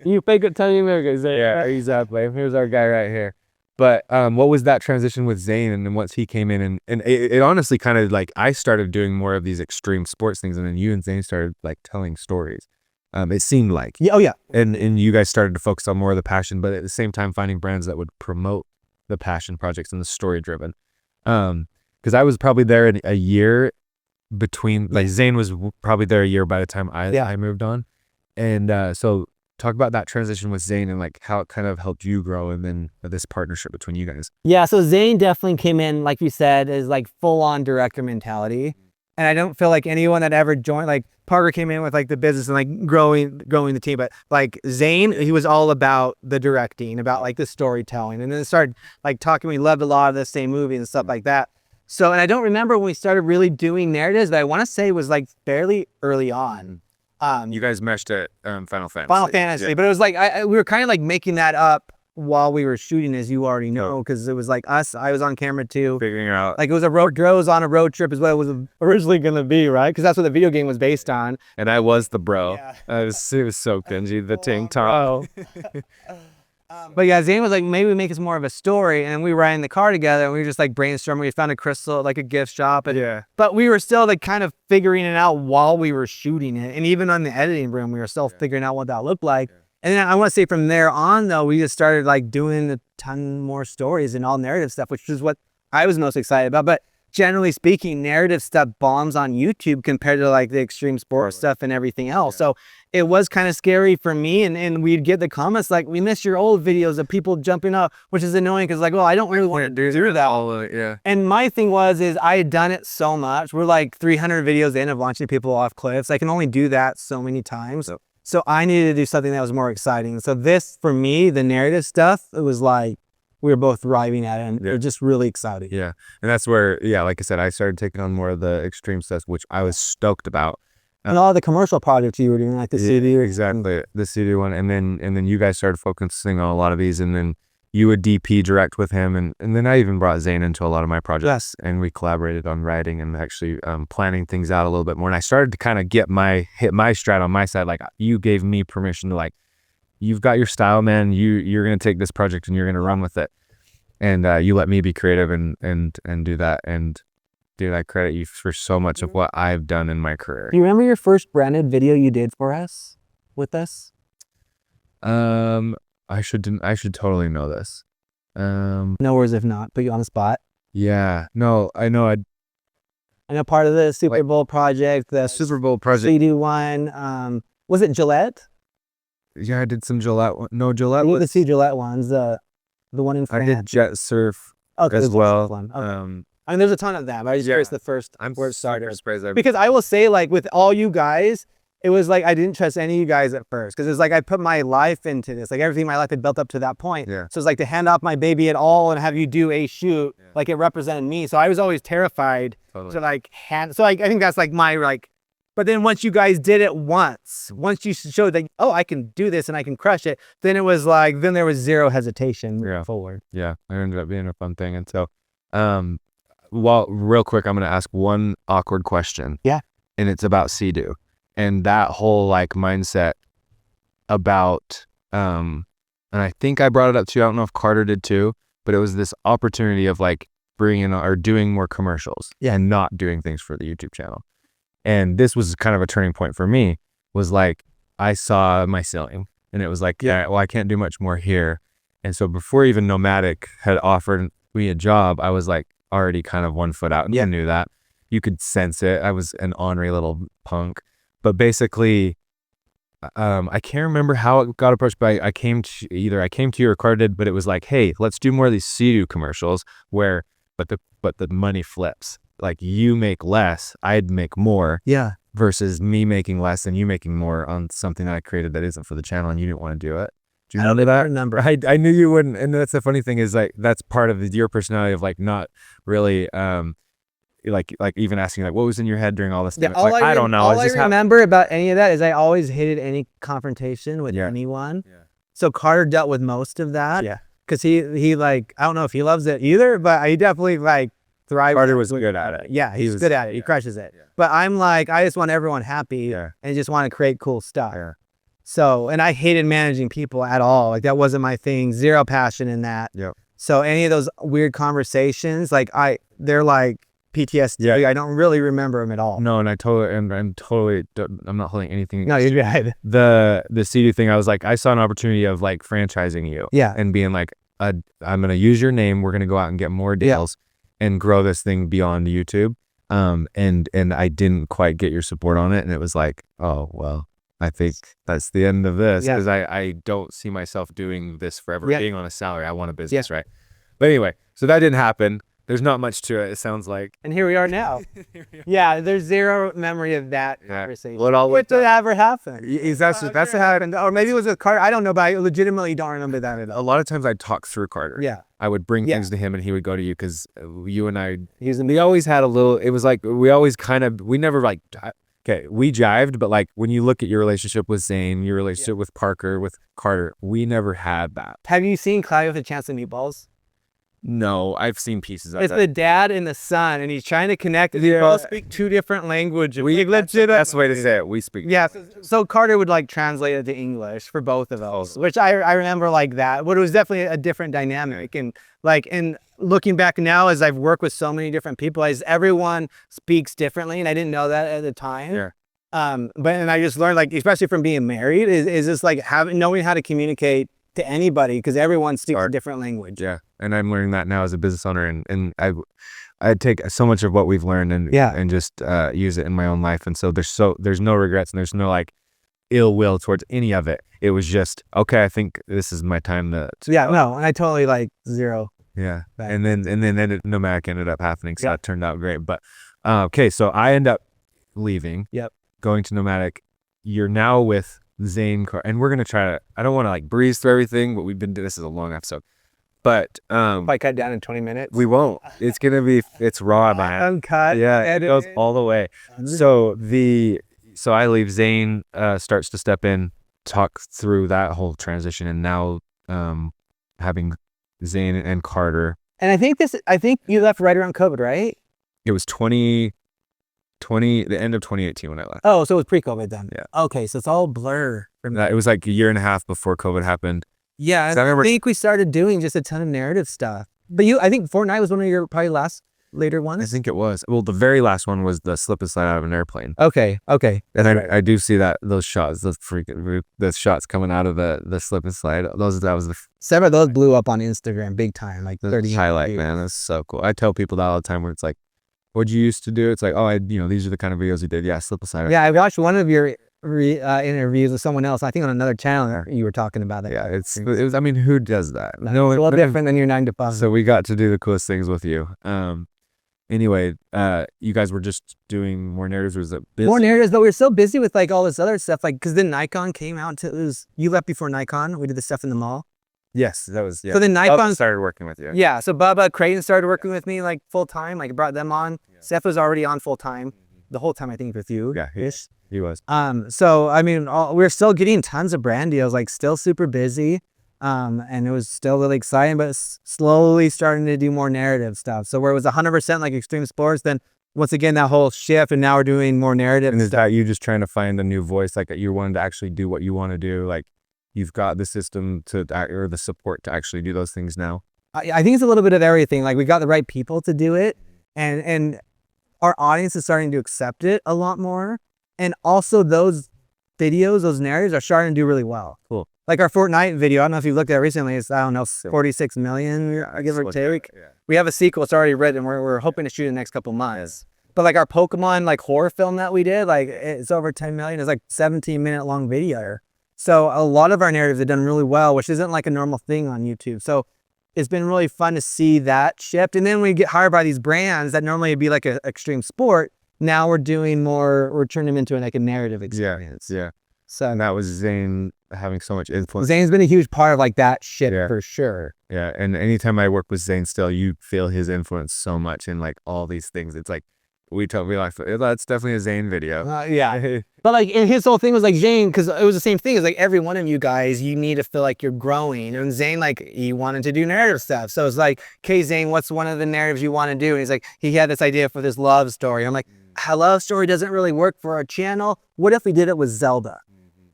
[SPEAKER 1] You fake it, tell you America.
[SPEAKER 2] Yeah, exactly. Here's our guy right here. But what was that transition with Zane? And then once he came in, and it honestly kind of like, I started doing more of these extreme sports things, and then you and Zane started like telling stories. It seemed like. And you guys started to focus on more of the passion, but at the same time finding brands that would promote the passion projects and the story driven. Because I was probably there in a year between, like Zane was probably there a year by the time I moved on. And so talk about that transition with Zane and like how it kind of helped you grow, and then this partnership between you guys.
[SPEAKER 1] Yeah, so Zane definitely came in, like you said, as like full on director mentality. And I don't feel like anyone that ever joined, like Parker came in with like the business and like growing the team, but like Zane, he was all about the directing, about like the storytelling. And then it started like talking, we loved a lot of the same movies and stuff like that. So, and I don't remember when we started really doing narratives, but I want to say it was like fairly early on.
[SPEAKER 2] You guys meshed at Final Fantasy.
[SPEAKER 1] Final Fantasy, but it was like, we were kind of like making that up while we were shooting, as you already know, because it was like us, I was on camera too.
[SPEAKER 2] Figuring out.
[SPEAKER 1] Like it was a road, Joe was on a road trip is what it was originally going to be, right? Because that's what the video game was based on.
[SPEAKER 2] And I was the bro.
[SPEAKER 1] Yeah.
[SPEAKER 2] It was so cringy, the tank top.
[SPEAKER 1] But yeah, Zane was like, maybe we make this more of a story. And we were in the car together and we were just like brainstorming. We found a crystal, like a gift shop. And, but we were still like kind of figuring it out while we were shooting it. And even on the editing room, we were still figuring out what that looked like. And then I want to say from there on though, we just started like doing a ton more stories and all narrative stuff, which is what I was most excited about. But generally speaking, narrative stuff bombs on YouTube compared to like the extreme sports stuff and everything else. So it was kind of scary for me. And we'd get the comments like, we miss your old videos of people jumping up, which is annoying because like, well, I don't really want to do that. And my thing is I had done it so much. We're like 300 videos in of launching people off cliffs. I can only do that so many times. So I needed to do something that was more exciting. So this, for me, the narrative stuff, it was like, we were both thriving at it and we're just really excited.
[SPEAKER 2] Yeah. And that's where, like I said, I started taking on more of the extreme stuff, which I was stoked about.
[SPEAKER 1] And all the commercial projects you were doing, like the studio.
[SPEAKER 2] Exactly. The studio one. And then you guys started focusing on a lot of these, and then you would DP direct with him. And then I even brought Zane into a lot of my projects, and we collaborated on writing and actually planning things out a little bit more. And I started to kind of hit my strat on my side. Like you gave me permission to like, you've got your style, man. You're going to take this project and you're going to run with it. And you let me be creative and do that. And dude, I credit you for so much of what I've done in my career.
[SPEAKER 1] Do you remember your first branded video you did for us, with us?
[SPEAKER 2] I should totally know this.
[SPEAKER 1] No worries if not, put you on the spot.
[SPEAKER 2] Yeah, no, I know.
[SPEAKER 1] I know part of the Super Bowl project, the
[SPEAKER 2] Super Bowl project.
[SPEAKER 1] CD one, was it Gillette?
[SPEAKER 2] Yeah, I did some Gillette one. No, Gillette
[SPEAKER 1] was the Gillette ones, the one in France.
[SPEAKER 2] I did Jet Surf as well.
[SPEAKER 1] One. Okay. I mean, there's a ton of them. I just curious the first where it started. Because I will say, like, with all you guys, it was like I didn't trust any of you guys at first. Because it's like I put my life into this. Like, everything in my life had built up to that point.
[SPEAKER 2] Yeah.
[SPEAKER 1] So it's like to hand off my baby at all and have you do a shoot, like it represented me. So I was always terrified to, like, So I think that's, like, my, like... But then once you guys did it once you showed that, oh, I can do this and I can crush it, then it was like, then there was zero hesitation moving forward.
[SPEAKER 2] Yeah, it ended up being a fun thing. And so, well, real quick, I'm going to ask one awkward question.
[SPEAKER 1] Yeah.
[SPEAKER 2] And it's about Sea-Doo and that whole like mindset about, and I think I brought it up too. I don't know if Carter did too, but it was this opportunity of like bringing or doing more commercials and not doing things for the YouTube channel. And this was kind of a turning point for me, was like, I saw my ceiling and it was like, well, I can't do much more here. And so before even Nomadic had offered me a job, I was like already kind of 1 foot out and I knew that. You could sense it. I was an ornery little punk. But basically, I can't remember how it got approached, but I came to you or Carter did, but it was like, hey, let's do more of these Sea-Doo commercials where, but the money flips. Like you make less, I'd make more.
[SPEAKER 1] Yeah.
[SPEAKER 2] Versus me making less and you making more on something that I created that isn't for the channel and you didn't want to do it. Do you
[SPEAKER 1] I don't
[SPEAKER 2] remember that?
[SPEAKER 1] remember.
[SPEAKER 2] I knew you wouldn't. And that's the funny thing is like, that's part of your personality of like, not really, like even asking like, what was in your head during all this
[SPEAKER 1] Yeah,
[SPEAKER 2] time? Like, I don't know.
[SPEAKER 1] All
[SPEAKER 2] It's
[SPEAKER 1] I
[SPEAKER 2] just
[SPEAKER 1] remember about any of that is I always hated any confrontation with
[SPEAKER 2] Yeah.
[SPEAKER 1] anyone.
[SPEAKER 2] Yeah.
[SPEAKER 1] So Carter dealt with most of that.
[SPEAKER 2] Yeah.
[SPEAKER 1] Because he like, I don't know if he loves it either, but he definitely like thrived.
[SPEAKER 2] Carter was good at it.
[SPEAKER 1] Yeah,
[SPEAKER 2] He
[SPEAKER 1] he's
[SPEAKER 2] was-
[SPEAKER 1] good at it. He
[SPEAKER 2] yeah.
[SPEAKER 1] crushes it.
[SPEAKER 2] Yeah.
[SPEAKER 1] But I'm like, I just want everyone happy
[SPEAKER 2] Yeah.
[SPEAKER 1] and just want to create cool stuff.
[SPEAKER 2] Yeah.
[SPEAKER 1] So, and I hated managing people at all. Like that wasn't my thing. Zero passion in that.
[SPEAKER 2] Yep.
[SPEAKER 1] So any of those weird conversations, like they're like PTSD.
[SPEAKER 2] Yeah.
[SPEAKER 1] I don't really remember them at all.
[SPEAKER 2] No, and I'm not holding anything.
[SPEAKER 1] No, you're right.
[SPEAKER 2] The CD thing, I was like, I saw an opportunity of like franchising you.
[SPEAKER 1] Yeah.
[SPEAKER 2] And being like, I'm going to use your name. We're going to go out and get more deals and grow this thing beyond YouTube. And I didn't quite get your support on it. And it was like, oh, well, I think that's the end of this, because I don't see myself doing this forever, being on a salary. I want a business, right? But anyway, so that didn't happen. There's not much to it, it sounds like.
[SPEAKER 1] And here we are now. Yeah, there's zero memory of that conversation.
[SPEAKER 2] Well, it all
[SPEAKER 1] What did ever happen?
[SPEAKER 2] that's
[SPEAKER 1] What happened? Or maybe it was with Carter. I don't know, but I legitimately don't remember that at all.
[SPEAKER 2] a lot of times I'd talk through Carter.
[SPEAKER 1] Yeah.
[SPEAKER 2] I would bring things to him and he would go to you, because you and I,
[SPEAKER 1] He's
[SPEAKER 2] we always had a little, it was like, we always we never like, okay, we jived, but like when you look at your relationship with Zane, your relationship with Parker, with Carter, we never had that.
[SPEAKER 1] Have you seen Cloudy with a Chance of Meatballs?
[SPEAKER 2] No, I've seen pieces of
[SPEAKER 1] It's
[SPEAKER 2] that.
[SPEAKER 1] the dad and the son, and he's trying to connect. They both speak two different languages.
[SPEAKER 2] That's the best way to say it. We speak.
[SPEAKER 1] Yeah, so Carter would like translate it to English for both of those, which I remember like that. But it was definitely a different dynamic, and looking back now, as I've worked with so many different people, as everyone speaks differently, and I didn't know that at the time.
[SPEAKER 2] Yeah.
[SPEAKER 1] And I just learned, like, especially from being married, is just like knowing how to communicate to anybody, because everyone speaks a different language.
[SPEAKER 2] Yeah, and I'm learning that now as a business owner, and I take so much of what we've learned and just use it in my own life. And so there's no regrets, and there's no like ill will towards any of it. It was just, okay, I think this is my time to
[SPEAKER 1] no, and I totally like zero.
[SPEAKER 2] Yeah.
[SPEAKER 1] Back.
[SPEAKER 2] And then Nomadic ended up happening, so that turned out great. But okay, so I end up leaving.
[SPEAKER 1] Yep.
[SPEAKER 2] Going to Nomadic. You're now with Zane and we're gonna try to, I don't want to like breeze through everything, but this is a long episode. But
[SPEAKER 1] if I cut down in 20 minutes,
[SPEAKER 2] we won't. It's gonna be, it's raw, man.
[SPEAKER 1] Uncut.
[SPEAKER 2] Yeah, it goes all the way. So I leave. Zane starts to step in, talk through that whole transition, and now having Zane and Carter.
[SPEAKER 1] And I think you left right around COVID, right?
[SPEAKER 2] It was the end of 2018 when I left.
[SPEAKER 1] Oh, so it was pre-COVID then.
[SPEAKER 2] Yeah.
[SPEAKER 1] Okay, so it's all blur.
[SPEAKER 2] It was like a year and a half before COVID happened.
[SPEAKER 1] Yeah, I think we started doing just a ton of narrative stuff. But I think Fortnite was one of your probably later ones.
[SPEAKER 2] I think it was. Well, the very last one was the slip and slide out of an airplane.
[SPEAKER 1] Okay.
[SPEAKER 2] And I do see those shots, the shots coming out of the slip and slide. That was
[SPEAKER 1] Several of those blew up on Instagram big time, like 30
[SPEAKER 2] highlight, man. That's so cool. I tell people that all the time, where it's like, what'd you used to do? It's like, oh, these are the kind of videos you did. Yeah, slip and slide.
[SPEAKER 1] Yeah, I watched one of your interviews with someone else. I think on another channel you were talking about it.
[SPEAKER 2] Yeah, it was. I mean, who does that?
[SPEAKER 1] No, it's a little different than your 9 to 5.
[SPEAKER 2] So we got to do the coolest things with you. Anyway, you guys were just doing more narratives. Was it busy?
[SPEAKER 1] More narratives, but we were so busy with like all this other stuff, like because then Nikon came out. You left before Nikon. We did the stuff in the mall.
[SPEAKER 2] Yes, that was. Yeah.
[SPEAKER 1] So then Nikon
[SPEAKER 2] started working with you.
[SPEAKER 1] Yeah, so Bubba Creighton started working with me like full time. Like brought them on. Yeah. Seth was already on full time the whole time, I think, with you.
[SPEAKER 2] Yeah, he was.
[SPEAKER 1] So I mean, we're still getting tons of brand deals. Like still super busy. And it was still really exciting, but slowly starting to do more narrative stuff. So where it was 100% like extreme sports, then once again that whole shift, and now we're doing more narrative.
[SPEAKER 2] And is that you just trying to find a new voice, like you wanted to actually do what you want to do, like? You've got the system or the support to actually do those things now?
[SPEAKER 1] I think it's a little bit of everything. Like we got the right people to do it, and our audience is starting to accept it a lot more. And also those videos, those narratives are starting to do really well.
[SPEAKER 2] Cool.
[SPEAKER 1] Like our Fortnite video, I don't know if you looked at it recently, it's, I don't know, 46 million, give or take. Yeah. We have a sequel, it's already written. We're hoping to shoot in the next couple months. Yeah. But like our Pokemon like horror film that we did, like it's over 10 million. It's like 17-minute long video. So a lot of our narratives have done really well, which isn't like a normal thing on YouTube. So it's been really fun to see that shift. And then we get hired by these brands that normally would be like an extreme sport. Now we're doing more, we're turning them into like a narrative experience.
[SPEAKER 2] Yeah.
[SPEAKER 1] So
[SPEAKER 2] and that was Zane having so much influence.
[SPEAKER 1] Zane's been a huge part of like that shit
[SPEAKER 2] Yeah.
[SPEAKER 1] for sure.
[SPEAKER 2] Yeah, and anytime I work with Zane still, you feel his influence so much in like all these things. It's like we like that's definitely a Zane video.
[SPEAKER 1] Yeah. But like, and his whole thing was like Zane, because it was the same thing. It's like every one of you guys, you need to feel like you're growing. And Zane, like, he wanted to do narrative stuff. So it's like, okay, Zane, what's one of the narratives you want to do? And he's like, he had this idea for this love story. I'm like, a love story doesn't really work for our channel. What if we did it with Zelda?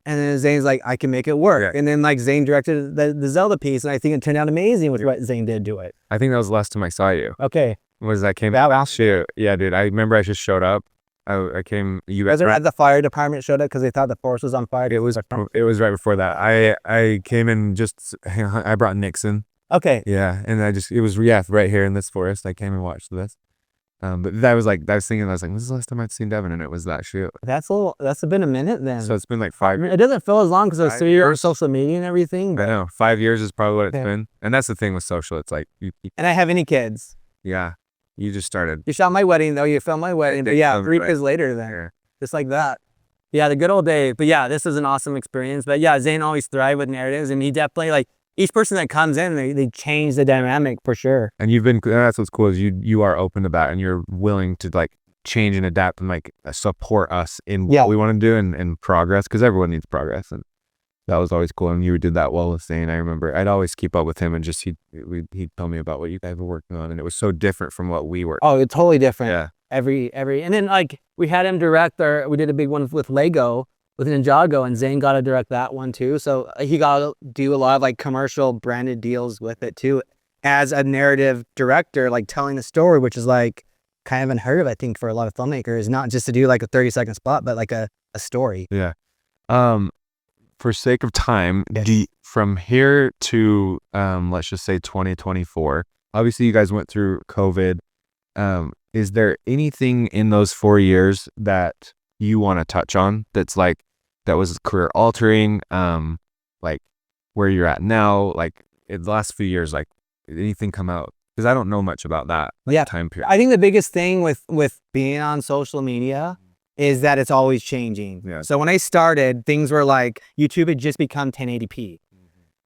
[SPEAKER 1] And then Zane's like, I can make it work.
[SPEAKER 2] Yeah.
[SPEAKER 1] And then like Zane directed the Zelda piece, and I think it turned out amazing with what Zane did to it.
[SPEAKER 2] I think that was the last time I saw you.
[SPEAKER 1] Okay.
[SPEAKER 2] Was that came out? Shoot. Yeah, dude. I remember I just showed up. I came. You guys
[SPEAKER 1] Was it at the fire department showed up because they thought the forest was on fire?
[SPEAKER 2] It was right before that. I came in just. I brought Nixon.
[SPEAKER 1] Okay.
[SPEAKER 2] Yeah, and it was right here in this forest. I came and watched this. But that was like I was thinking. I was like, this is the last time I'd seen Devin, and it was that shoot.
[SPEAKER 1] That's been a minute then.
[SPEAKER 2] So it's been like 5 years.
[SPEAKER 1] It doesn't feel as long because it was 3 years on
[SPEAKER 2] years.
[SPEAKER 1] social media and everything.
[SPEAKER 2] I know 5 years is probably what it's
[SPEAKER 1] Yeah.
[SPEAKER 2] been, and that's the thing with social. It's like
[SPEAKER 1] And I have any kids.
[SPEAKER 2] yeah, you just started.
[SPEAKER 1] You shot my wedding though. You filmed my wedding. But yeah, 3 years later then.
[SPEAKER 2] Yeah.
[SPEAKER 1] Just like that. Yeah, the good old days. But yeah, this is an awesome experience. But yeah, Zane always thrived with narratives, and he definitely like each person that comes in, they change the dynamic for sure.
[SPEAKER 2] And that's what's cool is you are open to that, and you're willing to like change and adapt and like support us in what we want to do and progress, because everyone needs progress, and that was always cool. And you did that well with Zane. I remember I'd always keep up with him, and just he'd tell me about what you guys were working on, and it was so different from what we were.
[SPEAKER 1] Oh, it's totally different.
[SPEAKER 2] Yeah.
[SPEAKER 1] Every and then like we had him direct we did a big one with Lego with Ninjago, and Zane got to direct that one too. So he got to do a lot of like commercial branded deals with it too, as a narrative director, like telling the story, which is like kind of unheard of, I think, for a lot of filmmakers, not just to do like a 30-second spot, but like a story.
[SPEAKER 2] Yeah. For sake of time, from here to let's just say 2024, obviously you guys went through COVID. Is there anything in those 4 years that you want to touch on that was career altering, like where you're at now, like in the last few years, like anything come out? Because I don't know much about that time period.
[SPEAKER 1] I think the biggest thing with being on social media is that it's always changing.
[SPEAKER 2] Yeah.
[SPEAKER 1] So when I started, things were like YouTube had just become 1080p.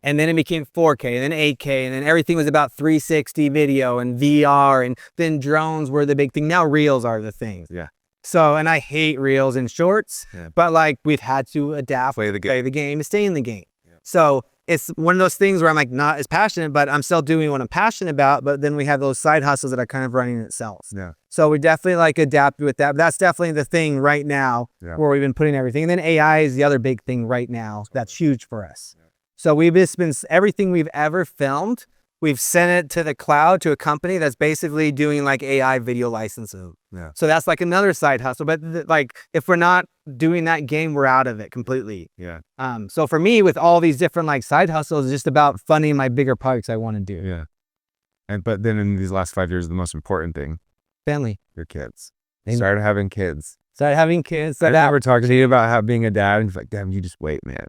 [SPEAKER 1] And then it became 4K, and then 8K, and then everything was about 360 video and VR, and then drones were the big thing. Now reels are the things.
[SPEAKER 2] Yeah.
[SPEAKER 1] So, and I hate reels and shorts, but like we've had to adapt, play the game, and stay in the game. Yeah. So it's one of those things where I'm like not as passionate, but I'm still doing what I'm passionate about. But then we have those side hustles that are kind of running itself. Yeah. So we definitely like adapt with that. But that's definitely the thing right now where we've been putting everything. And then AI is the other big thing right now. That's huge for us. Yeah. So we've just been, everything we've ever filmed, we've sent it to the cloud to a company that's basically doing like AI video licensing. Yeah. So that's like another side hustle. But like if we're not doing that game, we're out of it completely. Yeah. So for me, with all these different like side hustles, it's just about funding my bigger projects I want to do.
[SPEAKER 2] Yeah. But then in these last 5 years, the most important thing,
[SPEAKER 1] family,
[SPEAKER 2] your kids. Started having kids.
[SPEAKER 1] I
[SPEAKER 2] never talked to you about being a dad, and it's like, damn, you just wait, man.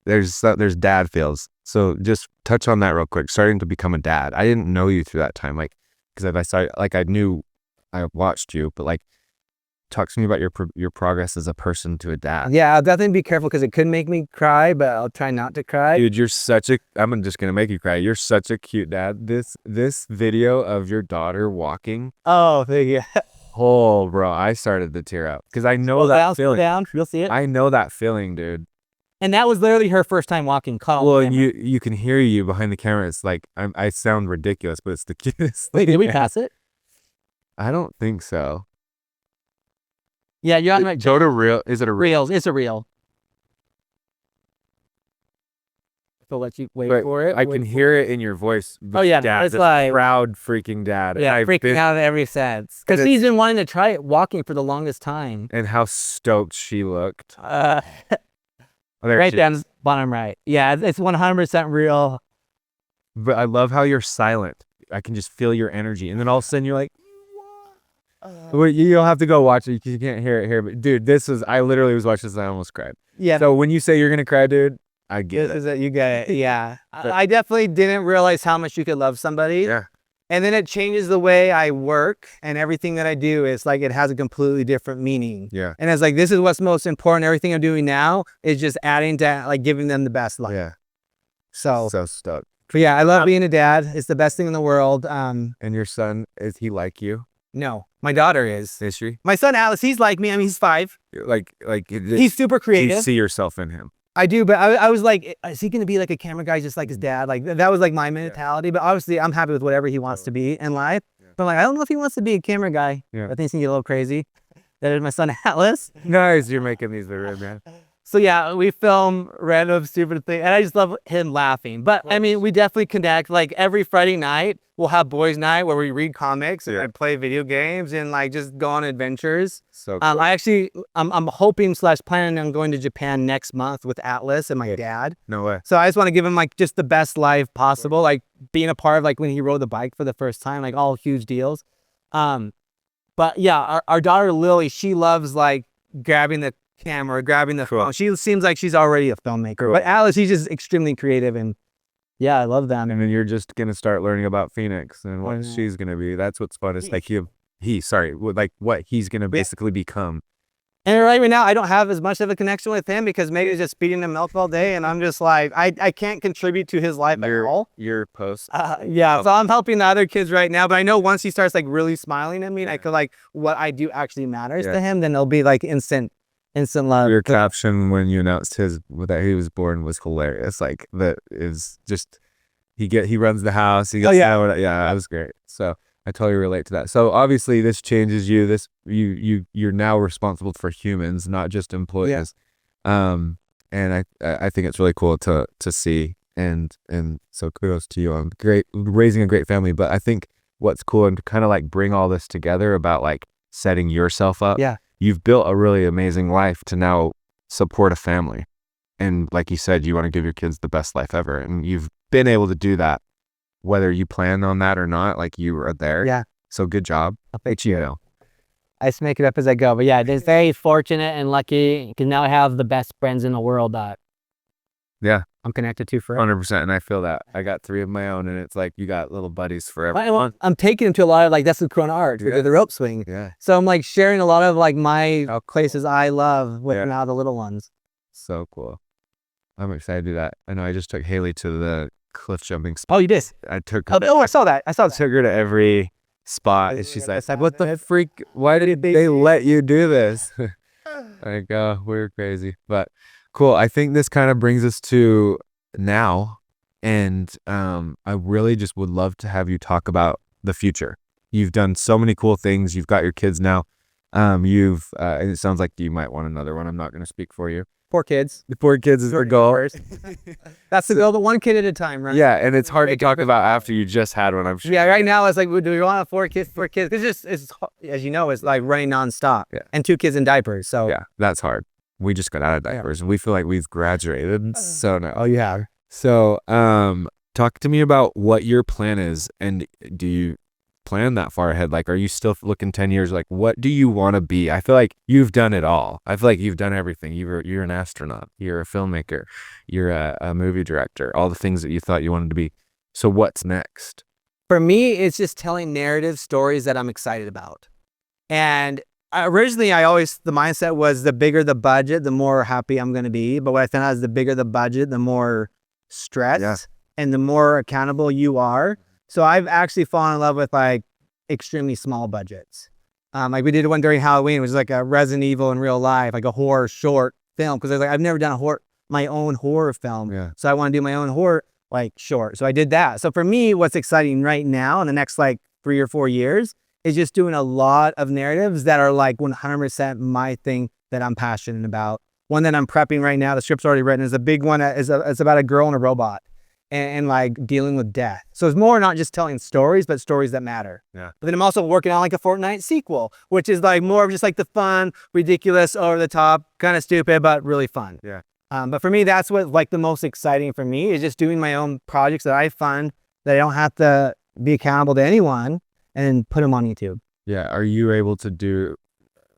[SPEAKER 2] There's dad feels. So just touch on that real quick. Starting to become a dad. I didn't know you through that time, like, because I started, like, I watched you, but like, talk to me about your progress as a person to a dad.
[SPEAKER 1] Yeah, I'll definitely be careful because it could make me cry, but I'll try not to cry.
[SPEAKER 2] Dude, I'm just gonna make you cry. You're such a cute dad. This video of your daughter walking.
[SPEAKER 1] Oh, thank you.
[SPEAKER 2] Oh, bro, I started to tear up because I know that feeling.
[SPEAKER 1] Down, you'll see it.
[SPEAKER 2] I know that feeling, dude.
[SPEAKER 1] And that was literally her first time walking.
[SPEAKER 2] Well, and you can hear you behind the camera. It's like I sound ridiculous, but it's the cutest.
[SPEAKER 1] Wait, did we pass it?
[SPEAKER 2] I don't think so.
[SPEAKER 1] Yeah, you're on my.
[SPEAKER 2] Go to reel. Is it a reel?
[SPEAKER 1] Reels? It's a reel. So let you wait for it.
[SPEAKER 2] I can hear it in your voice.
[SPEAKER 1] Oh yeah,
[SPEAKER 2] dad,
[SPEAKER 1] it's like
[SPEAKER 2] proud freaking dad.
[SPEAKER 1] Yeah, freaking out of every sense because he's been wanting to try it walking for the longest time.
[SPEAKER 2] And how stoked she looked.
[SPEAKER 1] Right down bottom right. Yeah, it's 100% real.
[SPEAKER 2] But I love how you're silent. I can just feel your energy, and then all of a sudden you're like, well, you'll have to go watch it because you can't hear it here. But dude, I literally was watching this and I almost cried. Yeah. So when you say you're gonna cry, dude, I get it.
[SPEAKER 1] You get it. Yeah. I definitely didn't realize how much you could love somebody.
[SPEAKER 2] Yeah.
[SPEAKER 1] And then it changes the way I work, and everything that I do is like, it has a completely different meaning.
[SPEAKER 2] Yeah.
[SPEAKER 1] And it's like, this is what's most important. Everything I'm doing now is just adding to like giving them the best life.
[SPEAKER 2] Yeah.
[SPEAKER 1] So
[SPEAKER 2] Stoked.
[SPEAKER 1] but yeah, I love being a dad. It's the best thing in the world.
[SPEAKER 2] And your son, is he like you?
[SPEAKER 1] No, my daughter is.
[SPEAKER 2] Is she?
[SPEAKER 1] My son Alice, he's like me. I mean, he's 5.
[SPEAKER 2] Like
[SPEAKER 1] He's super
[SPEAKER 2] do you
[SPEAKER 1] creative.
[SPEAKER 2] see yourself in him?
[SPEAKER 1] I do, but I was like, is he going to be like a camera guy just like his dad? Like that was like my mentality. But obviously, I'm happy with whatever he wants to be in life. But like, I don't know if he wants to be a camera guy.
[SPEAKER 2] Yeah.
[SPEAKER 1] I think he's gonna get a little crazy. That is my son Atlas.
[SPEAKER 2] Nice, you're making these videos, man.
[SPEAKER 1] So yeah, we film random stupid things, and I just love him laughing. But I mean, we definitely connect. Like every Friday night, we'll have boys' night where we read comics and I play video games and like just go on adventures.
[SPEAKER 2] So cool.
[SPEAKER 1] I'm hoping / planning on going to Japan next month with Atlas and my dad.
[SPEAKER 2] No way.
[SPEAKER 1] So I just want to give him like just the best life possible, like being a part of like when he rode the bike for the first time, like all huge deals. But yeah, our daughter Lily, she loves like grabbing the camera, grabbing the phone. She seems like she's already a filmmaker.
[SPEAKER 2] Cool.
[SPEAKER 1] But Alice, she's just extremely creative, and yeah, I love them.
[SPEAKER 2] And then you're just gonna start learning about Phoenix and what she's gonna be. That's what's fun. It's like like what he's gonna basically become.
[SPEAKER 1] And right now, I don't have as much of a connection with him because maybe he's just feeding him milk all day, and I'm just like, I can't contribute to his life at all.
[SPEAKER 2] Your post.
[SPEAKER 1] Yeah, so I'm helping the other kids right now, but I know once he starts like really smiling at me, and I feel like what I do actually matters to him, then it'll be like instant love.
[SPEAKER 2] Your caption when you announced that he was born was hilarious. Like that is just he runs the house. He gets that was great. So I totally relate to that. So obviously this changes you. You're now responsible for humans, not just employees. And I think it's really cool to see, and so kudos to you on raising a great family. But I think what's cool, and to kind of like bring all this together about like setting yourself up.
[SPEAKER 1] Yeah.
[SPEAKER 2] You've built a really amazing life to now support a family. And like you said, you want to give your kids the best life ever. And you've been able to do that, whether you planned on that or not, like you were there.
[SPEAKER 1] Yeah.
[SPEAKER 2] So good job.
[SPEAKER 1] Thank you. I just make it up as I go. But yeah, just very fortunate and lucky because now I have the best friends in the world that I'm connected to forever.
[SPEAKER 2] 100%. And I feel that. I got 3 of my own, and it's like you got little buddies forever.
[SPEAKER 1] I'm taking them to a lot of like, that's the Corona art, the rope swing.
[SPEAKER 2] Yeah.
[SPEAKER 1] So I'm like sharing a lot of like my places I love with now the little ones.
[SPEAKER 2] So cool. I'm excited to do that. I know I just took Haley to the cliff jumping spot.
[SPEAKER 1] Oh, you did?
[SPEAKER 2] I took
[SPEAKER 1] I saw that.
[SPEAKER 2] took her to every spot. And she's like, what the freak? Why did they let you do this? Like, we're crazy. But cool. I think this kind of brings us to now. And I really just would love to have you talk about the future. You've done so many cool things. You've got your kids now. It sounds like you might want another one. I'm not going to speak for you.
[SPEAKER 1] 4 kids.
[SPEAKER 2] The 4 kids is the goal.
[SPEAKER 1] That's the goal, but 1 kid at a time, right?
[SPEAKER 2] Yeah, and it's hard to talk about after you just had one, I'm sure.
[SPEAKER 1] Yeah, right now it's like, do we want 4 kids? 4 kids. It's as you know, it's like running nonstop.
[SPEAKER 2] Yeah.
[SPEAKER 1] And 2 kids in diapers. So
[SPEAKER 2] yeah, that's hard. We just got out of diapers and we feel like we've graduated. So now.
[SPEAKER 1] Oh, you have.
[SPEAKER 2] So talk to me about what your plan is, and do you plan that far ahead? Like, are you still looking 10 years? Like, what do you want to be? I feel like you've done it all. I feel like you've done everything. You're an astronaut. You're a filmmaker. You're a movie director. All the things that you thought you wanted to be. So what's next?
[SPEAKER 1] For me, it's just telling narrative stories that I'm excited about. And originally, the mindset was the bigger the budget, the more happy I'm going to be. But what I found out is the bigger the budget, the more stress and the more accountable you are. So I've actually fallen in love with like extremely small budgets. Like we did one during Halloween, which was like a Resident Evil in real life, like a horror short film. Cause I've never done my own horror film.
[SPEAKER 2] Yeah.
[SPEAKER 1] So I want to do my own horror like short. So I did that. So for me, what's exciting right now in the next like 3 or 4 years is just doing a lot of narratives that are like 100% my thing that I'm passionate about. One that I'm prepping right now, the script's already written, is a big one. It's about a girl and a robot. And like dealing with death. So it's more not just telling stories, but stories that matter.
[SPEAKER 2] Yeah.
[SPEAKER 1] But then I'm also working on like a Fortnite sequel, which is like more of just like the fun, ridiculous, over the top, kind of stupid, but really fun.
[SPEAKER 2] Yeah.
[SPEAKER 1] But for me, that's what like the most exciting for me is just doing my own projects that I fund, that I don't have to be accountable to anyone, and put them on YouTube.
[SPEAKER 2] Yeah. Are you able to do,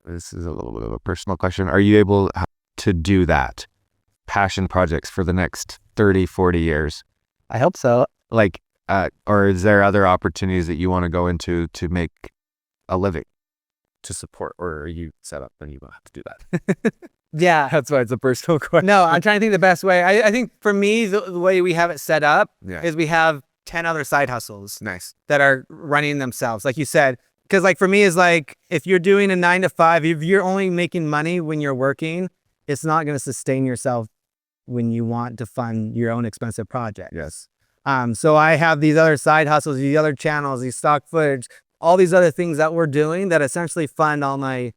[SPEAKER 2] this is a little bit of a personal question. Are you able to do that? Passion projects for the next 30, 40 years?
[SPEAKER 1] I hope so.
[SPEAKER 2] Like,
[SPEAKER 3] or is there other opportunities that you want to go into to make a living?
[SPEAKER 2] To support, or are you set up and you don't have to do that?
[SPEAKER 1] Yeah.
[SPEAKER 2] That's why it's a personal question.
[SPEAKER 1] No, I'm trying to think the best way. I think for me, the way we have it set up is we have 10 other side hustles
[SPEAKER 3] Nice.
[SPEAKER 1] that are running themselves, like you said. Because like for me, is like if you're doing a 9 to 5, if you're only making money when you're working, it's not going to sustain yourself when you want to fund your own expensive projects.
[SPEAKER 3] Yes.
[SPEAKER 1] So I have these other side hustles, these other channels, these stock footage, all these other things that we're doing that essentially fund all my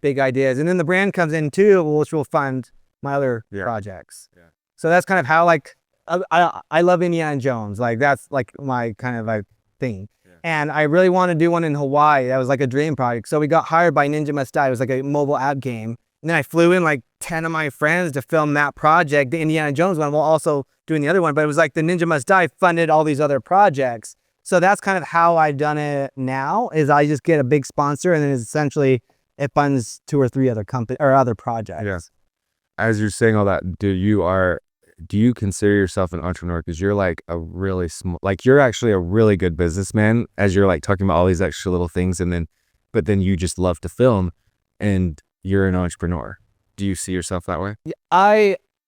[SPEAKER 1] big ideas. And then the brand comes in too, which will fund my other projects. Yeah. So that's kind of how, like, I love Indiana Jones. Like that's like my kind of like thing. Yeah. And I really want to do one in Hawaii. That was like a dream project. So we got hired by Ninja Must Die. It was like a mobile app game. And then I flew in like 10 of my friends to film that project, the Indiana Jones one, while also doing the other one. But it was like the Ninja Must Die funded all these other projects. So that's kind of how I've done it now, is I just get a big sponsor and then essentially it funds 2 or 3 other companies or other projects.
[SPEAKER 3] Yeah. As you're saying all that, do you consider yourself an entrepreneur? Because you're like a really small, like you're actually a really good businessman, as you're like talking about all these extra little things, but then you just love to film and you're an entrepreneur. Do you see yourself that way?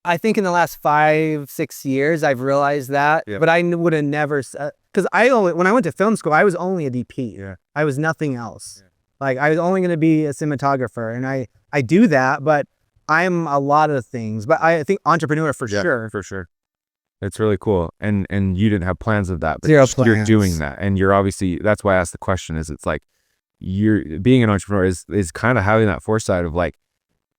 [SPEAKER 1] I think in the last 5-6 years, I've realized that, but I would have never, because when I went to film school, I was only a DP. Yeah. I was nothing else. Yeah. Like I was only going to be a cinematographer, and I do that, but I'm a lot of things. But I think entrepreneur for sure.
[SPEAKER 3] For sure. It's really cool. And you didn't have plans of that, but
[SPEAKER 1] Zero plans.
[SPEAKER 3] You're doing that. And you're obviously, that's why I asked the question, is it's like you're being an entrepreneur is kind of having that foresight of like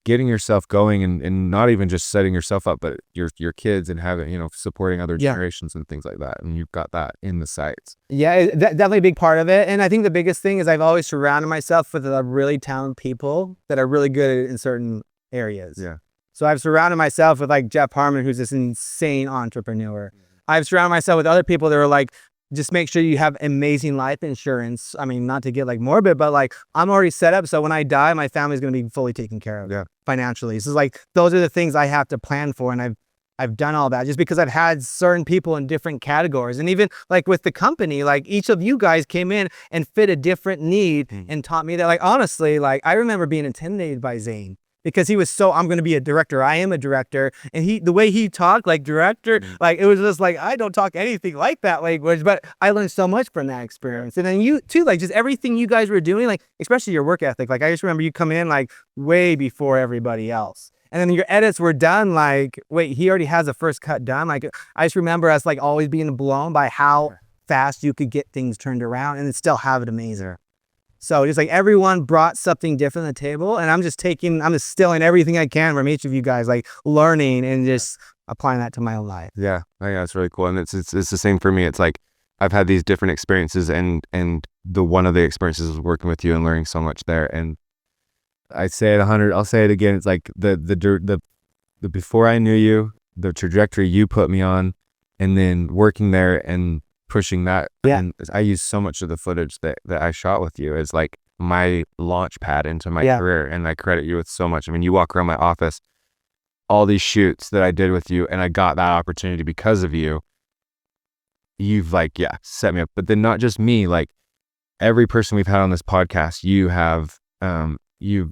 [SPEAKER 3] getting yourself going and not even just setting yourself up, but your kids and having, supporting other generations and things like that. And you've got that in the sights.
[SPEAKER 1] Yeah, definitely a big part of it. And I think the biggest thing is I've always surrounded myself with really talented people that are really good in certain areas. Yeah. So I've surrounded myself with like Jeff Harmon, who's this insane entrepreneur. I've surrounded myself with other people that are like, just make sure you have amazing life insurance. I mean, not to get like morbid, but like I'm already set up. So when I die, my family's going to be fully taken care of financially. So it's like, those are the things I have to plan for. And I've done all that just because I've had certain people in different categories. And even like with the company, like each of you guys came in and fit a different need and taught me that, like, honestly, like I remember being intimidated by Zane. Because he was I'm going to be a director. I am a director. And the way he talked like director, like it was just like, I don't talk anything like that language, but I learned so much from that experience. And then you too, like just everything you guys were doing, like especially your work ethic. Like I just remember you come in like way before everybody else. And then your edits were done like, wait, he already has a first cut done. Like I just remember us like always being blown by how fast you could get things turned around and still have it amazing. So just like everyone brought something different to the table, and I'm just stealing everything I can from each of you guys, like learning and just applying that to my own life.
[SPEAKER 3] Yeah, I think that's really cool. And it's the same for me. It's like I've had these different experiences, and one of the experiences was working with you and learning so much there. And I say it 100, I'll say it again. It's like the before I knew you, the trajectory you put me on, and then working there and pushing that. And I use so much of the footage that I shot with you as like my launch pad into my career, and I credit you with so much. I mean, you walk around my office, all these shoots that I did with you, and I got that opportunity because of you. You've like set me up. But then not just me, like every person we've had on this podcast, you have you've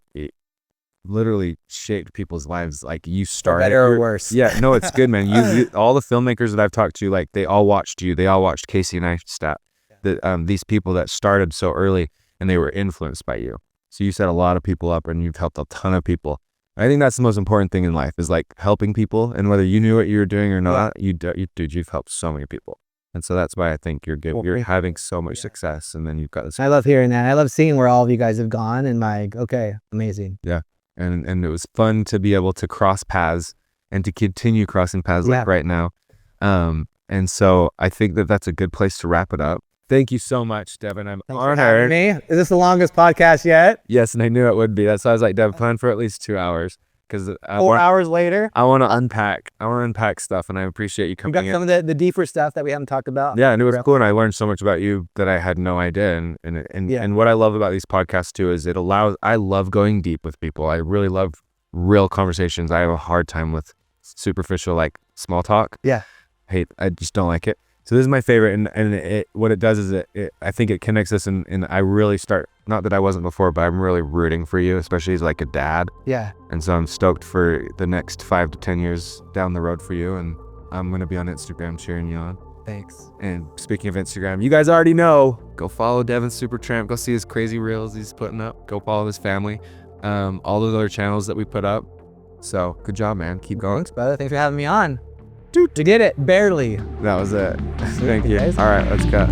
[SPEAKER 3] literally shaped people's lives. Like you started,
[SPEAKER 1] for better or worse.
[SPEAKER 3] Yeah, no, it's good, man. You all the filmmakers that I've talked to, like they all watched you. They all watched Casey and I stat. These people that started so early and they were influenced by you. So you set a lot of people up, and you've helped a ton of people. I think that's the most important thing in life, is like helping people. And whether you knew what you were doing or not, you've helped so many people. And so that's why I think you're good. You're having so much success, and then you've got this.
[SPEAKER 1] I love hearing that. I love seeing where all of you guys have gone, and like, okay, amazing.
[SPEAKER 3] Yeah. And it was fun to be able to cross paths and to continue crossing paths like right now. And so I think that's a good place to wrap it up. Thank you so much, Devin. I'm honored.
[SPEAKER 1] Is this the longest podcast yet?
[SPEAKER 3] Yes, and I knew it would be. That's why I was like, Devin, plan for at least 2 hours. Because
[SPEAKER 1] 4 hours later,
[SPEAKER 3] I want to unpack stuff, and I appreciate you coming in.
[SPEAKER 1] We got some of the deeper stuff that we haven't talked about.
[SPEAKER 3] Yeah, and it was cool, and I learned so much about you that I had no idea. And what I love about these podcasts too is I love going deep with people. I really love real conversations. I have a hard time with superficial, like small talk.
[SPEAKER 1] Yeah.
[SPEAKER 3] I just don't like it.
[SPEAKER 2] So this is my favorite, and what it does is I think it connects us, and I really start, not that I wasn't before, but I'm really rooting for you, especially as like a dad.
[SPEAKER 1] Yeah.
[SPEAKER 2] And so I'm stoked for the next 5 to 10 years down the road for you, and I'm gonna be on Instagram cheering you on.
[SPEAKER 1] Thanks.
[SPEAKER 2] And speaking of Instagram, you guys already know, go follow Devin Super Tramp. Go see his crazy reels he's putting up. Go follow his family. All those other channels that we put up. So good job, man. Keep going.
[SPEAKER 1] Thanks, brother. Thanks for having me on. Dude, we did it. Barely.
[SPEAKER 2] That was it. Thank you.
[SPEAKER 1] Guys.
[SPEAKER 2] All right, let's cut.